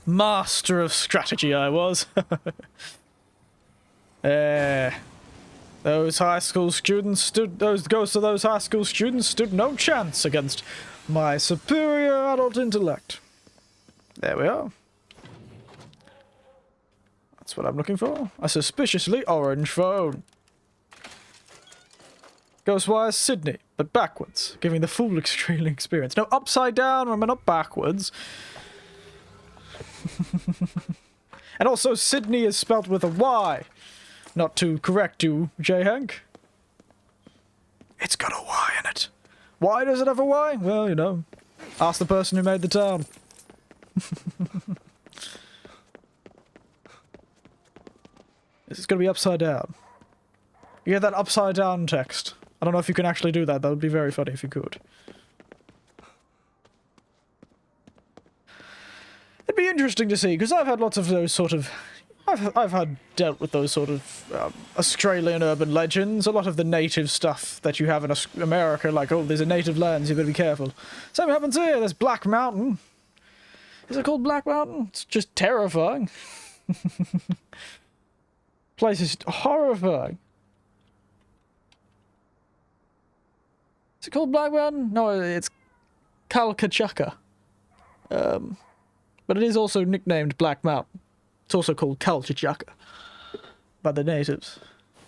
Master of strategy I was. Those high school students stood, those ghosts of those high school students stood no chance against my superior adult intellect. There we are. That's what I'm looking for. A suspiciously orange phone. Ghostwire Sydney, but backwards, giving the full extreme experience. No, upside down, remember, not backwards. And also, Sydney is spelt with a Y. Not to correct you, J. Hank. It's got a Y in it. Why does it have a Y? Well, you know, ask the person who made the town. This is going to be upside down. You get that upside down text. I don't know if you can actually do that. That would be very funny if you could. It'd be interesting to see, because I've had lots of those sort of... I've had dealt with those sort of Australian urban legends. A lot of the native stuff that you have in America, like, oh, there's a native land, so you better be careful. Same happens here. There's Black Mountain. Is it called Black Mountain? It's just terrifying. Place is horrifying. Is it called Black Mountain? No, it's Kalkachaka. But it is also nicknamed Black Mountain. It's also called Kalkachaka by the natives.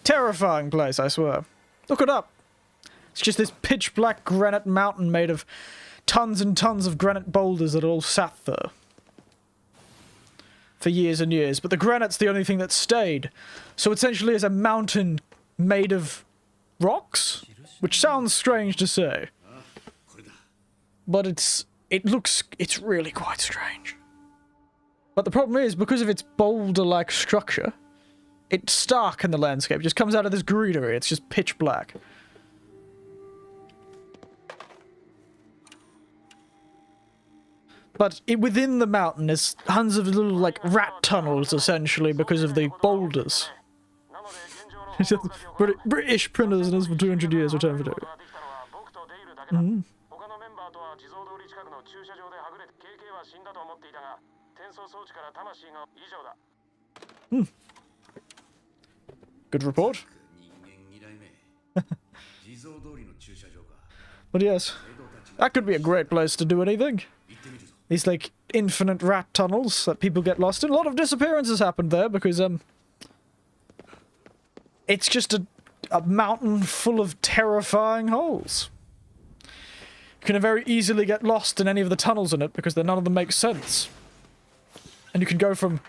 Terrifying place, I swear. Look it up. It's just this pitch black granite mountain made of tons and tons of granite boulders that are all sat there for years and years. But the granite's the only thing that stayed. So essentially it's a mountain made of rocks, which sounds strange to say. But it's really quite strange. But the problem is, because of its boulder-like structure, it's stark in the landscape. It just comes out of this greenery. It's just pitch black. But within the mountain is tons of little, like, rat tunnels, essentially, because of the boulders. British prisoners for 200 years return for two. Mm-hmm. Good report. But yes, that could be a great place to do anything. These, like, infinite rat tunnels that people get lost in. A lot of disappearances happened there because, it's just a mountain full of terrifying holes. You can very easily get lost in any of the tunnels in it because none of them make sense. And you can go from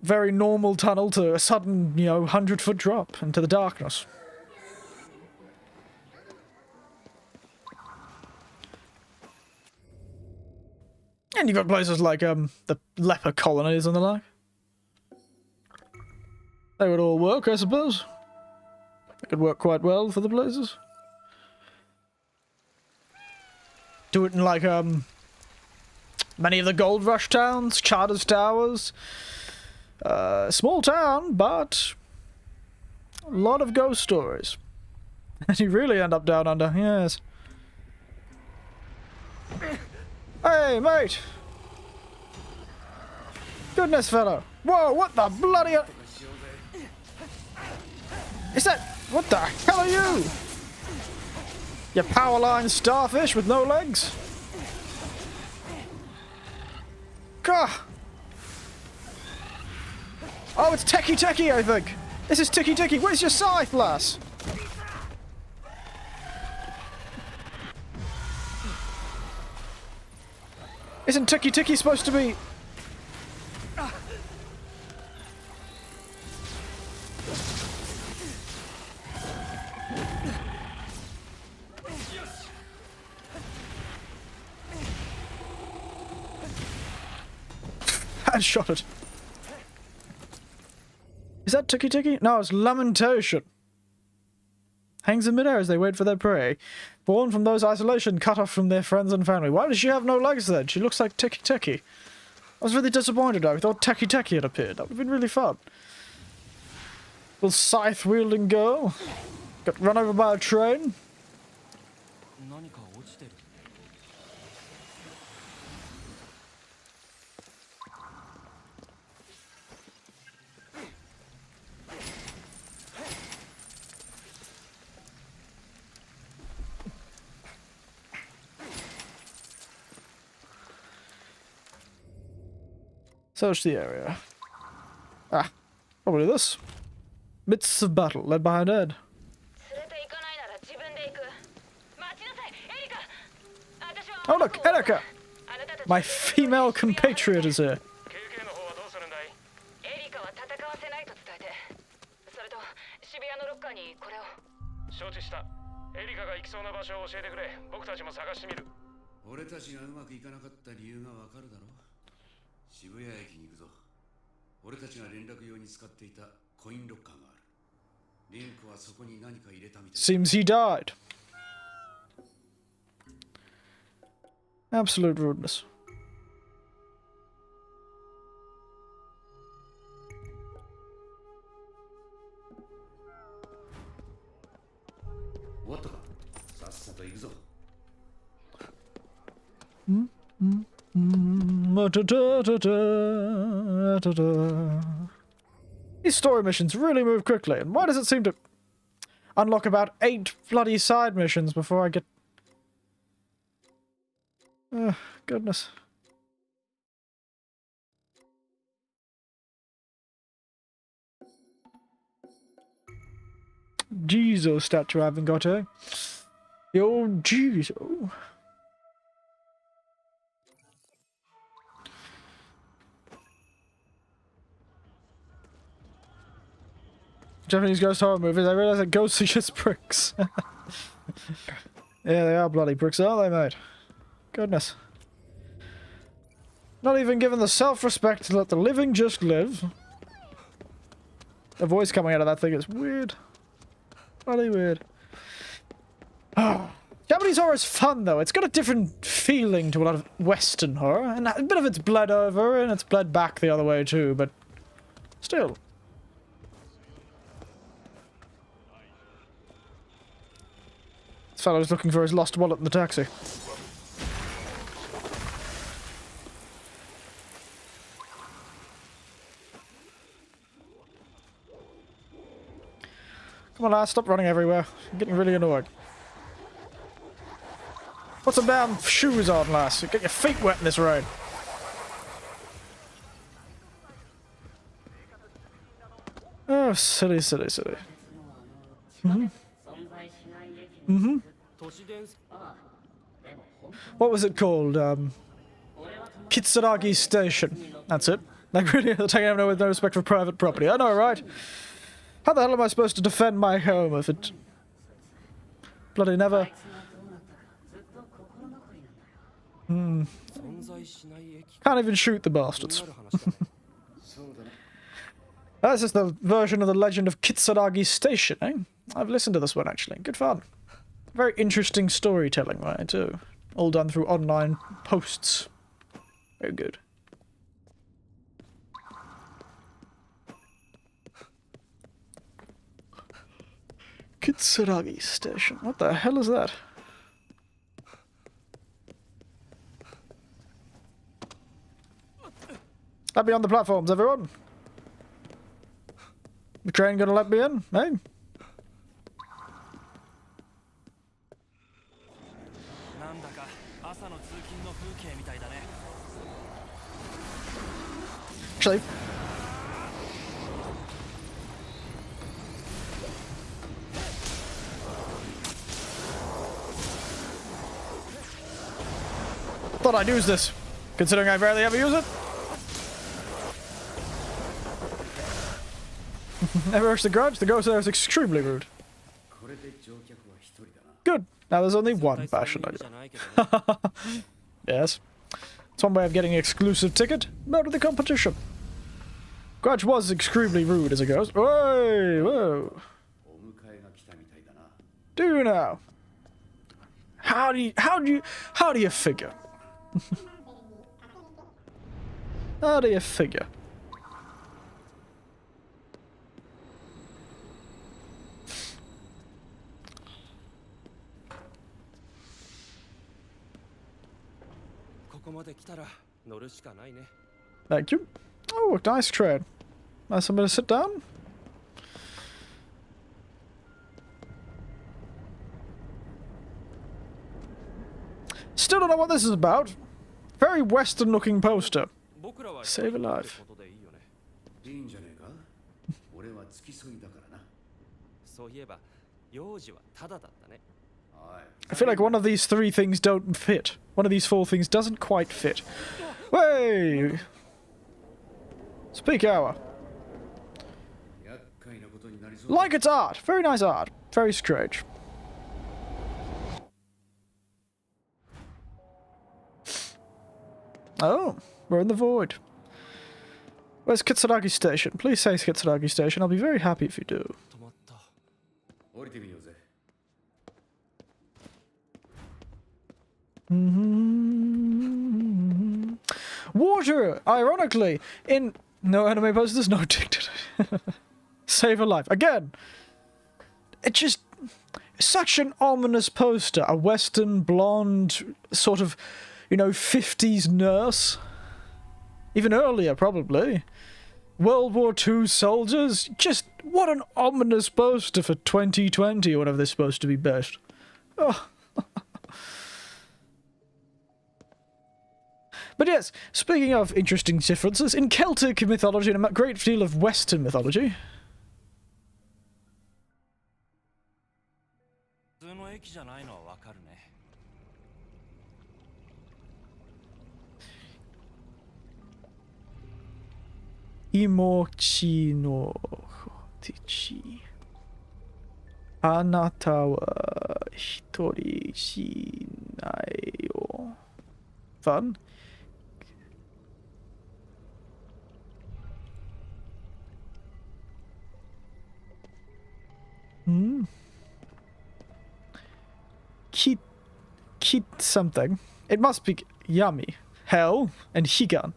very normal tunnel to a sudden, 100-foot drop into the darkness. And you've got places like the leper colonies and the like. They would all work, I suppose. They could work quite well for the places. Do it in like many of the Gold Rush towns, Charters Towers. Small town, but a lot of ghost stories. And you really end up down under, yes. Hey, mate! Goodness, fellow! Whoa, what the bloody... Is that... What the hell are you? You power-line starfish with no legs? Gah! Oh, it's Techie Techie, I think! This is Ticky Ticky! Where's your scythe, lass? Isn't Ticky Ticky supposed to be... I shot it. Is that Ticky Ticky? No, it's Lamentation. Hangs in midair as they wait for their prey. Born from those isolation, cut off from their friends and family. Why does she have no legs then? She looks like Ticky Ticky. I was really disappointed. I thought Techie Techie had appeared. That would have been really fun. Little scythe-wielding girl. Got run over by a train. Search the area. Ah, probably this. Midst of battle, led by an Ed. Oh look, Erika! My female compatriot is here. Seems he died. Absolute rudeness. These story missions really move quickly, and why does it seem to unlock about 8 bloody side missions before I get... goodness. Jesus statue I haven't got, eh? The old Jesus. Japanese ghost horror movies, I realise that ghosts are just bricks. Yeah, they are bloody bricks, aren't they, mate? Goodness. Not even given the self-respect to let the living just live. The voice coming out of that thing is weird. Bloody weird. Japanese horror is fun, though. It's got a different feeling to a lot of Western horror. And a bit of it's bled over, and it's bled back the other way, too, but... still. This fellow's looking for his lost wallet in the taxi. Come on, lads, stop running everywhere. I'm getting really annoyed. Put some damn shoes on, lass. Get your feet wet in this rain. Oh, silly, silly, silly. What was it called? Kitsuragi Station. That's it. Like, really, they're taking over with no respect for private property. I know, right? How the hell am I supposed to defend my home if it... bloody never... Can't even shoot the bastards. This is the version of the legend of Kitsuragi Station, eh? I've listened to this one, actually. Good fun. Very interesting storytelling, right, too. All done through online posts. Very good. Kitsuragi Station. What the hell is that? Let me on the platforms, everyone. The train gonna let me in, eh? Actually, thought I'd use this, considering I barely ever use it. Never urged the grudge. The ghost there is extremely rude. Good. Now there's only one fashion item. Yes. It's one way of getting an exclusive ticket. No to the competition. Grudge was extremely rude as a ghost. Whoa, whoa. Do you know? How do you figure? How do you figure? Thank you. Oh, a nice train. Nice somewhere to sit down. Still don't know what this is about. Very Western looking poster. Save a life. I feel like one of these three things don't fit. One of these four things doesn't quite fit. Way! Speak hour. Like it's art. Very nice art. Very strange. Oh, we're in the void. Where's Kitsuragi Station? Please say Kitsuragi Station. I'll be very happy if you do. Water, ironically, in no anime posters, no addicted. Save a life. Again, it's just such an ominous poster. A Western blonde, sort of, you know, 50s nurse. Even earlier, probably. World War II soldiers. Just, what an ominous poster for 2020, or whatever they're supposed to be based. Oh. But yes, speaking of interesting differences, in Celtic mythology and a great deal of Western mythology... Imochi no tichi. Anata wa hitori shinai yo. Fun. Kit something. It must be yummy. Hell and Higan.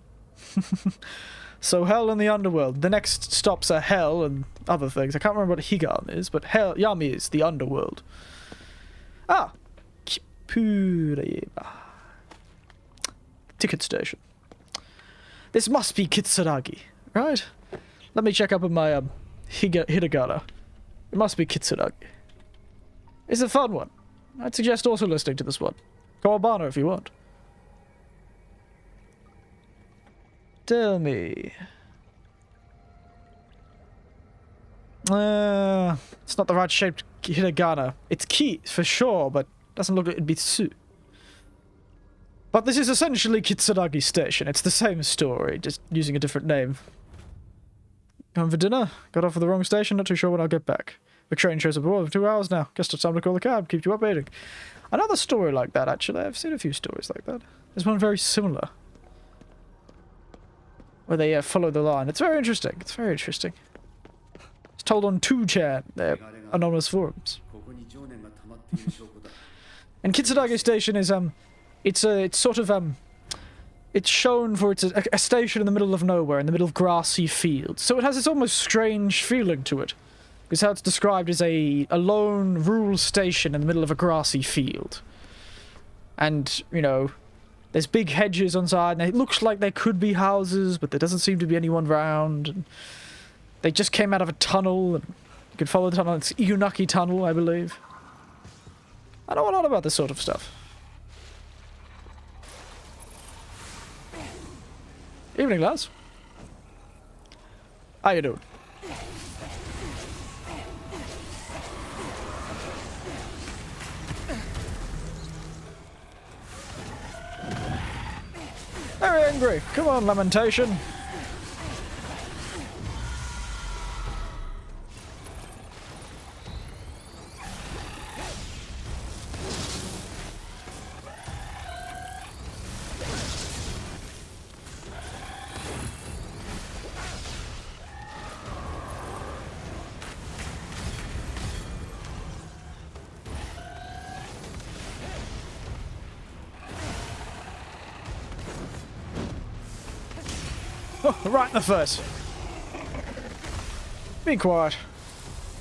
So hell and the underworld. The next stops are hell and other things. I can't remember what Higan is, but hell Yami is the underworld. Ah, Kipureba. Ticket station. This must be Kitsuragi, right? Let me check up on my hiragana. It must be Kitsuragi. It's a fun one. I'd suggest also listening to this one. Kawabana if you want. Tell me. It's not the right shaped hiragana. It's ki for sure, but doesn't look like it'd be tsu. But this is essentially Kitsuragi Station. It's the same story, just using a different name. Home for dinner? Got off at the wrong station, not too sure when I'll get back. The train shows up for 2 hours now. Guess it's time to call the cab, keep you updated. Another story like that, actually. I've seen a few stories like that. There's one very similar. Where they follow the line. It's very interesting. It's very interesting. It's told on 2chan, their anonymous forums. And Kitsuragi Station is, it's sort of, it's shown for it's a station in the middle of nowhere, in the middle of grassy fields. So it has this almost strange feeling to it. Because how it's described as a lone rural station in the middle of a grassy field. And, you know, there's big hedges on side, and it looks like there could be houses, but there doesn't seem to be anyone around. And they just came out of a tunnel, and you can follow the tunnel. It's Yunaki Tunnel, I believe. I know a lot about this sort of stuff. Evening, lads. How you doing? Very angry. Come on, Lamentation. Oh, right in the face. Be quiet.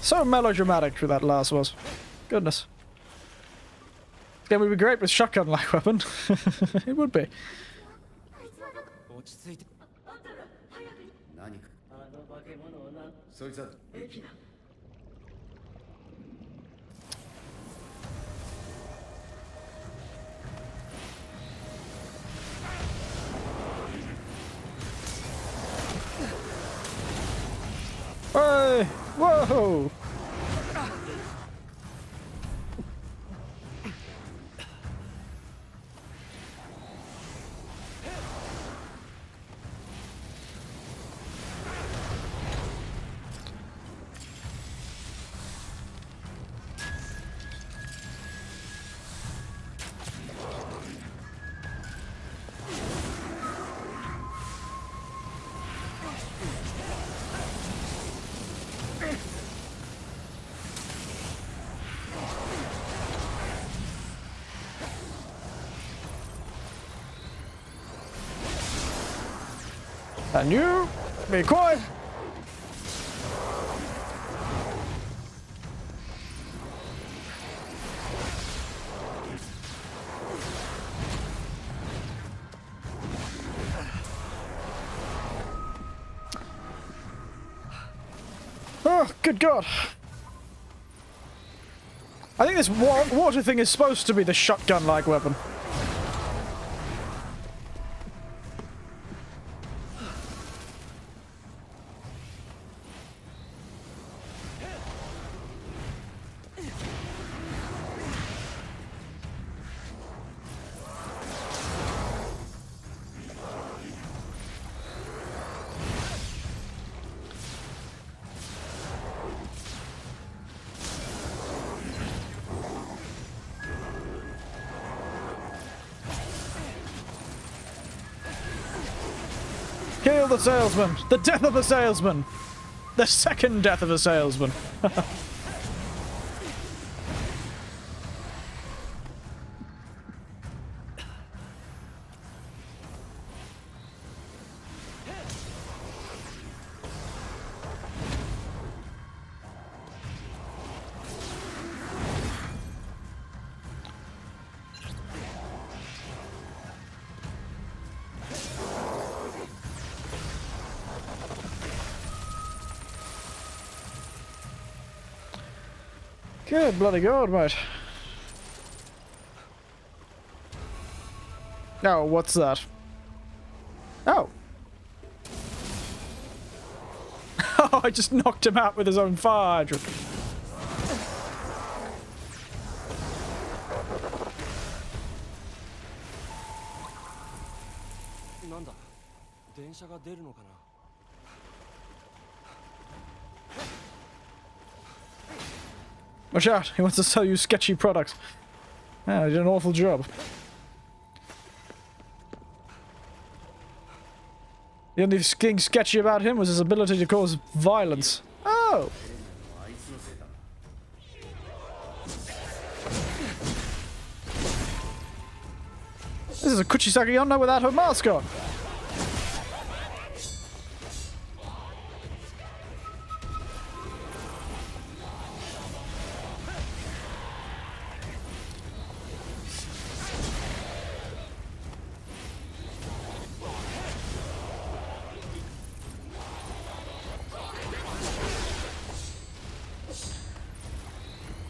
So melodramatic who that last was. Goodness. This game would be great with shotgun-like weapon. It would be. 落ち着いて。何かそいつは Hey! Whoa! And you, be quiet! Oh, good God. I think this water thing is supposed to be the shotgun-like weapon. Kill the salesman! The death of the salesman! The second death of a salesman! Good bloody God, mate. Oh, what's that? Oh. Oh, I just knocked him out with his own fire hydrant. Watch out, he wants to sell you sketchy products. Yeah, he did an awful job. The only thing sketchy about him was his ability to cause violence. Oh! This is a Kuchisaki Yonna without her mask on.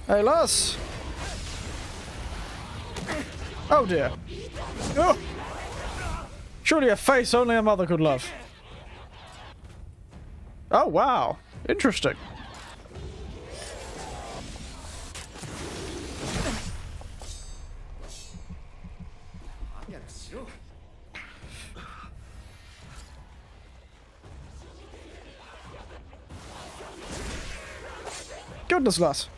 Hey, lass! Oh dear. Oh. Surely a face only a mother could love. Oh wow. Interesting. Goodness, lass.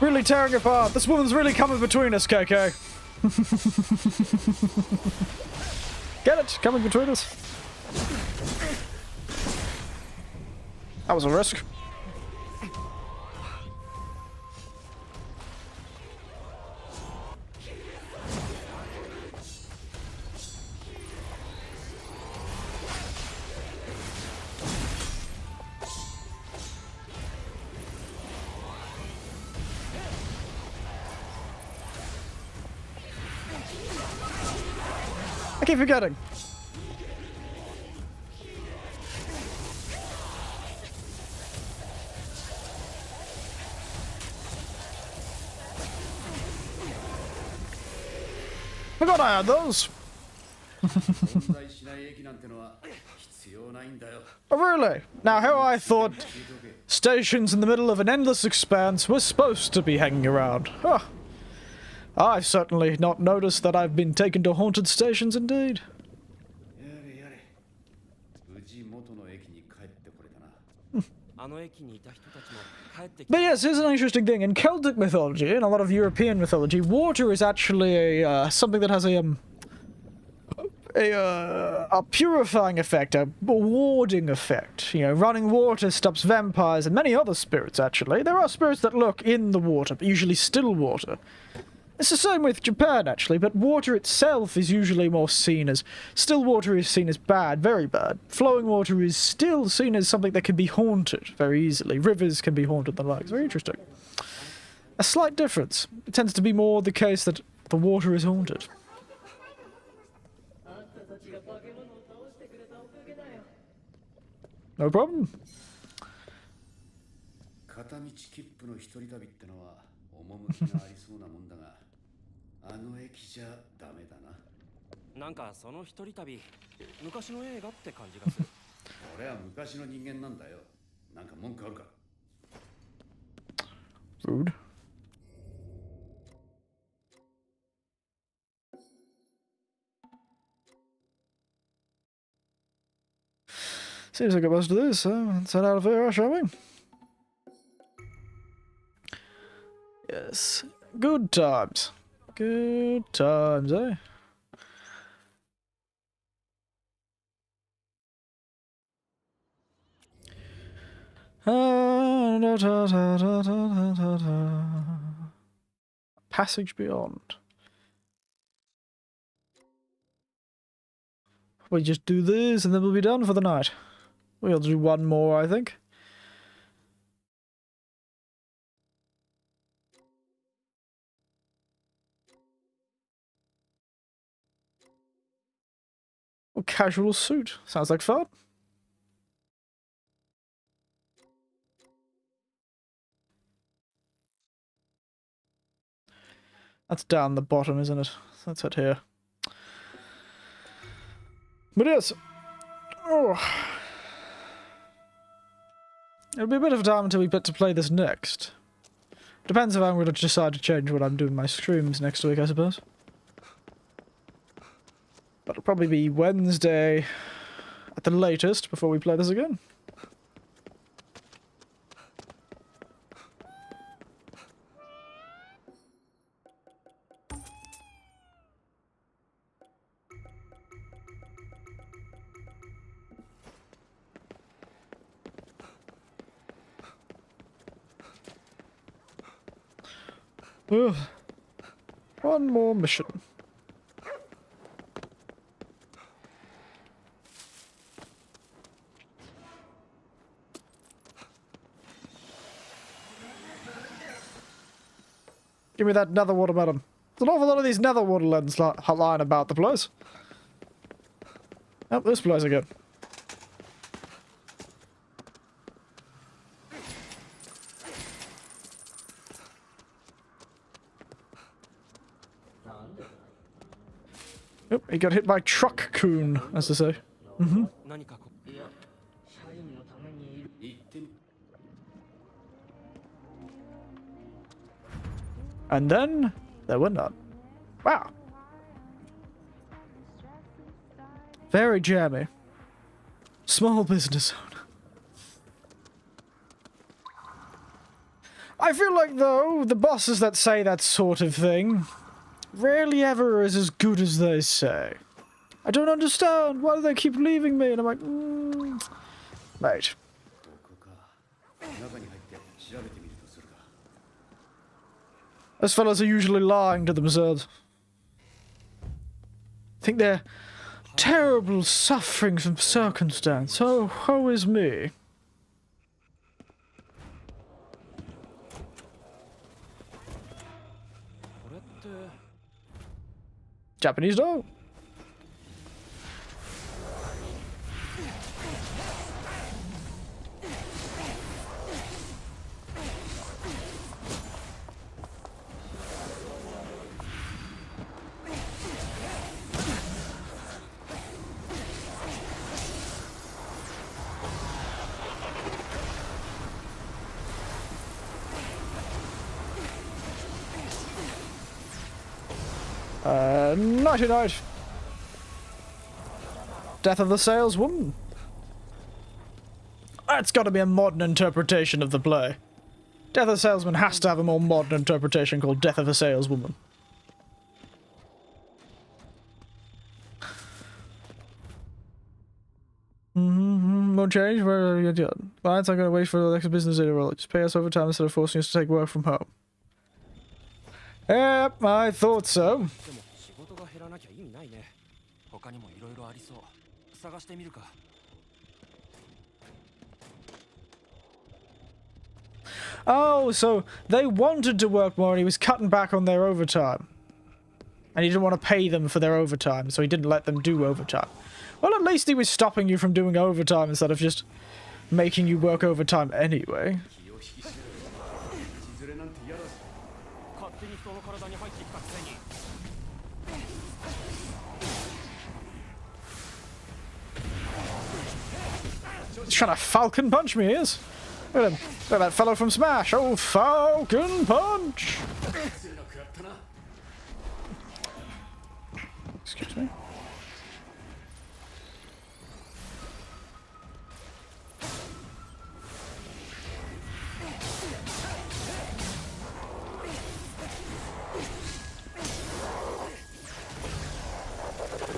Really tearing apart. This woman's really coming between us, KK. Get it? Coming between us. That was a risk. I keep forgetting. Forgot I had those. Oh, really? Now, how I thought stations in the middle of an endless expanse were supposed to be hanging around. Huh. I've certainly not noticed that I've been taken to haunted stations indeed. But yes, here's an interesting thing. In Celtic mythology, and a lot of European mythology, water is actually a something that has a purifying effect, a warding effect. You know, running water stops vampires and many other spirits, actually. There are spirits that lurk in the water, but usually still water. It's the same with Japan, actually, but water itself is usually more seen as... Still water is seen as bad, very bad. Flowing water is still seen as something that can be haunted very easily. Rivers can be haunted and the like. It's very interesting. A slight difference. It tends to be more the case that the water is haunted. No problem. なんかその一人旅、昔の映画って感じがする。俺は昔の人間なんだよ。なんか文句あるか? Rude. Seems like it must do this, so let's head out of here, shall we? Yes. Good times. Good times, eh? Passage beyond. We just do this and then we'll be done for the night. We'll do one more, I think. Oh, casual suit. Sounds like fun. That's down the bottom, isn't it? That's it here. But yes. Oh. It'll be a bit of time until we get to play this next. Depends if I'm going to decide to change what I'm doing my streams next week, I suppose. But it'll probably be Wednesday at the latest before we play this again. Ugh. One more mission. Give me that nether watermelon. There's an awful lot of these nether watermelons lying about the place. Oh, this place again. Oh, he got hit by truck coon, as they say. Mm-hmm. And then there were none. Wow. Very jammy. Small business owner. I feel like, though, the bosses that say that sort of thing rarely ever is as good as they say. I don't understand. Why do they keep leaving me? And I'm like, mate. Those fellas are usually lying to themselves. I think they're terrible suffering from circumstance. Oh, woe is me. Japanese dog. Nighty night. Death of the saleswoman. That's got to be a modern interpretation of the play. Death of the salesman has to have a more modern interpretation called Death of a saleswoman. More change? Where are you done? Clients aren't going to wait for the next business day to roll. Just pay us overtime instead of forcing us to take work from home. Yep, I thought so. Oh, so they wanted to work more and he was cutting back on their overtime. And he didn't want to pay them for their overtime, so he didn't let them do overtime. Well, at least he was stopping you from doing overtime instead of just making you work overtime anyway. He's trying to Falcon Punch me, he is. Look at him. Look at that fellow from Smash. Oh, Falcon Punch! Excuse me.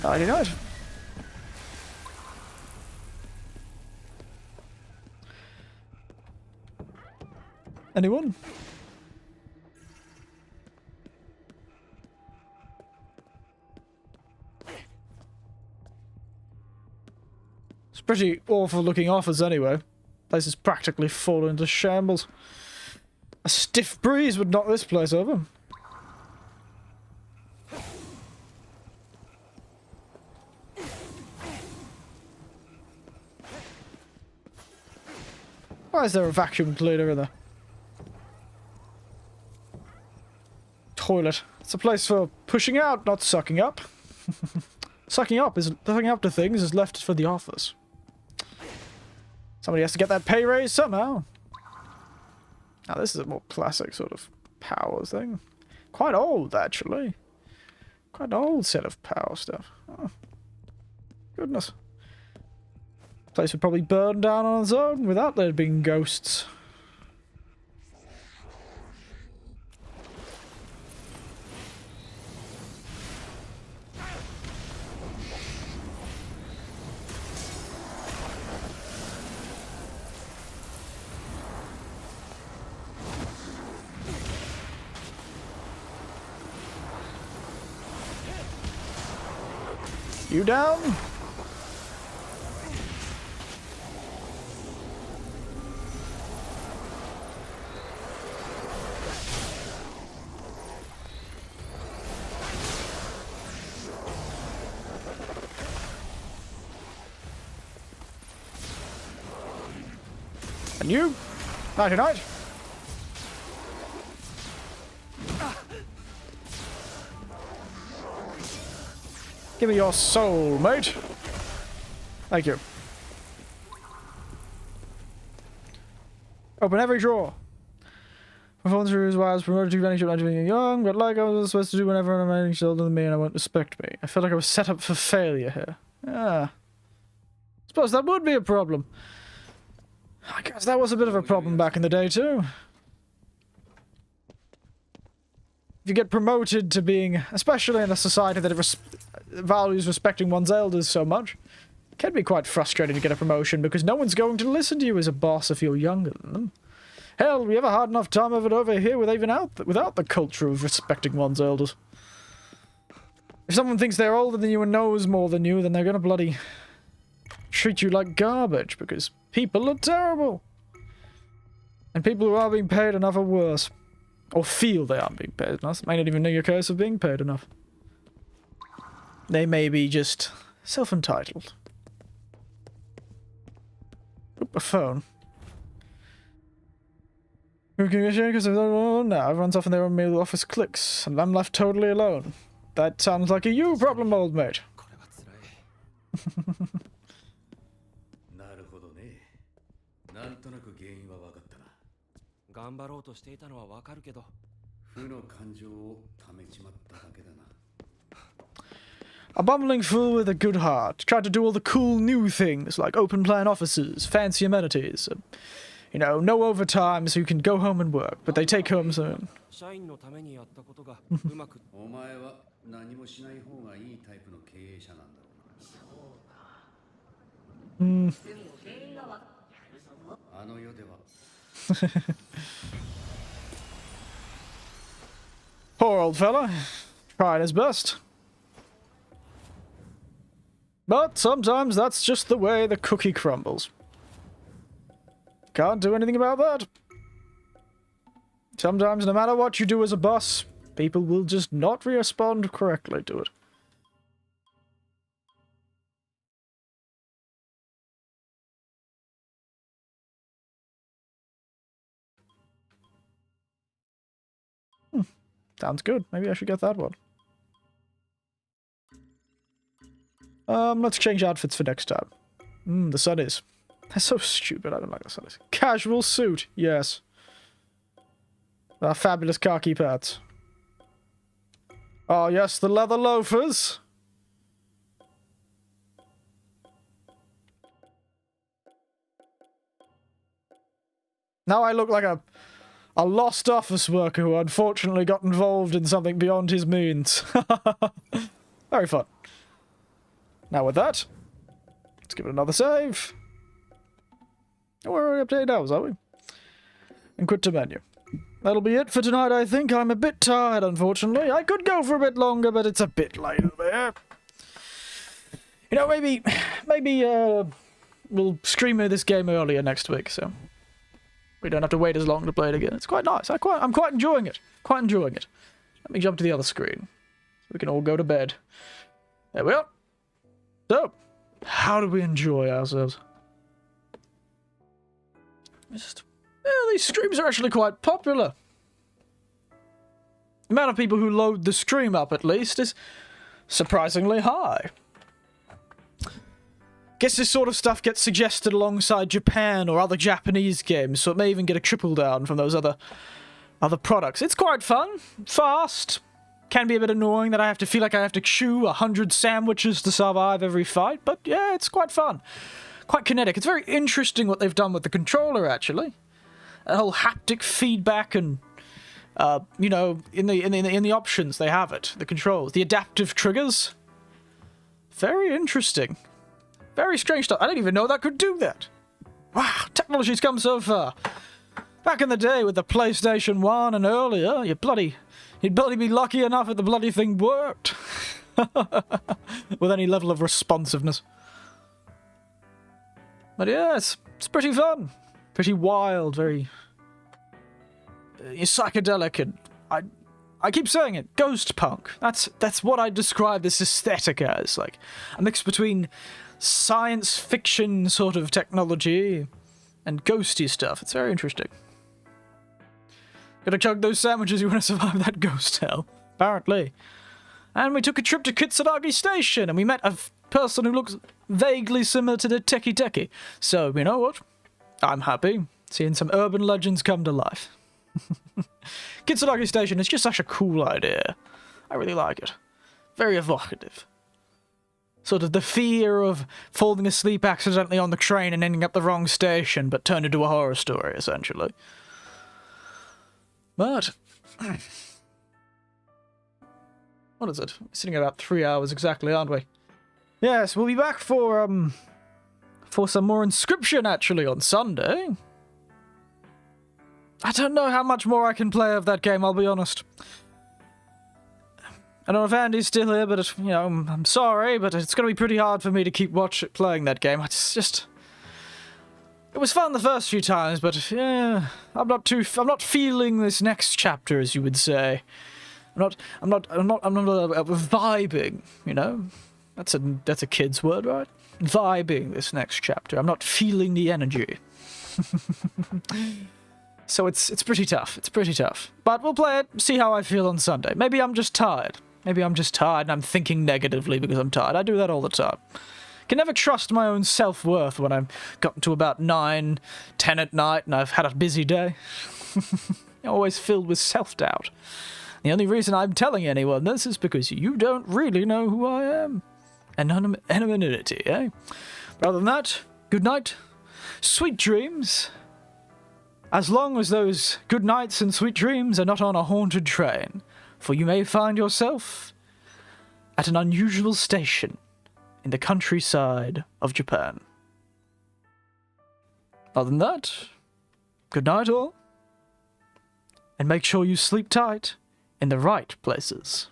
I didn't know it. Anyone? It's pretty awful looking office anyway. Place is practically fallen into shambles. A stiff breeze would knock this place over. Why is there a vacuum cleaner in there? toilet. It's a place for pushing out, not sucking up. Sucking up to things is left for the office. Somebody has to get that pay raise somehow. Now this is a more classic sort of power thing. Quite old, actually. Quite an old set of power stuff. Oh, goodness. Place would probably burn down on its own without there being ghosts. You down? And you? Nighty night. Give me your soul, mate. Thank you. Open every drawer. Performance reviews why I was promoted to manage not being young, but like I was supposed to do whenever I'm managing older than me and I won't respect me. I felt like I was set up for failure here. Ah. Suppose that would be a problem. I guess that was a bit of a problem back in the day too. If you get promoted to being, especially in a society that values respecting one's elders so much, it can be quite frustrating to get a promotion because no one's going to listen to you as a boss if you're younger than them. Hell, we have a hard enough time of it over here without the culture of respecting one's elders. If someone thinks they're older than you and knows more than you, then they're gonna bloody treat you like garbage because people are terrible. And people who are being paid enough are worse. Or feel they aren't being paid enough. May not even know your case of being paid enough. They may be just self-entitled. Oop, a phone. Because now everyone's off in their own middle office clicks, and I'm left totally alone. That sounds like a you problem, old mate. なるほどね。なんとなく原因は分かったな。頑張ろうとしていたのはわかるけど、負の感情を溜めちまっただけだな。A bumbling fool with a good heart. Tried to do all the cool new things, like open plan offices, fancy amenities. You know, no overtime so you can go home and work, but they take home soon. 社員のためにやったことがうまく。お前は何もしない方がいいタイプの経営者なんだろうな。あの世では。Poor old fella. Tried his best. But sometimes that's just the way the cookie crumbles. Can't do anything about that. Sometimes, no matter what you do as a boss, people will just not respond correctly to it. Sounds good. Maybe I should get that one. Let's change outfits for next time. The sun is. That's so stupid. I don't like the sun is. Casual suit. Yes. Our fabulous khaki pants. Oh, yes, the leather loafers. Now I look like a lost office worker who unfortunately got involved in something beyond his means. Very fun. Now with that, let's give it another save. Oh, we're already up to 8 hours, are we? And quit to menu. That'll be it for tonight, I think. I'm a bit tired, unfortunately. I could go for a bit longer, but it's a bit late over here. You know, maybe we'll stream this game earlier next week, so we don't have to wait as long to play it again. It's quite nice. I'm quite enjoying it. Quite enjoying it. Let me jump to the other screen so we can all go to bed. There we are. So, how do we enjoy ourselves? These streams are actually quite popular. amount of people who load the stream up, at least, is surprisingly high. Guess this sort of stuff gets suggested alongside Japan or other Japanese games, so it may even get a trickle down from those other products. It's quite fun, fast. Can be a bit annoying that I have to feel like I have to chew 100 sandwiches to survive every fight, but yeah, it's quite fun. Quite kinetic. It's very interesting what they've done with the controller, actually. A whole haptic feedback and, you know, in the options they have it, the controls, the adaptive triggers. Very interesting. Very strange stuff. I didn't even know that could do that. Wow, technology's come so far. Back in the day with the PlayStation 1 and earlier, you'd bloody be lucky enough if the bloody thing worked. With any level of responsiveness. But yeah, it's pretty fun. Pretty wild, very psychedelic, and I keep saying it, ghost punk. That's what I describe this aesthetic as, like a mix between science fiction sort of technology and ghosty stuff. It's very interesting. Gotta chug those sandwiches you want to survive that ghost hell, apparently. And we took a trip to Kitsuragi Station, and we met a person who looks vaguely similar to the Teki. So, you know what? I'm happy seeing some urban legends come to life. Kitsuragi Station is just such a cool idea. I really like it. Very evocative. Sort of the fear of falling asleep accidentally on the train and ending up the wrong station, but turned into a horror story, essentially. But... what is it? We're sitting at about 3 hours exactly, aren't we? Yes, we'll be back for some more Inscription, actually, on Sunday. I don't know how much more I can play of that game, I'll be honest. I don't know if Andy's still here, but, you know, I'm sorry, but it's going to be pretty hard for me to keep playing that game. It's just... it was fun the first few times, but, yeah, I'm not feeling this next chapter, as you would say. I'm not vibing, you know? That's a kid's word, right? Vibing this next chapter. I'm not feeling the energy. So it's pretty tough. It's pretty tough. But we'll play it, see how I feel on Sunday. Maybe I'm just tired. Maybe I'm just tired and I'm thinking negatively because I'm tired. I do that all the time. Can never trust my own self-worth when I've gotten to about 9, 10 at night and I've had a busy day. I'm always filled with self-doubt. The only reason I'm telling anyone this is because you don't really know who I am. Anonymity, eh? But other than that, good night. Sweet dreams. As long as those good nights and sweet dreams are not on a haunted train, for you may find yourself at an unusual station in the countryside of Japan. Other than that, good night all, and make sure you sleep tight in the right places.